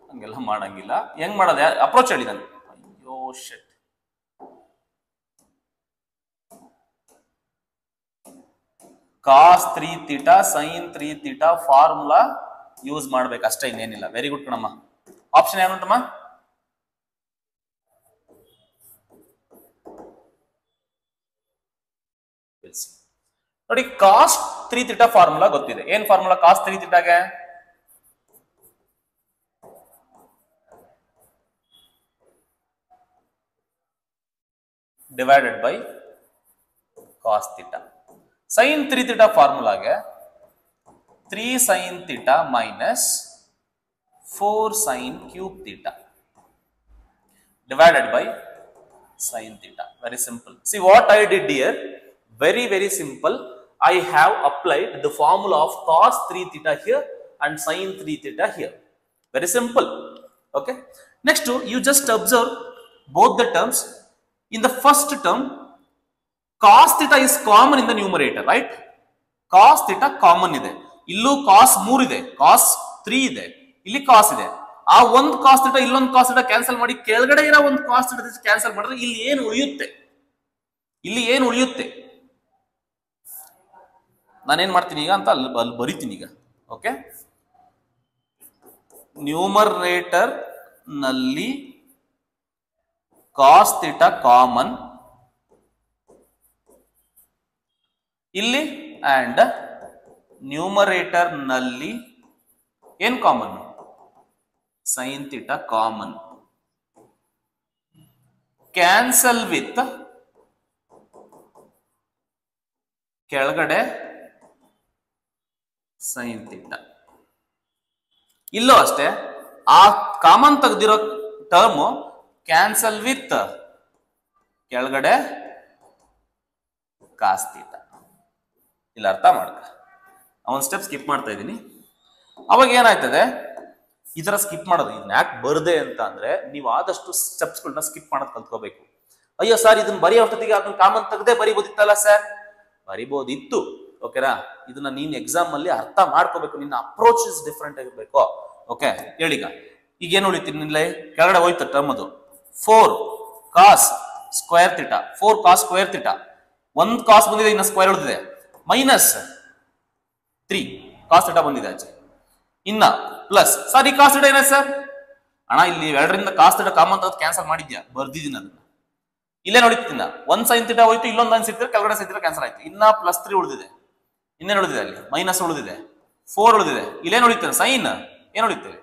ಹಂಗೆಲ್ಲ ಮಾಡಂಗಿಲ್ಲ. ಹೆಂಗ್ ಮಾಡೋದು? ಅಪ್ರೋಚ್ ಹೇಳಿದಾನೆ. ಅಯ್ಯೋ shit. Cos 3 theta sine 3 theta formula use ಮಾಡ್ಬೇಕು ಅಷ್ಟೇ, ಇನ್ನೇನಿಲ್ಲ. ವೆರಿ ಗುಡ್ ಕಣಮ್ಮ. ಆಪ್ಷನ್ ಏನುಂಟಮ್ಮ? ನೋಡಿ, ಕಾಸ್ 3 ಥೀಟಾ ಫಾರ್ಮುಲಾ ಗೊತ್ತಿದೆ. ಏನ್ ಫಾರ್ಮುಲಾ ಕಾಸ್ 3 ಥೀಟಾಗೆ? Divided by cos theta. sin 3 theta ಫಾರ್ಮುಲಾಗೆ 3 sin theta minus 4 sin cube theta divided by sin theta. Very simple. See what I did here? Very, very simple. I have applied the formula of cos 3 theta here and sin 3 theta here. Very simple. Okay. Next, you just observe both the terms. In the first term, cos theta is common in the numerator, right? Cos theta common ide. Illu cos 3 ide, cos 3 ide, illi cos ide. ಆ ಒಂದು cos theta ಇಲ್ಲೊಂದು cos theta cancel ಮಾಡಿ ಕೆಳಗಡೆ ಇರೋ ಒಂದು cos theta cancel ಮಾಡಿದ್ರೆ ಇಲ್ಲಿ ಏನು ಉಳಿಯುತ್ತೆ? ಇಲ್ಲಿ ಏನು ಉಳಿಯುತ್ತೆ? ನಾನೇನ್ ಮಾಡ್ತೀನಿ ಈಗ ಅಂತ ಅಲ್ಲಿ ಬರಿತೀನಿ ಈಗ. ಓಕೆ, ನ್ಯೂಮರೇಟರ್ ನಲ್ಲಿ cos theta ಕಾಮನ್ ಇಲ್ಲಿ ಅಂಡ್ ನ್ಯೂಮರೇಟರ್ ನಲ್ಲಿ ಏನ್ common? sin theta common. Cancel with ಕೆಳಗಡೆ sin theta. ಇಲ್ಲೂ ಅಷ್ಟೇ, ಆ ಕಾಮನ್ ತೆಗೆದಿರೋ ಟರ್ಮ್ ಕ್ಯಾನ್ಸಲ್ ವಿತ್ ಕೆಳಗಡೆ cos theta. ಇಲ್ಲ ಅರ್ಥ ಮಾಡ್ಕ, ಅವನ್ ಸ್ಟೆಪ್ ಸ್ಕಿಪ್ ಮಾಡ್ತಾ ಇದ್ದೀನಿ. ಅವಾಗ ಏನಾಯ್ತದೆ, ಈ ತರ ಸ್ಕಿಪ್ ಮಾಡೋದು. ಇದನ್ನ ಯಾಕೆ ಬರ್ದೆ ಅಂತ ಅಂದ್ರೆ, ನೀವು ಆದಷ್ಟು ಸ್ಟೆಪ್ಸ್ಗಳನ್ನ ಸ್ಕಿಪ್ ಮಾಡೋದು ಕಲ್ತ್ಕೋಬೇಕು. ಅಯ್ಯೋ ಸರ್, ಇದನ್ನ ಬರೆಯೋ ಅಷ್ಟೊತ್ತಿಗೆ ಅದನ್ನ ಕಾಮನ್ ತೆಗೆದೇ ಬರಿಬೋದಿತ್ತಲ್ಲ ಸರ್. ಬರಿಬೋದಿತ್ತು, ಓಕೆನಾ? ಇದನ್ನ ನೀನ್ ಎಕ್ಸಾಮ್ ಅಲ್ಲಿ ಅರ್ಥ ಮಾಡ್ಕೋಬೇಕು. ನಿನ್ನ ಅಪ್ರೋಚ್ ಇಸ್ ಡಿಫ್ರೆಂಟ್ ಆಗಿರ್ಬೇಕು. ಓಕೆ, ಹೇಳೀಗ ಈಗ ಏನು ಉಳಿತೀನಿ ನಿನ್ಲೆ? ಕೆಳಗಡೆ ಹೋಯ್ತು ಟರ್ಮ್ ಅದು 4 cos square theta, 4 cos square theta. ಒಂದು ಕಾಸ್ ಬಂದಿದೆ, ಇನ್ನ ಸ್ಕ್ವೇರ್ ಉಳಿದಿದೆ, ಮೈನಸ್ 3 cos ಥೀಟಾ ಬಂದಿದೆ ಆಚೆ. ಇನ್ನ ಪ್ಲಸ್ ಸರ್, ಈ cos ಥೀಟಾ ಏನ ಸರ್? ಅಣ್ಣ, ಇಲ್ಲಿ 2ರಿಂದ cos ಥೀಟಾ ಕಾಮನ್ ತೆಗೆದು ಕ್ಯಾನ್ಸಲ್ ಮಾಡಿದ್ಯಾ? ಬರ್ದಿದ್ದೀನಿ ಅದನ್ನ. ಇಲ್ಲೇ ನೋಡಿತ್ತಿನ ಒಂದು sin ಥೀಟಾ ಹೋಯ್ತು, ಇಲ್ಲೊಂದು sin ಸಿಕ್ಕಿದ್ರೆ ಕೆಳಗಡೆ sin ಥೀಟಾ ಕ್ಯಾನ್ಸಲ್ ಆಯ್ತು. ಇನ್ನ +3 ಉಳಿದಿದೆ, ಇನ್ನೇನು ಉಳಿದಿದೆ? ಅಲ್ಲಿ ಮೈನಸ್ ಉಳಿದಿದೆ, 4 ಉಳಿದಿದೆ. ಇಲ್ಲೇನು ಉಳಿತೇನೆ? ಸೈನ್ ಏನು ಉಳಿತೇವೆ?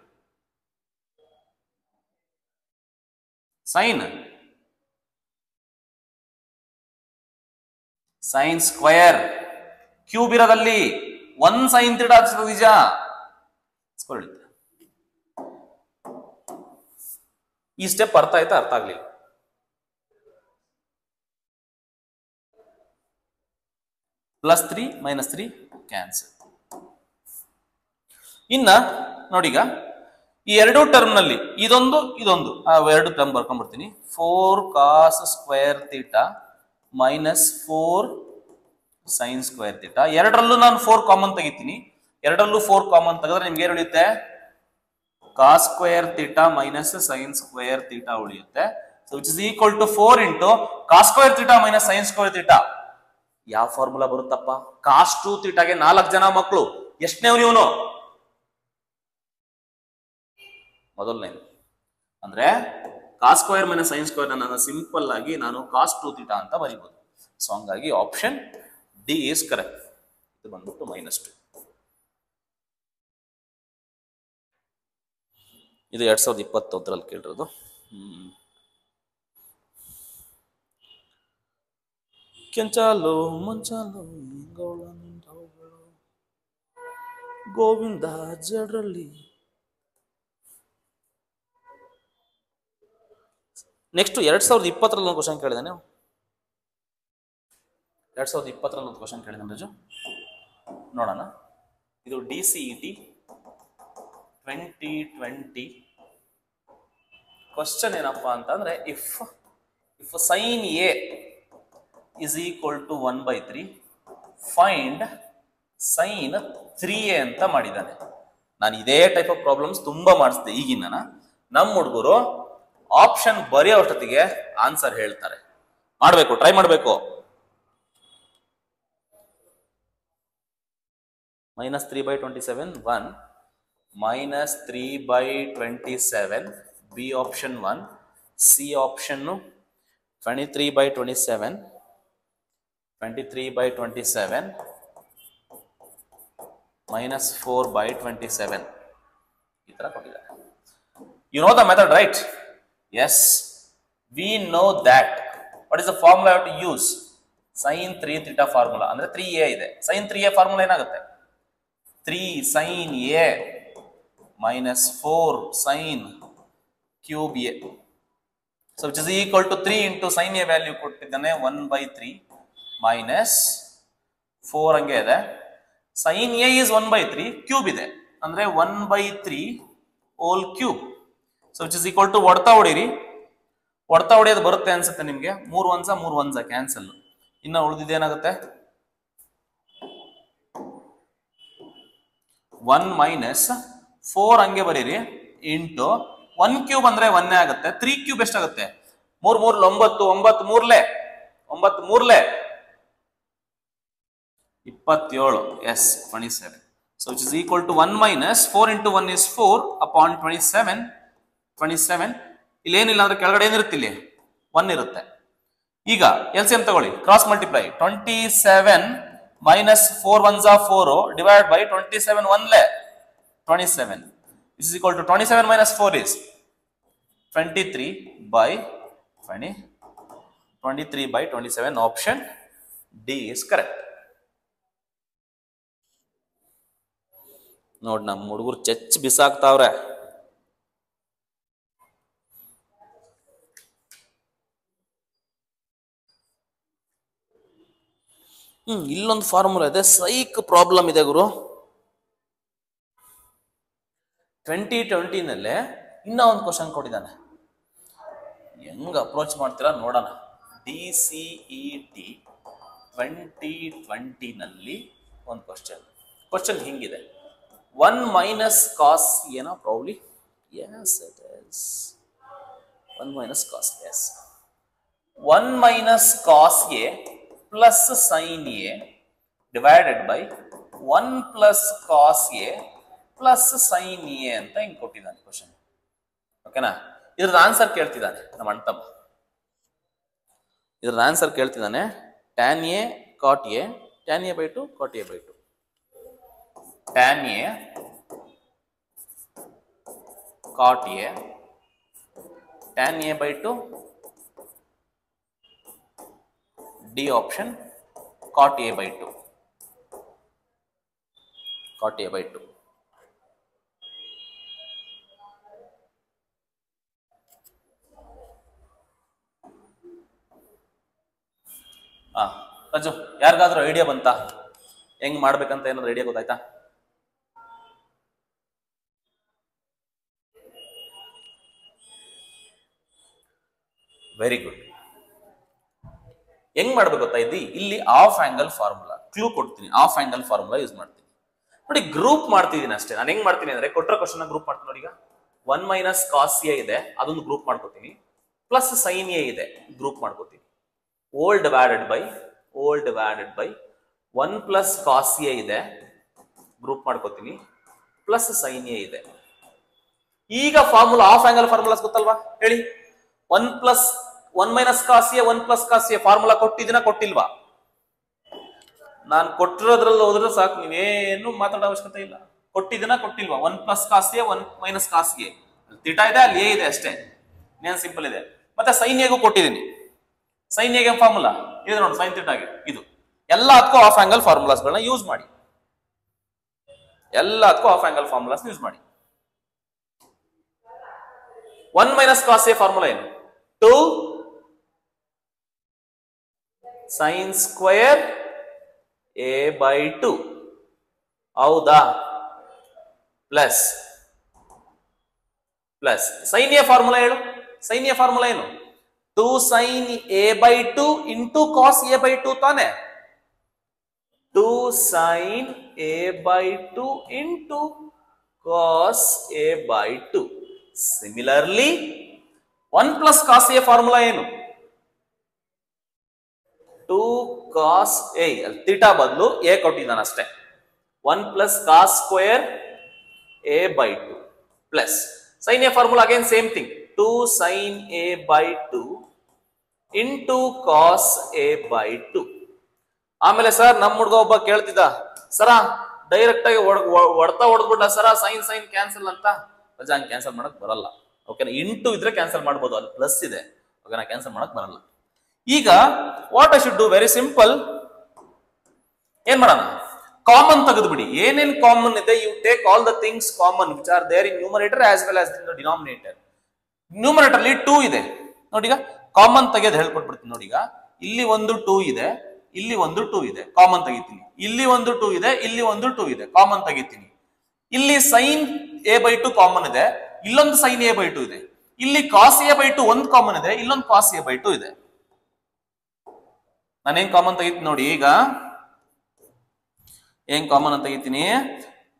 ಸೈನ್ ಸೈನ್ ಸ್ಕ್ವೇರ್ ಕ್ಯೂಬ್ ಇರೋದಲ್ಲಿ 1 sin ಥೀಟಾ ನಿಜ. ಈ ಸ್ಟೆಪ್ ಅರ್ಥ ಆಯ್ತಾ? ಅರ್ಥ ಆಗ್ಲಿಲ್ಲ? +3 -3 ಕ್ಯಾನ್ಸಲ್. ಇನ್ನ ನೋಡೀಗ ಈ ಎರಡು ಟರ್ಮ್ ನಲ್ಲಿ ಇದೊಂದು ಇದೊಂದು ಎರಡು ಟರ್ಮ್ ಬರ್ಕೊಂಡ್ಬಿಡ್ತೀನಿ. 4 cos square theta -4 sin square theta. ಎರಡರಲ್ಲೂ ನಾನು 4 ಕಾಮನ್ ತೆಗಿತೀನಿ. ಎರಡರಲ್ಲೂ 4 ಕಾಮನ್ ತೆಗೆದ್ರೆ ನಿಮ್ಗೆ ಏನು ಉಳಿಯುತ್ತೆ? cos square theta sin square theta ಉಳಿಯುತ್ತೆ. So which is equal to 4 into cos square theta sin square theta. ಯಾವ ಫಾರ್ಮುಲಾ ಬರುತ್ತಪ್ಪ? cos 2 ಥೀಟಾಗೆ 4 ಜನ ಮಕ್ಕಳು. ಎಷ್ಟನೇವ್ ನೀವನು? ಮೊದಲನೇ. ಅಂದ್ರೆ cos ಸ್ಕ್ವೇರ್ sin ಸ್ಕ್ವೇರ್ ನಾನು ಸಿಂಪಲ್ ಆಗಿ ನಾನು cos 2 ಥೀಟಾ ಅಂತ ಬರೀಬಹುದು. ಸೊ ಹಂಗಾಗಿ ಆಪ್ಷನ್ ಡಿ ಇಸ್ ಕರೆಕ್ಟ್. ಇದು ಬಂದ್ಬಿಟ್ಟು -2. ಇದು 2021ರಲ್ಲಿ ಕೇಳಿರೋದು. ಕೆಂಚಾಲು ಮಂಚಾಲು ಗೋವಿಂದ ಜಡ್ರಲ್ಲಿ. ನೆಕ್ಸ್ಟ್ 2020ರಲ್ಲಿ ಒಂದು ಕ್ವಶನ್ ಕೇಳಿದಾನೆ. 2020ರಲ್ಲಿ ಒಂದು ಕ್ವಶನ್ ಕೇಳಿದಾನೆ ರಜು, ನೋಡೋಣ. ಇದು DCET 2020 ಕ್ವಶನ್ ಏನಪ್ಪಾ ಅಂತಂದ್ರೆ, if sin A is equal to 1/3 find sin 3A ಅಂತ ಮಾಡಿದ್ದಾನೆ. ನಾನು ಇದೇ ಟೈಪ್ ಆಫ್ ಪ್ರಾಬ್ಲಮ್ಸ್ ತುಂಬಾ ಮಾಡಿಸಿದೆ ಈಗಿನ. ನಮ್ಮ ಹುಡುಗರು ಆಪ್ಷನ್ ಬರೆಯೋ ಅಷ್ಟೊತ್ತಿಗೆ ಆನ್ಸರ್ ಹೇಳ್ತಾರೆ. ಮಾಡಬೇಕು, ಟ್ರೈ ಮಾಡಬೇಕು. -3/27 1 -3/27 B ಆಪ್ಷನ್ 1, C ಆಪ್ಷನ್ 23/27 -4/27 ಈ ತರ ಕೊಟ್ಟಿದ್ದಾರೆ. You know the method, right? Yes, we know that. What is the formula I have to use? Sine 3 theta formula ಅಂದ್ರೆ 3a ಇದೆ. ಸೈನ್ 3a ಫಾರ್ಮುಲಾ ಏನಾಗುತ್ತೆ? 3 sine a minus 4 sin cube a. So which is equal to 3 into sin a value ಕೊಟ್ಟಿದ್ದಾನೆ 1/3 minus 4 ಹಂಗೆ ಇದೆ. sin a is 1/3, cube ಇದೆ ಅಂದ್ರೆ 1/3 whole cube. So which is equal to ಹೊಡ್ತಾ ಹೊಡೀರಿ, ಹೊಡ್ತಾ ಹೊಡೆಯೋದು ಬರುತ್ತೆ ಅನ್ಸುತ್ತೆ ನಿಮ್ಗೆ. 3 1 ಕ್ಯಾನ್ಸಲ್. ಇನ್ನ ಉಳಿದಿದ್ದೇನಾಗುತ್ತೆ? 1 minus 4 ಹಂಗೆ ಬರೀರಿ ಇಂಟು 1 ಕ್ಯೂಬ್ ಅಂದ್ರೆ 1 ಆಗುತ್ತೆ. 3 ಕ್ಯೂಬ್ ಎಷ್ಟಾಗುತ್ತೆ? 3 3 9 9 3 9 3 27. Yes 27. So which is equal to 1 minus 4 into 1 is 4 upon 27. ಇಲ್ಲಿ ಏನಿಲ್ಲ ಅಂದ್ರೆ ಕೆಳಗಡೆ ಏನಿರುತ್ತೆ? ಇಲ್ಲಿ 1 ಇರುತ್ತೆ. ಈಗ LCM ತಗೊಳ್ಳಿ, cross multiply. 27 minus 4 1s are 4 divided by 27 1 27. This is equal to 27 minus 4 is 23 by 20. 23 by 27. Option D is correct. ನೋಡ್ ನಮ್ಮ ಹುಡುಗರು ಚೆಚ್ ಬಿಸಾಕ್ತಾವ್ರೆ. ಇಲ್ಲೊಂದು ಫಾರ್ಮುಲಾ ಇದೆ, ಸೈಕ್ ಪ್ರಾಬ್ಲಮ್ ಇದೆ ಗುರು. 2020 ನಲ್ಲೇ ಇನ್ನ ಒಂದು ಕ್ವಶನ್ ಕೊಟ್ಟಿದ್ದಾನೆ. ಹೆಂಗ್ ಅಪ್ರೋಚ್ ಮಾಡ್ತೀರಾ ನೋಡೋಣ. DCET 2020 ನಲ್ಲಿ ಒಂದು ಕ್ವಶನ್ ಹಿಂಗಿದೆ. 1 minus cos ಏನೋ probably. Yes it is 1 minus cos. Yes 1 minus cos a plus sin a divided by 1 plus cos a plus sin a ಅಂತ ಹಿಂಗೆ ಕೊಟ್ಟಿದ್ದಾನೆ ಕ್ವಶನ್. ಓಕೆನಾ? ಇದ್ರ ಆನ್ಸರ್ ಕೇಳ್ತಿದ್ದಾನೆ ನಮ್ಮ ಅಣ್ತಮ್ಮ. ಇದ್ರ answer ಕೇಳ್ತಿದ್ದಾನೆ tan a cot a, tan a by 2 cot a by 2. tan a cot a, tan a by 2, D option cot a by 2. Cot a by 2. Raju, ಯಾರಿಗಾದ್ರೂ idea ಬಂತಾ ಹೆಂಗ್ ಮಾಡ್ಬೇಕಂತ? ಏನಾದ್ರು ಐಡಿಯಾ ಗೊತ್ತಾಯ್ತಾ? Very good. ಹೆಂಗ್ ಮಾಡ್ಬೇಕು ಗೊತ್ತಾ? ಇಲ್ಲಿ ಆಫ್ ಆಂಗಲ್ ಫಾರ್ಮುಲಾ ಕ್ಲೂ ಕೊಡ್ತೀನಿ. ಆಫ್ ಆಂಗಲ್ ಫಾರ್ಮುಲಾ ಯೂಸ್ ಮಾಡ್ತೀನಿ ನೋಡಿ. ಗ್ರೂಪ್ ಮಾಡ್ತಿದ್ದೀನಿ ಅಷ್ಟೇ. ನಾನು ಹೆಂಗ್ ಮಾಡ್ತೀನಿ ಅಂದ್ರೆ, ಕೊಟ್ಟರೆ ಕ್ವಶನ್ ಗ್ರೂಪ್ ಮಾಡ್ತೀನಿ ನೋಡಿ. ಈಗ 1 minus cos a ಇದೆ, ಅದೊಂದು ಗ್ರೂಪ್ ಮಾಡ್ಕೋತೀನಿ. ಪ್ಲಸ್ sin a ಇದೆ, ಗ್ರೂಪ್ ಮಾಡ್ಕೋತೀನಿ. Whole divided by 1 plus cos a ಇದೆ, ಗ್ರೂಪ್ ಮಾಡ್ಕೋತೀನಿ. ಪ್ಲಸ್ sin a ಇದೆ. ಈಗ ಫಾರ್ಮುಲಾ, ಆಫ್ ಆಂಗಲ್ ಫಾರ್ಮುಲಾಸ್ ಗೊತ್ತಲ್ವಾ ಹೇಳಿ? 1 minus cos a 1 plus cos a formula ಕೊಟ್ಟಿದ್ದೀನ ಕೊಟ್ಟಿಲ್ವಾ? ನಾನು ಕೊಟ್ಟಿರೋದ್ರಲ್ಲಿ ಹೋದ್ರೆ ಸಾಕು, ನೀವೇನು ಮಾತಾಡೋ ಅವಶ್ಯಕತೆ ಇಲ್ಲ. ಕೊಟ್ಟಿದ್ದೀನ ಕೊಟ್ಟಿಲ್ವಾ? 1 plus cos a 1 minus cos a. Theta ಇದೆ, ಅಲ್ಲಿ a ಇದೆ ಅಷ್ಟೇ. ಇನ್ನೇನು ಸಿಂಪಲ್ ಇದೆ. ಮತ್ತೆ sin a ಗೂ ಕೊಟ್ಟಿದ್ದೀನಿ. sin a ಗೆ ಫಾರ್ಮುಲಾ ಇದೆ ನೋಡಿ, sin ಥೀಟಾಗೆ. ಇದು ಎಲ್ಲದಕ್ಕೂ ಆಫ್ ಆಂಗಲ್ ಫಾರ್ಮುಲಾಸ್ಗಳನ್ನ ಯೂಸ್ ಮಾಡಿ. ಎಲ್ಲದಕ್ಕೂ ಆಫ್ ಆಂಗಲ್ ಫಾರ್ಮುಲಾಸ್ ಯೂಸ್ ಮಾಡಿ. 1 minus cos a ಫಾರ್ಮುಲಾ ಏನು? 2 sin square a by 2. ಹೌದಾ? ಪ್ಲಸ್ sin a ಫಾರ್ಮುಲಾ ಹೇಳು. sin a ಫಾರ್ಮುಲಾ ಏನು? 2 sin a by 2 into cos a by 2 ತಾನೆ. 2 sin a by 2 into cos a by 2. Similarly 1 plus cos a formula ಏನು? 2 cos a, theta ಬದಲು a ಕೊಟ್ಟಿದ್ದಾನೆ ಅಷ್ಟೇ. 1 plus cos square a by 2 plus sin a formula again same thing. 2 sin a by 2 into cos a by 2. ಆಮೇಲೆ sir ನಮ್ಮ ಹುಡುಗ ಒಬ್ಬ ಕೇಳ್ತಿದ್ದ, ಸರ direct ಆಗಿ ಹೊಡೆದ್ಬಿಟ್ಟ ಸರ sine cancel ಅಂತ. ಹಂಗೆ ಕ್ಯಾನ್ಸಲ್ ಮಾಡಕ್ ಬರಲ್ಲ. ಓಕೆನಾ? ಇಂಟು ಇದ್ರೆ ಕ್ಯಾನ್ಸಲ್ ಮಾಡ್ಬೋದು, ಅಲ್ಲಿ ಪ್ಲಸ್ ಇದೆ. ಓಕೆನಾ? ಕ್ಯಾನ್ಸಲ್ ಮಾಡಕ್ ಬರಲ್ಲ. ಈಗ what I should do, very simple. ಏನ್ ಮಾಡೋಣ, ಕಾಮನ್ ತೆಗೆದುಬಿಡಿ. ಏನೇನ್ ಕಾಮನ್ ಇದೆ, you take all the things common which are there in numerator as well as in denominator. Numerator ಅಲ್ಲಿ 2 ಇದೆ ನೋಡಿ, ಈಗ ಕಾಮನ್ ತೆಗೆದು ಹೇಳ್ಕೊಟ್ಬಿಡ್ತೀನಿ ನೋಡಿ. ಈಗ ಇಲ್ಲಿ ಒಂದು 2 ಇದೆ, ಇಲ್ಲಿ ಒಂದು 2 ಇದೆ, ಕಾಮನ್ ತೆಗಿತೀನಿ. ಇಲ್ಲಿ ಒಂದು 2 ಇದೆ, ಇಲ್ಲಿ ಒಂದು 2 ಇದೆ, ಕಾಮನ್ ತೆಗಿತೀನಿ. ಇಲ್ಲಿ ಸೈನ್ a/2 ಕಾಮನ್ ಇದೆ, ಇಲ್ಲೊಂದು ಸೈನ್ a/2 ಇದೆ. ಇಲ್ಲಿ ಕಾಸ್ a/2 ಒಂದು ಕಾಮನ್ ಇದೆ, ಇಲ್ಲೊಂದು ಕಾಸ್ a/2 ಇದೆ. ನಾನೇನ್ ಕಾಮನ್ ತೆಗಿತೀನಿ ನೋಡಿ, ಈಗ ಏನ್ ಕಾಮನ್ ಅಂತ ತೆಗಿತೀನಿ,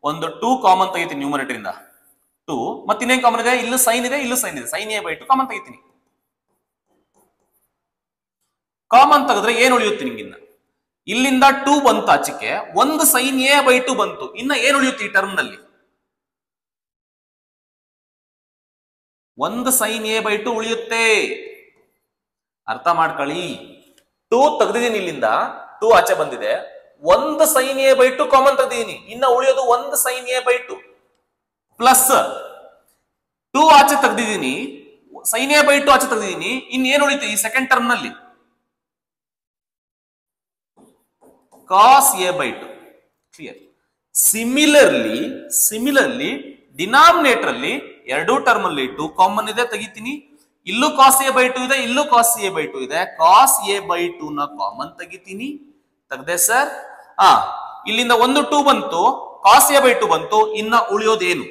ಒಂದು 2 ಕಾಮನ್ ತೆಗಿತೀನಿ ನ್ಯೂಮರೇಟರ್ ಇಂದ 2. ಮತ್ತೆ ಇನ್ನೇನ್ ಕಾಮನ್ ಇದೆ, ಇಲ್ಲೂ ಸೈನ್ ಇದೆ, ಇಲ್ಲೂ ಸೈನ್ ಇದೆ, ಸೈನ್ a/2 ಕಾಮನ್ ತೆಗಿತೀನಿ. ಕಾಮನ್ ತೆಗೆದ್ರೆ ಏನ್ ಉಳಿಯುತ್ತೆ ನಿಮ್ಗಿನ್ನ, ಇಲ್ಲಿಂದ 2 ಬಂತು ಆಚೆಗೆ, ಒಂದು ಸೈನ್ a/2 ಬಂತು, ಇನ್ನ ಏನ್ ಉಳಿಯುತ್ತೆ ಈ ಟರ್ಮ್ ನಲ್ಲಿ, ಒಂದು ಸೈನ್ a/2 ಉಳಿಯುತ್ತೆ. ಅರ್ಥ ಮಾಡ್ಕೊಳ್ಳಿ. 2 ತೆಗೆದಿದ್ದೀನಿ, ಇಲ್ಲಿಂದ 2 ಆಚೆ ಬಂದಿದೆ, ಒಂದು ಸೈನ್ a/2 ಕಾಮನ್ ತೆಗೆದಿದ್ದೀನಿ, ಇನ್ನ ಉಳಿಯೋದು ಒಂದು ಸೈನ್ a/2 ಪ್ಲಸ್ 2 ಆಚೆ ತೆಗೆದಿದ್ದೀನಿ, ಸೈನ್ a/2 ಆಚೆ ತೆಗೆದಿದ್ದೀನಿ, ಇನ್ನೇನು ಉಳಿತು ಈ ಸೆಕೆಂಡ್ ಟರ್ಮ್ ನಲ್ಲಿ, ಕಾಸ್ a/2. ಕ್ಲಿಯರ್. ಸಿಮಿಲರ್ಲಿ ಡಿನಾಮಿನೇಟರ್ ಅಲ್ಲಿ ಎರಡೂ ಟರ್ಮ್ ಅಲ್ಲಿ 2 ಕಾಮನ್ ಇದೆ, ತೆಗಿತೀನಿ. ಇಲ್ಲೂ ಕಾಸ್ a/2 ಇದೆ, ಇಲ್ಲೂ ಕಾಸ್ a/2 ಇದೆ, ಕಾಸ್ a/2 ನ ಕಾಮನ್ ತೆಗಿತೀನಿ. ತೆಗ್ದೆ ಸರ್? ಇಲ್ಲಿಂದ ಒಂದು 2 ಬಂತು, ಕಾಸ್ a/2 ಬಂತು, ಇನ್ನ ಉಳಿಯೋದೇನು,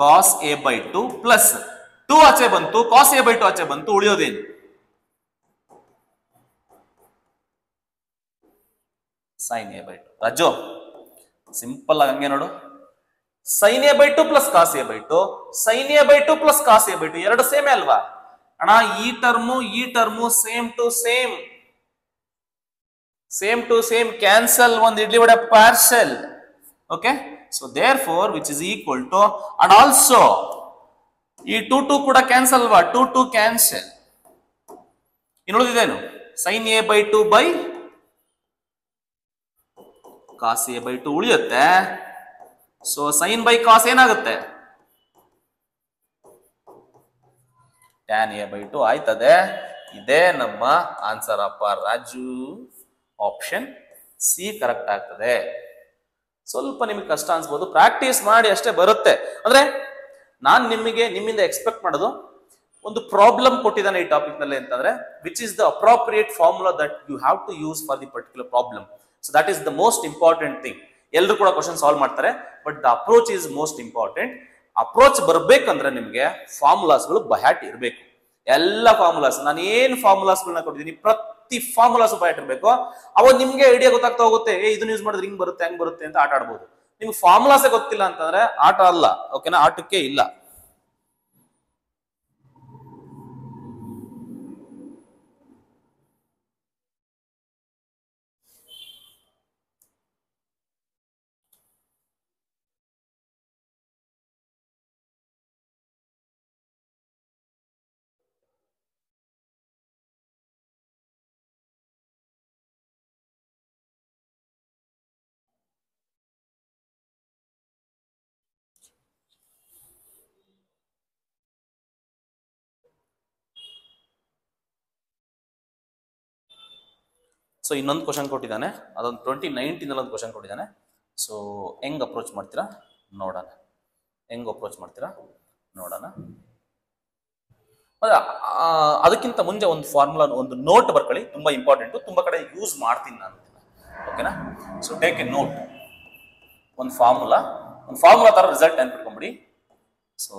ಕಾಸ್ a/2 ಪ್ಲಸ್ 2 ಆಚೆ ಬಂತು, ಕಾಸ್ a/2 ಆಚೆ ಬಂತು, ಉಳಿಯೋದೇನು, ಸೈನ್ a/2. ರಾಜು ಸಿಂಪಲ್ ಆಗಿ ಹಂಗೆ ನೋಡು, sine a/2 plus cos a/2, sine a/2 plus cos a/2 ಎರಡು ಸೇಮೇ ಅಲ್ವಾ ಅಣ್ಣ? ಈ term same to same cancel, ಒಂದು idli vada parcel. Okay, so therefore which is equal to, and also ಈ 2 ಕೂಡ ಕ್ಯಾನ್ಸಲ್ ಅಲ್ವಾ, 2 ಕ್ಯಾನ್ಸಲ್. ಇನ್ನು ಉಳಿದಿದ್ದೇನು, sign a/2 by cos a/2 ಉಳಿಯುತ್ತೆ. ಸೊ ಸೈನ್ ಬೈ ಕಾಸ್ ಏನಾಗುತ್ತೆ, ಟ್ಯಾನ್ a/2 ಆಯ್ತದೆ. ಇದೇ ನಮ್ಮ ಆನ್ಸರ್ ಅಪ್ಪ ರಾಜು. ಆಪ್ಷನ್ ಸಿ ಕರೆಕ್ಟ್ ಆಗ್ತದೆ. ಸ್ವಲ್ಪ ನಿಮಗೆ ಕಷ್ಟ ಅನ್ಸ್ಬೋದು, ಪ್ರಾಕ್ಟೀಸ್ ಮಾಡಿ ಅಷ್ಟೇ ಬರುತ್ತೆ. ಅಂದ್ರೆ ನಾನು ನಿಮ್ಮಿಂದ ಎಕ್ಸ್ಪೆಕ್ಟ್ ಮಾಡೋದು, ಒಂದು ಪ್ರಾಬ್ಲಮ್ ಕೊಟ್ಟಿದ್ದಾನೆ ಈ ಟಾಪಿಕ್ ನಲ್ಲಿ ಅಂತಂದ್ರೆ, which is the appropriate formula that you have to use for the particular problem. So that is the most important thing. ಎಲ್ಲರೂ ಕೂಡ ಕ್ವಶನ್ ಸಾಲ್ವ್ ಮಾಡ್ತಾರೆ, but the approach is most important. Approach ಬರ್ಬೇಕಂದ್ರೆ ನಿಮ್ಗೆ ಫಾರ್ಮುಲಾಸ್ಗಳು ಬಹ್ಯಾಟ್ ಇರಬೇಕು. ಎಲ್ಲ formulas, ನಾನು ಏನ್ ಫಾರ್ಮುಲಾಸ್ಗಳನ್ನ ಕೊಟ್ಟಿದ್ದೀನಿ, ಪ್ರತಿ ಫಾರ್ಮುಲಾಸ್ ಬಹ್ಯಾಟ್ ಇರಬೇಕು. ಅವಾಗ ನಿಮ್ಗೆ ಐಡಿಯಾ ಗೊತ್ತಾಗ್ತಾ ಹೋಗುತ್ತೆ, ಇದನ್ನ ಯೂಸ್ ಮಾಡಿದ್ರೆ ಹಿಂಗ್ ಬರುತ್ತೆ ಹಂಗ್ ಬರುತ್ತೆ ಅಂತ ಆಟ ಆಡ್ಬೋದು. ನಿಮ್ಗೆ ಫಾರ್ಮುಲಾಸೇ ಗೊತ್ತಿಲ್ಲ ಅಂತಂದ್ರೆ ಆಟ ಅಲ್ಲ, ಓಕೆನಾ, ಆಟಕ್ಕೆ ಇಲ್ಲ. ಸೊ ಇನ್ನೊಂದು ಕ್ವಶನ್ ಕೊಟ್ಟಿದ್ದಾನೆ, ಅದೊಂದು 2019 ಒಂದು ಕ್ವಶನ್ ಕೊಟ್ಟಿದ್ದಾನೆ. ಸೊ ಹೆಂಗ್ ಅಪ್ರೋಚ್ ಮಾಡ್ತೀರಾ ನೋಡೋಣ, ಅದಕ್ಕಿಂತ ಮುಂಚೆ ಒಂದು ಫಾರ್ಮುಲಾ, ಒಂದು ನೋಟ್ ಬರ್ಕೊಳ್ಳಿ, ತುಂಬಾ ಇಂಪಾರ್ಟೆಂಟ್, ತುಂಬಾ ಕಡೆ ಯೂಸ್ ಮಾಡ್ತೀನಿ ನಾನು, ಓಕೆನಾ. ಸೊ ಟೇಕ್ ಎ ನೋಟ್, ಒಂದು ಫಾರ್ಮುಲಾ ತರ ರಿಸಲ್ಟ್ ನೆನ್ಪಿಟ್ಕೊಂಬಿಡಿ. ಸೊ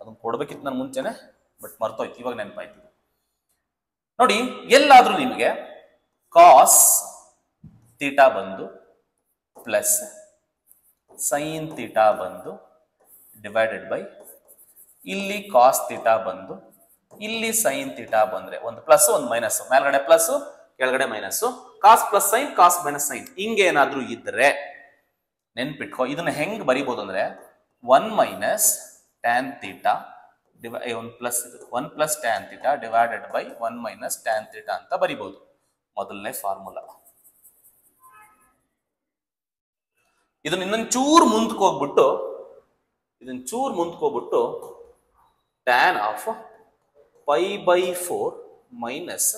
ಅದನ್ನ ಕೊಡ್ಬೇಕಿತ್ತು ನಾನು ಮುಂಚೆನೆ, ಬಟ್ ಮರ್ತೋಯ್ತು, ಇವಾಗ ನೆನಪಾಯ್ತು. ನೋಡಿ, ಎಲ್ಲಾದ್ರೂ ನಿಮಗೆ ಕಾಸ್ ಥೀಟಾ ಬಂದು ಪ್ಲಸ್ ಸೈನ್ ಥೀಟಾ ಬಂದು ಡಿವೈಡೆಡ್ ಬೈ, ಇಲ್ಲಿ ಕಾಸ್ ಥೀಟಾ ಬಂದು ಇಲ್ಲಿ ಸೈನ್ ಥೀಟಾ ಬಂದ್ರೆ ಒಂದು ಪ್ಲಸ್ ಒಂದು ಮೈನಸ್, ಮೇಲ್ಗಡೆ ಪ್ಲಸ್ ಕೆಳಗಡೆ minus, cos plus sine, cos minus sine, ಹಿಂಗೇನಾದ್ರೂ ಇದ್ರೆ ನೆನ್ಪಿಟ್ಕೋ. ಇದನ್ನ ಹೆಂಗ್ ಬರಿಬಹುದು ಅಂದ್ರೆ 1 ಮೈನಸ್ ಟ್ಯಾನ್ ಥೀಟಾ ಒಂದು ಪ್ಲಸ್, ಇದು 1 plus tan theta divided by 1 minus tan theta ಅಂತ ಬರಿಬಹುದು. ಮೊದಲನೇ ಫಾರ್ಮುಲಾ. ಇದನ್ನ ಇನ್ನೊಂದು ಚೂರು ಮುಂದಕ್ಕೆ ಹೋಗ್ಬಿಟ್ಟು tan of pi by 4 minus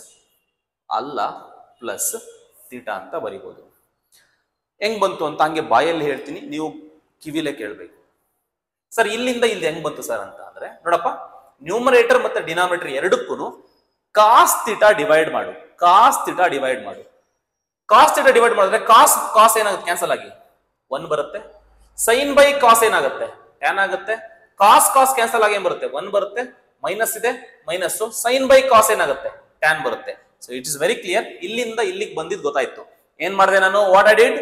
ಅಲ್ಲ ಪ್ಲಸ್ ಥೀಟಾ ಅಂತ ಬರಿಬೋದು. ಹೆಂಗ್ ಬಂತು ಅಂತ ಹಂಗೆ ಬಾಯಲ್ಲಿ ಹೇಳ್ತೀನಿ, ನೀವು ಕಿವಿಲೆ ಕೇಳಬೇಕು. ಸರ್ ಇಲ್ಲಿಂದ ಇಲ್ಲಿ ಹೆಂಗ್ ಬಂತು ಸರ್ ಅಂತ ಅಂದ್ರೆ, ನೋಡಪ್ಪ, ನ್ಯೂಮರೇಟರ್ ಮತ್ತೆ ಡಿನಾಮಿನೇಟರ್ ಎರಡಕ್ಕೂ ಕಾಸ್ ಥೀಟಾ ಡಿವೈಡ್ ಮಾಡು. ಕಾಸ್ ಥೀಟಾ ಡಿವೈಡ್ ಮಾಡು. ಕಾಸ್ ಥೀಟಾ ಡಿವೈಡ್ ಮಾಡಿದ್ರೆ ಕಾಸ್ ಏನಾಗುತ್ತೆ? ಕ್ಯಾನ್ಸಲ್ ಆಗಿ 1 ಬರುತ್ತೆ. ಸೈನ್ ಬೈ ಕಾಸ್ ಏನಾಗುತ್ತೆ? ಟ್ಯಾನ್ ಆಗುತ್ತೆ. ಕಾಸ್ ಕ್ಯಾನ್ಸಲ್ ಆಗಿ ಏನ್ ಬರುತ್ತೆ? 1 ಬರುತ್ತೆ. ಮೈನಸ್ ಇದೆ, ಮೈನಸ್. ಸೈನ್ ಬೈ ಕಾಸ್ ಏನಾಗುತ್ತೆ? ಟ್ಯಾನ್ ಬರುತ್ತೆ. So it is very clear. ಇಲ್ಲಿಂದ ಇಲ್ಲಿಗೆ ಬಂದಿದ್ದು ಗೊತ್ತಾಯ್ತು. ಏನ್ ಮಾಡಿದೆ ನಾನು? What I did?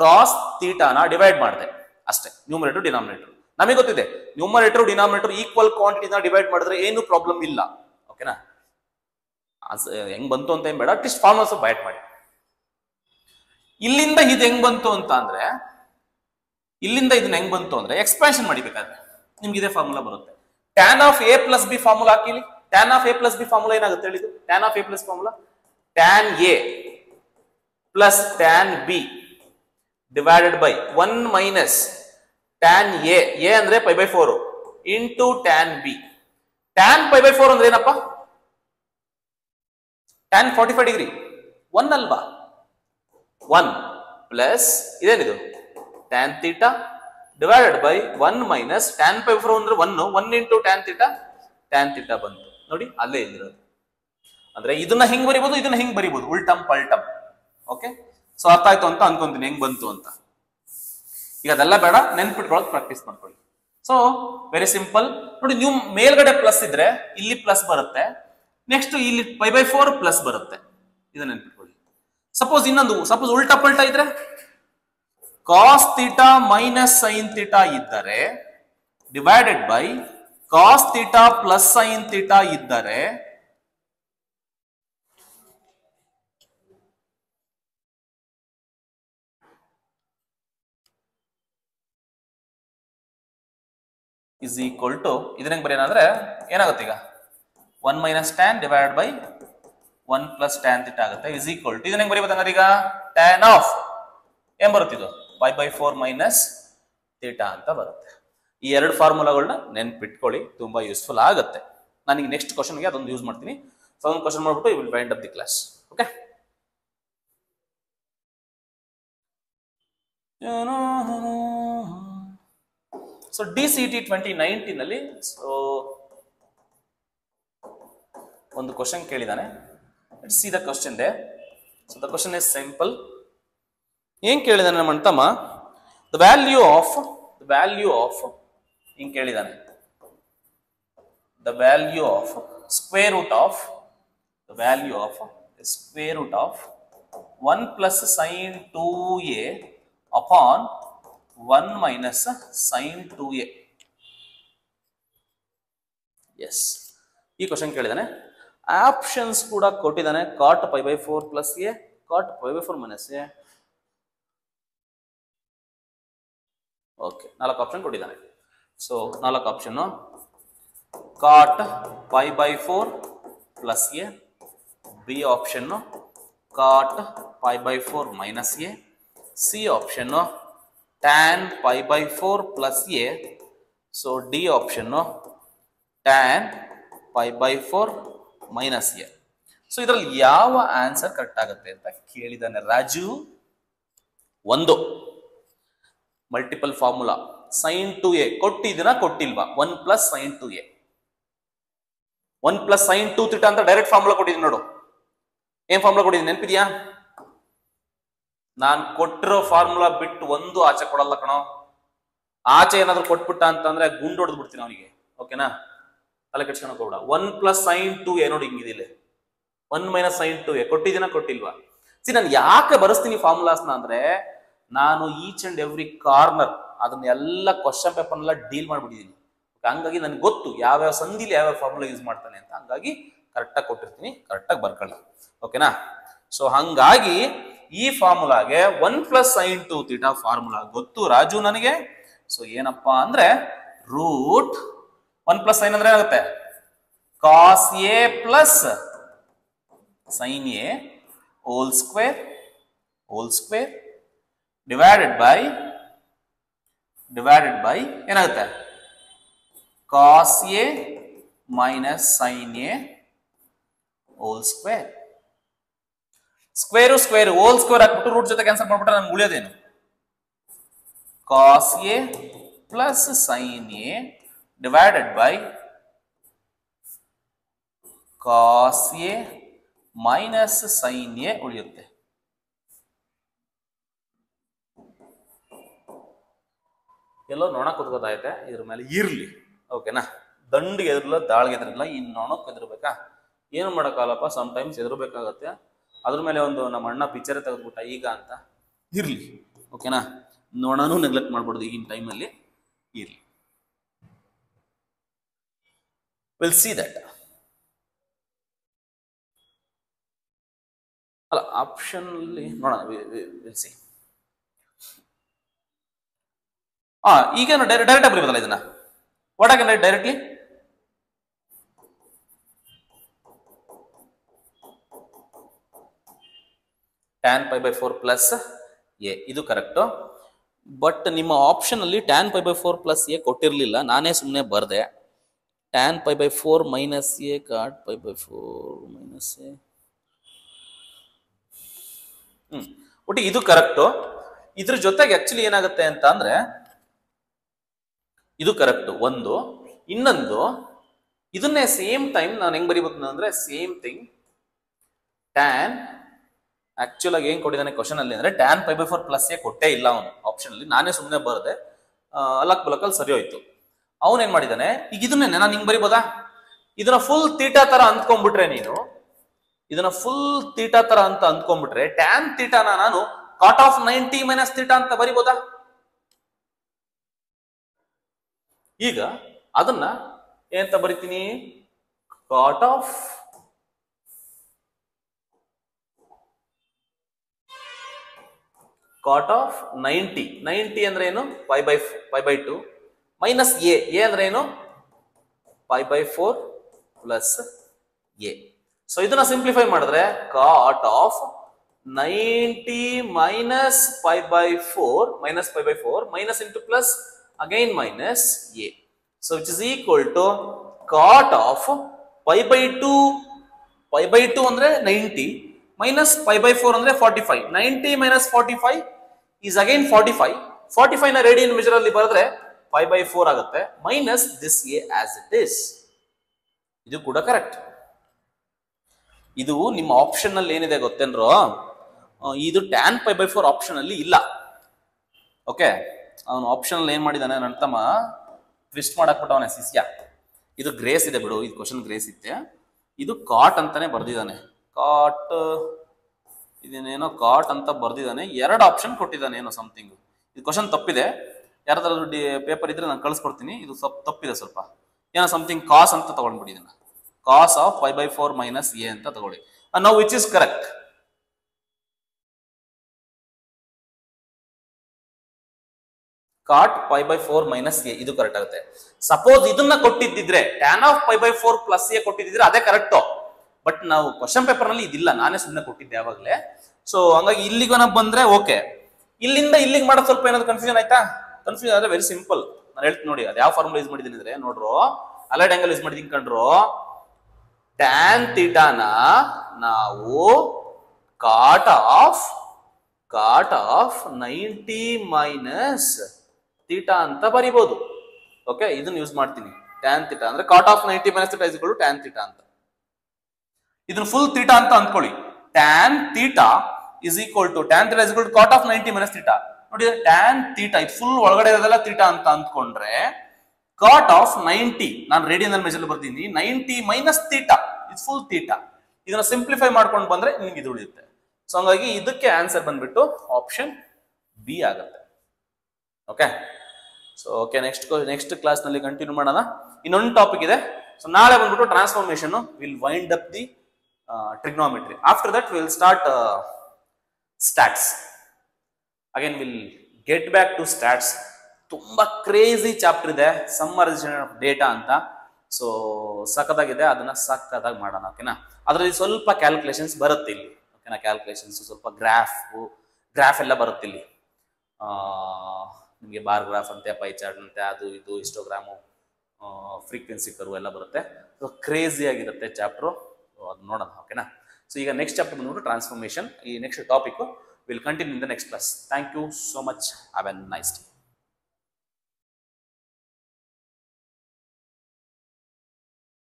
ಕಾಸ್ ಥೀಟಾನ ಡಿವೈಡ್ ಮಾಡಿದೆ ಅಷ್ಟೇ. ನ್ಯೂಮರೇಟರ್ ಡಿನಾಮಿನೇಟರ್ ನಮಗೆ ಗೊತ್ತಿದೆ. ನ್ಯೂಮರೇಟರ್ ಡಿನಾಮಿನೇಟರ್ ಈಕ್ವಲ್ ಕ್ವಾಂಟಿಟಿನ ಡಿವೈಡ್ ಮಾಡಿದ್ರೆ ಏನು ಪ್ರಾಬ್ಲಮ್ ಇಲ್ಲ. ಓಕೆನಾ? ಹೆಂಗ್ ಬಂತು ಅಂತ ಏನ್ ಬೇಡ, ಅಟ್ಲೀಸ್ಟ್ ಫಾರ್ಮುಲಾಸ್ ಬೈಟ್ ಮಾಡಿ. ಇಲ್ಲಿಂದ ಇದು ಹೆಂಗ್ ಬಂತು ಅಂತ ಅಂದ್ರೆ, ಇಲ್ಲಿಂದ ಇದನ್ನ ಹೆಂಗ್ ಬಂತು ಅಂದ್ರೆ ಎಕ್ಸ್ಪ್ಯಾನ್ಷನ್ ಮಾಡಿಬೇಕಾದ್ರೆ ನಿಮ್ಗೆ ಇದೇ ಫಾರ್ಮುಲಾ ಬರುತ್ತೆ. Tan of A plus B formula ಹಾಕಿಲಿ. Tan of A plus B formula ಏನಾಗುತ್ತೆ ಹೇಳಿದ್ದು? Tan of A plus formula tan A plus tan B divided by 1 minus tan A. A ಅಂದ್ರೆ pi by 4 into tan B. Tan pi by 4 ಅಂದ್ರೆ ಏನಪ್ಪ? Tan 45 degree 1 ಅಲ್ವಾ? 1 plus ಇದೇನಿದು? Tan theta divided by 1 minus tan pi 4 ಅಂದ್ರೆ 1 into tan theta ಬಂತು. ನೋಡಿ ಅಲ್ಲೇ ಇಲ್ಲಿರೋದು. ಅಂದ್ರೆ ಇದನ್ನ ಹಿಂಗ್ ಬರಿಬಹುದು, ಇದನ್ನ ಹಿಂಗ್ ಬರಿಬಹುದು, ಉಲ್ಟಮ್ ಪಲ್ಟಮ್. ಓಕೆ, ಸೊ ಅರ್ಥ ಆಯ್ತು ಅಂತ ಅನ್ಕೊಂತೀನಿ ಹೆಂಗ್ ಬಂತು ಅಂತ. ಈಗ ಅದೆಲ್ಲ ಬೇಡ, ನೆನ್ಪಿಟ್ಕೊಳ್ಳೋದು ಪ್ರಾಕ್ಟೀಸ್ ಮಾಡ್ಕೊಳ್ಳಿ. So very simple. ನೋಡಿ, ನೀವು ಮೇಲ್ಗಡೆ ಪ್ಲಸ್ ಇದ್ರೆ ಇಲ್ಲಿ ಪ್ಲಸ್ ಬರುತ್ತೆ. ನೆಕ್ಸ್ಟ್ ಇಲ್ಲಿ ಪೈ ಬೈ 4 ಪ್ಲಸ್ ಬರುತ್ತೆ. ಇದನ್ನ ನೆನ್ಪಿಟ್ಕೊಳ್ಳಿ. ಸಪೋಸ್ ಉಲ್ಟಾ ಪಲ್ಟಾ ಇದ್ರೆ, cos theta minus sine theta ಇದ್ದರೆ divided by cos theta plus sine theta ಇದ್ದರೆ is equal to, ಇದನ್ನ ಹೆಂಗ್ ಬರೆಯೋಣ ಅಂದ್ರೆ ಏನಾಗುತ್ತೆ? ಈಗ 1 minus tan divided by 1 plus tan theta ಆಗುತ್ತೆ. is equal to, ಇದನ್ನ ಹೆಂಗ್ ಬರೀಬೇಕು? ಈಗ ಟ್ಯಾನ್ ಆಫ್ ಏನ್ ಬರುತ್ತೆ? ಇದು ಪೈ ಬೈ 4 ಮೈನಸ್ ಥೀಟಾ ಅಂತ ಬರುತ್ತೆ. ಈ ಎರಡು ಫಾರ್ಮುಲಾಗಳನ್ನ ನೆನ್ಪಿಟ್ಕೊಳ್ಳಿ, ತುಂಬಾ ಯೂಸ್ಫುಲ್ ಆಗುತ್ತೆ. ನನಗೆ ನೆಕ್ಸ್ಟ್ ಕ್ವಶನ್ಗೆ ಅದೊಂದು ಯೂಸ್ ಮಾಡ್ತೀನಿ. ಸೊ ಒಂದು ಕ್ವಶನ್ ಮಾಡ್ಬಿಟ್ಟು you will wind up the class. Okay, so DCT 2019 ನಲ್ಲಿ ಒಂದು ಕ್ವಶನ್ ಕೇಳಿದಾನೆ. ಲೆಟ್ಸ್ ಸಿ ದ ಕ್ವಶನ್ ದೇ. So the question is simple. ಏನ್ ಕೇಳಿದಾನೆ ನಮ್ಮ ಅಣ್ತಮ್ಮ? ದ ವ್ಯಾಲ್ಯೂ ಆಫ್ ಹಿಂಗ್ ಕೇಳಿದಾನೆ. The value of square root of 1 plus sine 2a upon 1 minus sine 2a. Yes, ಈ ಕ್ವಶನ್ ಕೇಳಿದಾನೆ. ಆಪ್ಷನ್ಸ್ ಕೂಡ ಕೊಟ್ಟಿದ್ದಾನೆ. Cot pi by 4 plus A, cot pi by 4 minus A. Okay, 4 option ಕೊಟ್ಟಿದ್ದಾನೆ. So 4 option: cot pi by 4 plus a, b option cot pi by 4 minus a, c option tan pi by 4 plus A, so d option tan pi by 4 minus A. So ಇದರಲ್ಲಿ ಯಾವ answer correct ಆಗುತ್ತೆ ಅಂತ ಕೇಳಿದಾನೆ ರಾಜು. ಒಂದು multiple formula sine 2a ಕೊಟ್ಟಿದ್ದೀನ ಕೊಟ್ಟಿಲ್ವಾ? 1 plus sine 2a, 1 plus sine 2 theta ಅಂತ direct formula ಕೊಟ್ಟಿದ್ದೀನಿ ನೋಡು. ಏನ್ ಫಾರ್ಮುಲಾ ಕೊಟ್ಟಿದ್ದೀನಿ ನೆನಪಿದ್ಯಾ? ನಾನು ಕೊಟ್ಟಿರೋ ಫಾರ್ಮುಲಾ ಬಿಟ್ಟು ಒಂದು ಆಚೆ ಕೊಡಲ್ಲ ಕಣೋ. ಆಚೆ ಏನಾದ್ರು ಕೊಟ್ಬಿಟ್ಟ ಅಂತಂದ್ರೆ ಗುಂಡು ಹೊಡೆದು ಬಿಡ್ತೀನಿ ಅವನಿಗೆ. ಓಕೆನಾ? ತಲೆ ಕೆಡ್ಸ್ಕೊಳಕ್ ಹೋಗ್ಬೇಡ. 1 ಪ್ಲಸ್ ಸೈನ್ 2a ನೋಡಿ ಹಿಂಗಿದಿಲ್ಲ. 1 ಮೈನಸ್ ಸೈನ್ 2a ಕೊಟ್ಟಿದ್ದೀನ ಕೊಟ್ಟಿಲ್ವಾ? ನಾನು ಯಾಕೆ ಬರೆಸ್ತೀನಿ ಫಾರ್ಮುಲಾಸ್ನ ಅಂದ್ರೆ, ನಾನು ಈಚ್ ಅಂಡ್ ಎವ್ರಿ ಕಾರ್ನರ್ ಅದನ್ನ ಎಲ್ಲ ಕ್ವಶನ್ ಪೇಪರ್ನೆಲ್ಲ ಡೀಲ್ ಮಾಡ್ಬಿಟ್ಟಿದ್ದೀನಿ. ಹಂಗಾಗಿ ನನ್ಗೆ ಗೊತ್ತು ಯಾವ್ಯಾವ ಸಂಧಿಲಿ ಯಾವ್ಯಾವ ಫಾರ್ಮುಲಾ ಯೂಸ್ ಮಾಡ್ತಾನೆ ಅಂತ. ಹಂಗಾಗಿ ಕರೆಕ್ಟಾಗಿ ಕೊಟ್ಟಿರ್ತೀನಿ, ಕರೆಕ್ಟಾಗಿ ಬರ್ಕೊಳ್ಳಿ. ಓಕೆನಾ? ಸೊ ಹಂಗಾಗಿ ಈ ಫಾರ್ಮುಲಾಗೆ 1 ಪ್ಲಸ್ ಸೈನ್ 2 ಥೀಟಾ ಫಾರ್ಮುಲಾ ಗೊತ್ತು ರಾಜು ನನಗೆ. ಸೊ ಏನಪ್ಪಾ ಅಂದ್ರೆ ರೂಟ್ 1 ಪ್ಲಸ್ ಸೈನ್ ಅಂದ್ರೆ ಏನಾಗುತ್ತೆ? Cos A plus sine A whole square divided by ಏನಾಗುತ್ತೆ? Cos A minus sine A whole square. Square square whole square ಹಾಕ್ಬಿಟ್ಟು ರೂಟ್ ಜೊತೆ ಕ್ಯಾನ್ಸಲ್ ಮಾಡ್ಬಿಟ್ರೆ ನಮ್ಗೆ ಉಳಿಯೋದೇನು? Cos A plus sine A divided by cos A minus sine A ಉಳಿಯುತ್ತೆ. ಎಲ್ಲೋ ನೊಣ ಕೂತ್ಕೋತೈತೆ, ಇದ್ರ ಮೇಲೆ ಇರ್ಲಿ. ಓಕೆನಾ? ದಂಡಿಗೆ ಎದುರಲ್ಲ, ದಾಳಿಗೆ ಎದುರಿಲ್ಲ, ಈ ನೊಣಕ್ಕೆ ಎದುರ್ಬೇಕಾ? ಏನು ಮಾಡೋಕ್ಕಾಗಲ್ಲಪ್ಪ, ಸಮ್ಟೈಮ್ಸ್ ಎದುರಬೇಕಾಗತ್ತೆ. ಅದ್ರ ಮೇಲೆ ಒಂದು ನಮ್ಮ ಅಣ್ಣ ಪಿಕ್ಚರ್ ತೆಗೆದ್ಬಿಟ್ಟ ಈಗ ಅಂತ, ಇರ್ಲಿ. ಓಕೆನಾ? ನೊಣನೂ ನೆಗ್ಲೆಕ್ಟ್ ಮಾಡ್ಬಾರ್ದು ಈಗಿನ ಟೈಮಲ್ಲಿ, ಇರ್ಲಿ. Will see that. ಅಲ್ಲ, ಆಪ್ಷನ್ ಅಲ್ಲಿ ನೋಡೋಣ, ವಿಲ್ ಸಿ. ಈಗೇನು ಡೈರೆಕ್ಟ್ ಆಗಿ ಬರೀಬೋದಲ್ಲ ಇದನ್ನ? What I can write directly? tan pi by 4 plus A, ಇದು ಕರೆಕ್ಟು. ಬಟ್ ನಿಮ್ಮ ಆಪ್ಷನ್ ಅಲ್ಲಿ tan pi by 4 plus A ಕೊಟ್ಟಿರ್ಲಿಲ್ಲ, ನಾನೇ ಸುಮ್ಮನೆ ಬರ್ದೆ. tan pi by 4 minus A cot pi by 4 minus A. ಒಟ್ಟು ಇದು ಕರೆಕ್ಟು. ಇದ್ರ ಜೊತೆಗೆ ಆಕ್ಚುಲಿ ಏನಾಗುತ್ತೆ ಅಂತ ಅಂದ್ರೆ, ಇದು ಕರೆಕ್ಟು ಒಂದು. ಇನ್ನೊಂದು, ಇದನ್ನೇ ಸೇಮ್ ಟೈಮ್ ನಾನು ಹೆಂಗ್ ಬರೀಬಹುದು ಅಂದ್ರೆ, ಸೇಮ್ ಥಿಂಗ್ ಟ್ಯಾನ್, ಆಕ್ಚುಲ್ ಆಗಿ ಏನ್ ಕೊಟ್ಟಿದ್ದಾನೆ ಕ್ವಶನ್ ಅಲ್ಲಿ ಅಂದ್ರೆ tan pi by 4 plus A ಕೊಟ್ಟೇ ಇಲ್ಲ ಅವನು ಆಪ್ಷನ್ ಅಲ್ಲಿ. ನಾನೇ ಸುಮ್ಮನೆ ಬರ್ದೆ, ಅಲಕ್ ಬಲಕಲ್ಲಿ ಸರಿ ಹೋಯ್ತು. ಅವನ್ ಏನ್ ಮಾಡಿದಾನೆ, ಈಗ ಇದನ್ನೇ ನಾನು ಹಿಂಗ್ ಬರಿಬೋದಾ? ಇದನ್ನ ಫುಲ್ ತೀಟಾ ತರ ಅಂದ್ಕೊಂಡ್ಬಿಟ್ರೆ ನೀನು, ಇದನ್ನ ಫುಲ್ ತೀಟಾ ತರ ಅಂತ ಅಂದ್ಕೊಂಡ್ಬಿಟ್ರೆ ಟ್ಯಾನ್ ತೀಟಾನ ನಾನು ಕಾಟ್ ಆಫ್ 90 ಮೈನಸ್ ತೀಟಾ ಅಂತ ಬರಿಬೋದಾ? ಈಗ ಅದನ್ನ ಏನಂತ ಬರಿತೀನಿ? ಕಾಟ್ ಆಫ್ ಕಾಟ್ ಆಫ್ 90 ಅಂದ್ರೆ ಏನು? ಪೈ ಬೈ 2 ಮೈನಸ್ ಎ ಅಂದ್ರೆ ಏನು? Pi by 4 plus A. So ಇದನ್ನ ಸಿಂಪ್ಲಿಫೈ ಮಾಡಿದ್ರೆ cot of 90 minus pi by 4 minus into plus again minus A. So which is equal to cot of pi by 2 ಅಂದ್ರೆ 90 minus pi by 4 ಅಂದ್ರೆ 45. 90 minus 45 is again 45. 45 ನ radian measure ಅಲ್ಲಿ ಬರೆದ್ರೆ pi by 4 ಆಗುತ್ತೆ, minus this A as it is. ಇದು ಕೂಡ correct. ಇದು ನಿಮ್ಮ ಆಪ್ಷನ್ ಅಲ್ಲಿ ಏನಿದೆ ಗೊತ್ತೇನ್ರೋ, ಇದು tan pi by 4 ಆಪ್ಷನ್ ಅಲ್ಲಿ ಇಲ್ಲ. ಓಕೆ, ಅವನು ಆಪ್ಷನ್ ಅಲ್ಲಿ ಏನ್ ಮಾಡಿದಾನೆ, ನನ್ನ ತಮ್ಮ ಟ್ವಿಸ್ಟ್ ಮಾಡಾಕ್ಬಿಟ್ಟವನೆ ಶಿಷ್ಯ. ಇದು ಗ್ರೇಸ್ ಇದೆ ಬಿಡು, ಇದು ಕ್ವಶನ್ ಗ್ರೇಸ್ ಇತ್ತೆ. ಇದು ಕಾಟ್ ಅಂತಾನೆ ಬರ್ದಿದ್ದಾನೆ. ಕಾಟ್, ಇದನ್ನೇನೋ ಕಾಟ್ ಅಂತ ಬರ್ದಿದ್ದಾನೆ. ಎರಡು ಆಪ್ಷನ್ ಕೊಟ್ಟಿದ್ದಾನೆ, ಏನೋ ಸಮಥಿಂಗ್. ಇದು ಕ್ವಶನ್ ತಪ್ಪಿದೆ. ಯಾರಾದ್ರೂ ಪೇಪರ್ ಇದ್ರೆ ನಾನು ಕಳಿಸ್ಕೊಡ್ತೀನಿ. ಇದು ತಪ್ಪಿದೆ ಸ್ವಲ್ಪ, ಏನೋ ಸಮಥಿಂಗ್ ಕಾಸ್ ಅಂತ ತಗೊಂಡ್ಬಿಟ್ಟಿದ್ದಾನೆ. Cos of pi by 4 minus A ಅಂತ ತಗೊಳ್ಳಿ. Now which is correct? Cot pi by 4 minus A, ಇದು ಕರೆಕ್ಟ್ ಆಗುತ್ತೆ. ಸಪೋಸ್ ಇದನ್ನ ಕೊಟ್ಟಿದ್ದಿದ್ರೆ, tan of pi by 4 plus A ಕೊಟ್ಟಿದ್ದಿದ್ರೆ ಅದೇ ಕರೆಕ್ಟ್. ಬಟ್ ನಾವು ಕ್ವಶನ್ ಪೇಪರ್ ನಲ್ಲಿ ಇದಿಲ್ಲ, ನಾನೇ ಸುಮ್ಮನೆ ಕೊಟ್ಟಿದ್ದೆ ಯಾವಾಗಲೇ. ಸೊ ಹಂಗಾಗಿ ಇಲ್ಲಿಗೆ ಬಂದ್ರೆ ಓಕೆ. ಇಲ್ಲಿಂದ ಇಲ್ಲಿಗೆ ಮಾಡೋದು ಸ್ವಲ್ಪ ಏನಾದ್ರು ಕನ್ಫ್ಯೂಷನ್ ಆಯ್ತಾ? ಕನ್ಫ್ಯೂಷನ್ ಆದ್ರೆ ವೆರಿ ಸಿಂಪಲ್, ನಾನು ಹೇಳ್ತೀನಿ ನೋಡಿ. ಅದು ಯಾವ ಫಾರ್ಮುಲಾ ಯೂಸ್ ಮಾಡಿದ್ದೀನಿ ಅಂದ್ರೆ, ನೋಡ್ರು, ಅಲೈಡ್ ಆಂಗಲ್ ಯೂಸ್ ಮಾಡಿದ್ದೀನಿ ಕಂಡ್ರು. ಟ್ಯಾನ್ ಥೀಟಾನ ನಾವು ಕಾಟ್ ಆಫ್ 90 ಮೈನಸ್ ಥೀಟಾ ಅಂತ ಬರಿಬಹುದು. ಓಕೆ, ಇದನ್ನ ಯೂಸ್ ಮಾಡ್ತೀನಿ. ಟ್ಯಾನ್ ಥೀಟಾ ಅಂದ್ರೆ cot of 90 minus theta is equal to tan theta ಅಂತ. ಇದನ್ನ ಫುಲ್ ಥೀಟಾ ಅಂತ ಅಂದ್ಕೊಳ್ಳಿ. Tan theta is equal to cot of 90 minus theta. ನೋಡಿ, ಟ್ಯಾನ್ ಥೀಟಾ ಇದು ಫುಲ್ ಒಳಗಡೆ ಇರೋದೆಲ್ಲ ಥೀಟಾ ಅಂತ ಅಂದ್ಕೊಂಡ್ರೆ, ಕಾಟ್ ಆಫ್ 90 ನಾನು ರೇಡಿಯನ್ ಅಲ್ಲಿ ಮೆಜರ್ ಬರ್ತೀನಿ, 90 ಮೈನಸ್ ಥೀಟಾ ಇದು ಫುಲ್ ಥೀಟಾ. ಇದನ್ನ ಸಿಂಪ್ಲಿಫೈ ಮಾಡ್ಕೊಂಡು ಬಂದ್ರೆ ನಿಮ್ಗೆ ಇದು ಉಳಿಯುತ್ತೆ. ಸೊ ಹಂಗಾಗಿ ಇದಕ್ಕೆ ಆನ್ಸರ್ ಬಂದ್ಬಿಟ್ಟು ಆಪ್ಷನ್ ಬಿ ಆಗುತ್ತೆ. Okay, so okay, next class ನಲ್ಲಿ ಕಂಟಿನ್ಯೂ ಮಾಡೋಣ. ಇನ್ನೊಂದು ಟಾಪಿಕ್ ಇದೆ. ಸೊ ನಾಳೆ ಬಂದ್ಬಿಟ್ಟು transformation, will wind up the trigonometry. After that we will start stats. Again we'll get back to stats. ತುಂಬಾ ಕ್ರೇಜಿ ಚಾಪ್ಟರ್ ಇದೆ, ಸಮ್ಮರೈಸೇಷನ್ ಆಫ್ ಡೇಟಾ ಅಂತ. ಸೊ ಸಖತ್ತಾಗಿದೆ, ಅದನ್ನ ಸಖತ್ತಾಗಿ ಮಾಡೋಣ. ಓಕೆನಾ? ಅದರಲ್ಲಿ ಸ್ವಲ್ಪ ಕ್ಯಾಲ್ಕುಲೇಷನ್ಸ್ ಬರುತ್ತೆ ಇಲ್ಲಿ. ಓಕೆನಾ? ಕ್ಯಾಲ್ಕುಲೇಷನ್ಸ್, ಸ್ವಲ್ಪ ಗ್ರಾಫ್ ಎಲ್ಲ ಬರುತ್ತೆ ಇಲ್ಲಿ. ನಿಮಗೆ ಬಾರ್ ಗ್ರಾಫ್ ಅಂತೆ, ಪೈ ಚಾರ್ಟ್ ಅಂತೆ, ಅದು ಇದು ಹಿಸ್ಟೋಗ್ರಾಮು, ಫ್ರೀಕ್ವೆನ್ಸಿ ಕರ್ವ್ ಎಲ್ಲ ಬರುತ್ತೆ. ಸೊ ಕ್ರೇಜಿ ಆಗಿರುತ್ತೆ ಚಾಪ್ಟ್ರು, ಅದು ನೋಡೋಣ. ಓಕೆನಾ? ಸೊ ಈಗ ನೆಕ್ಸ್ಟ್ ಚಾಪ್ಟರ್ ಬಂದ್ಬಿಟ್ಟು ಟ್ರಾನ್ಸ್ಫಾರ್ಮೇಷನ್. ಈ next topic will continue in the next class. Thank you so much. Have a nice day.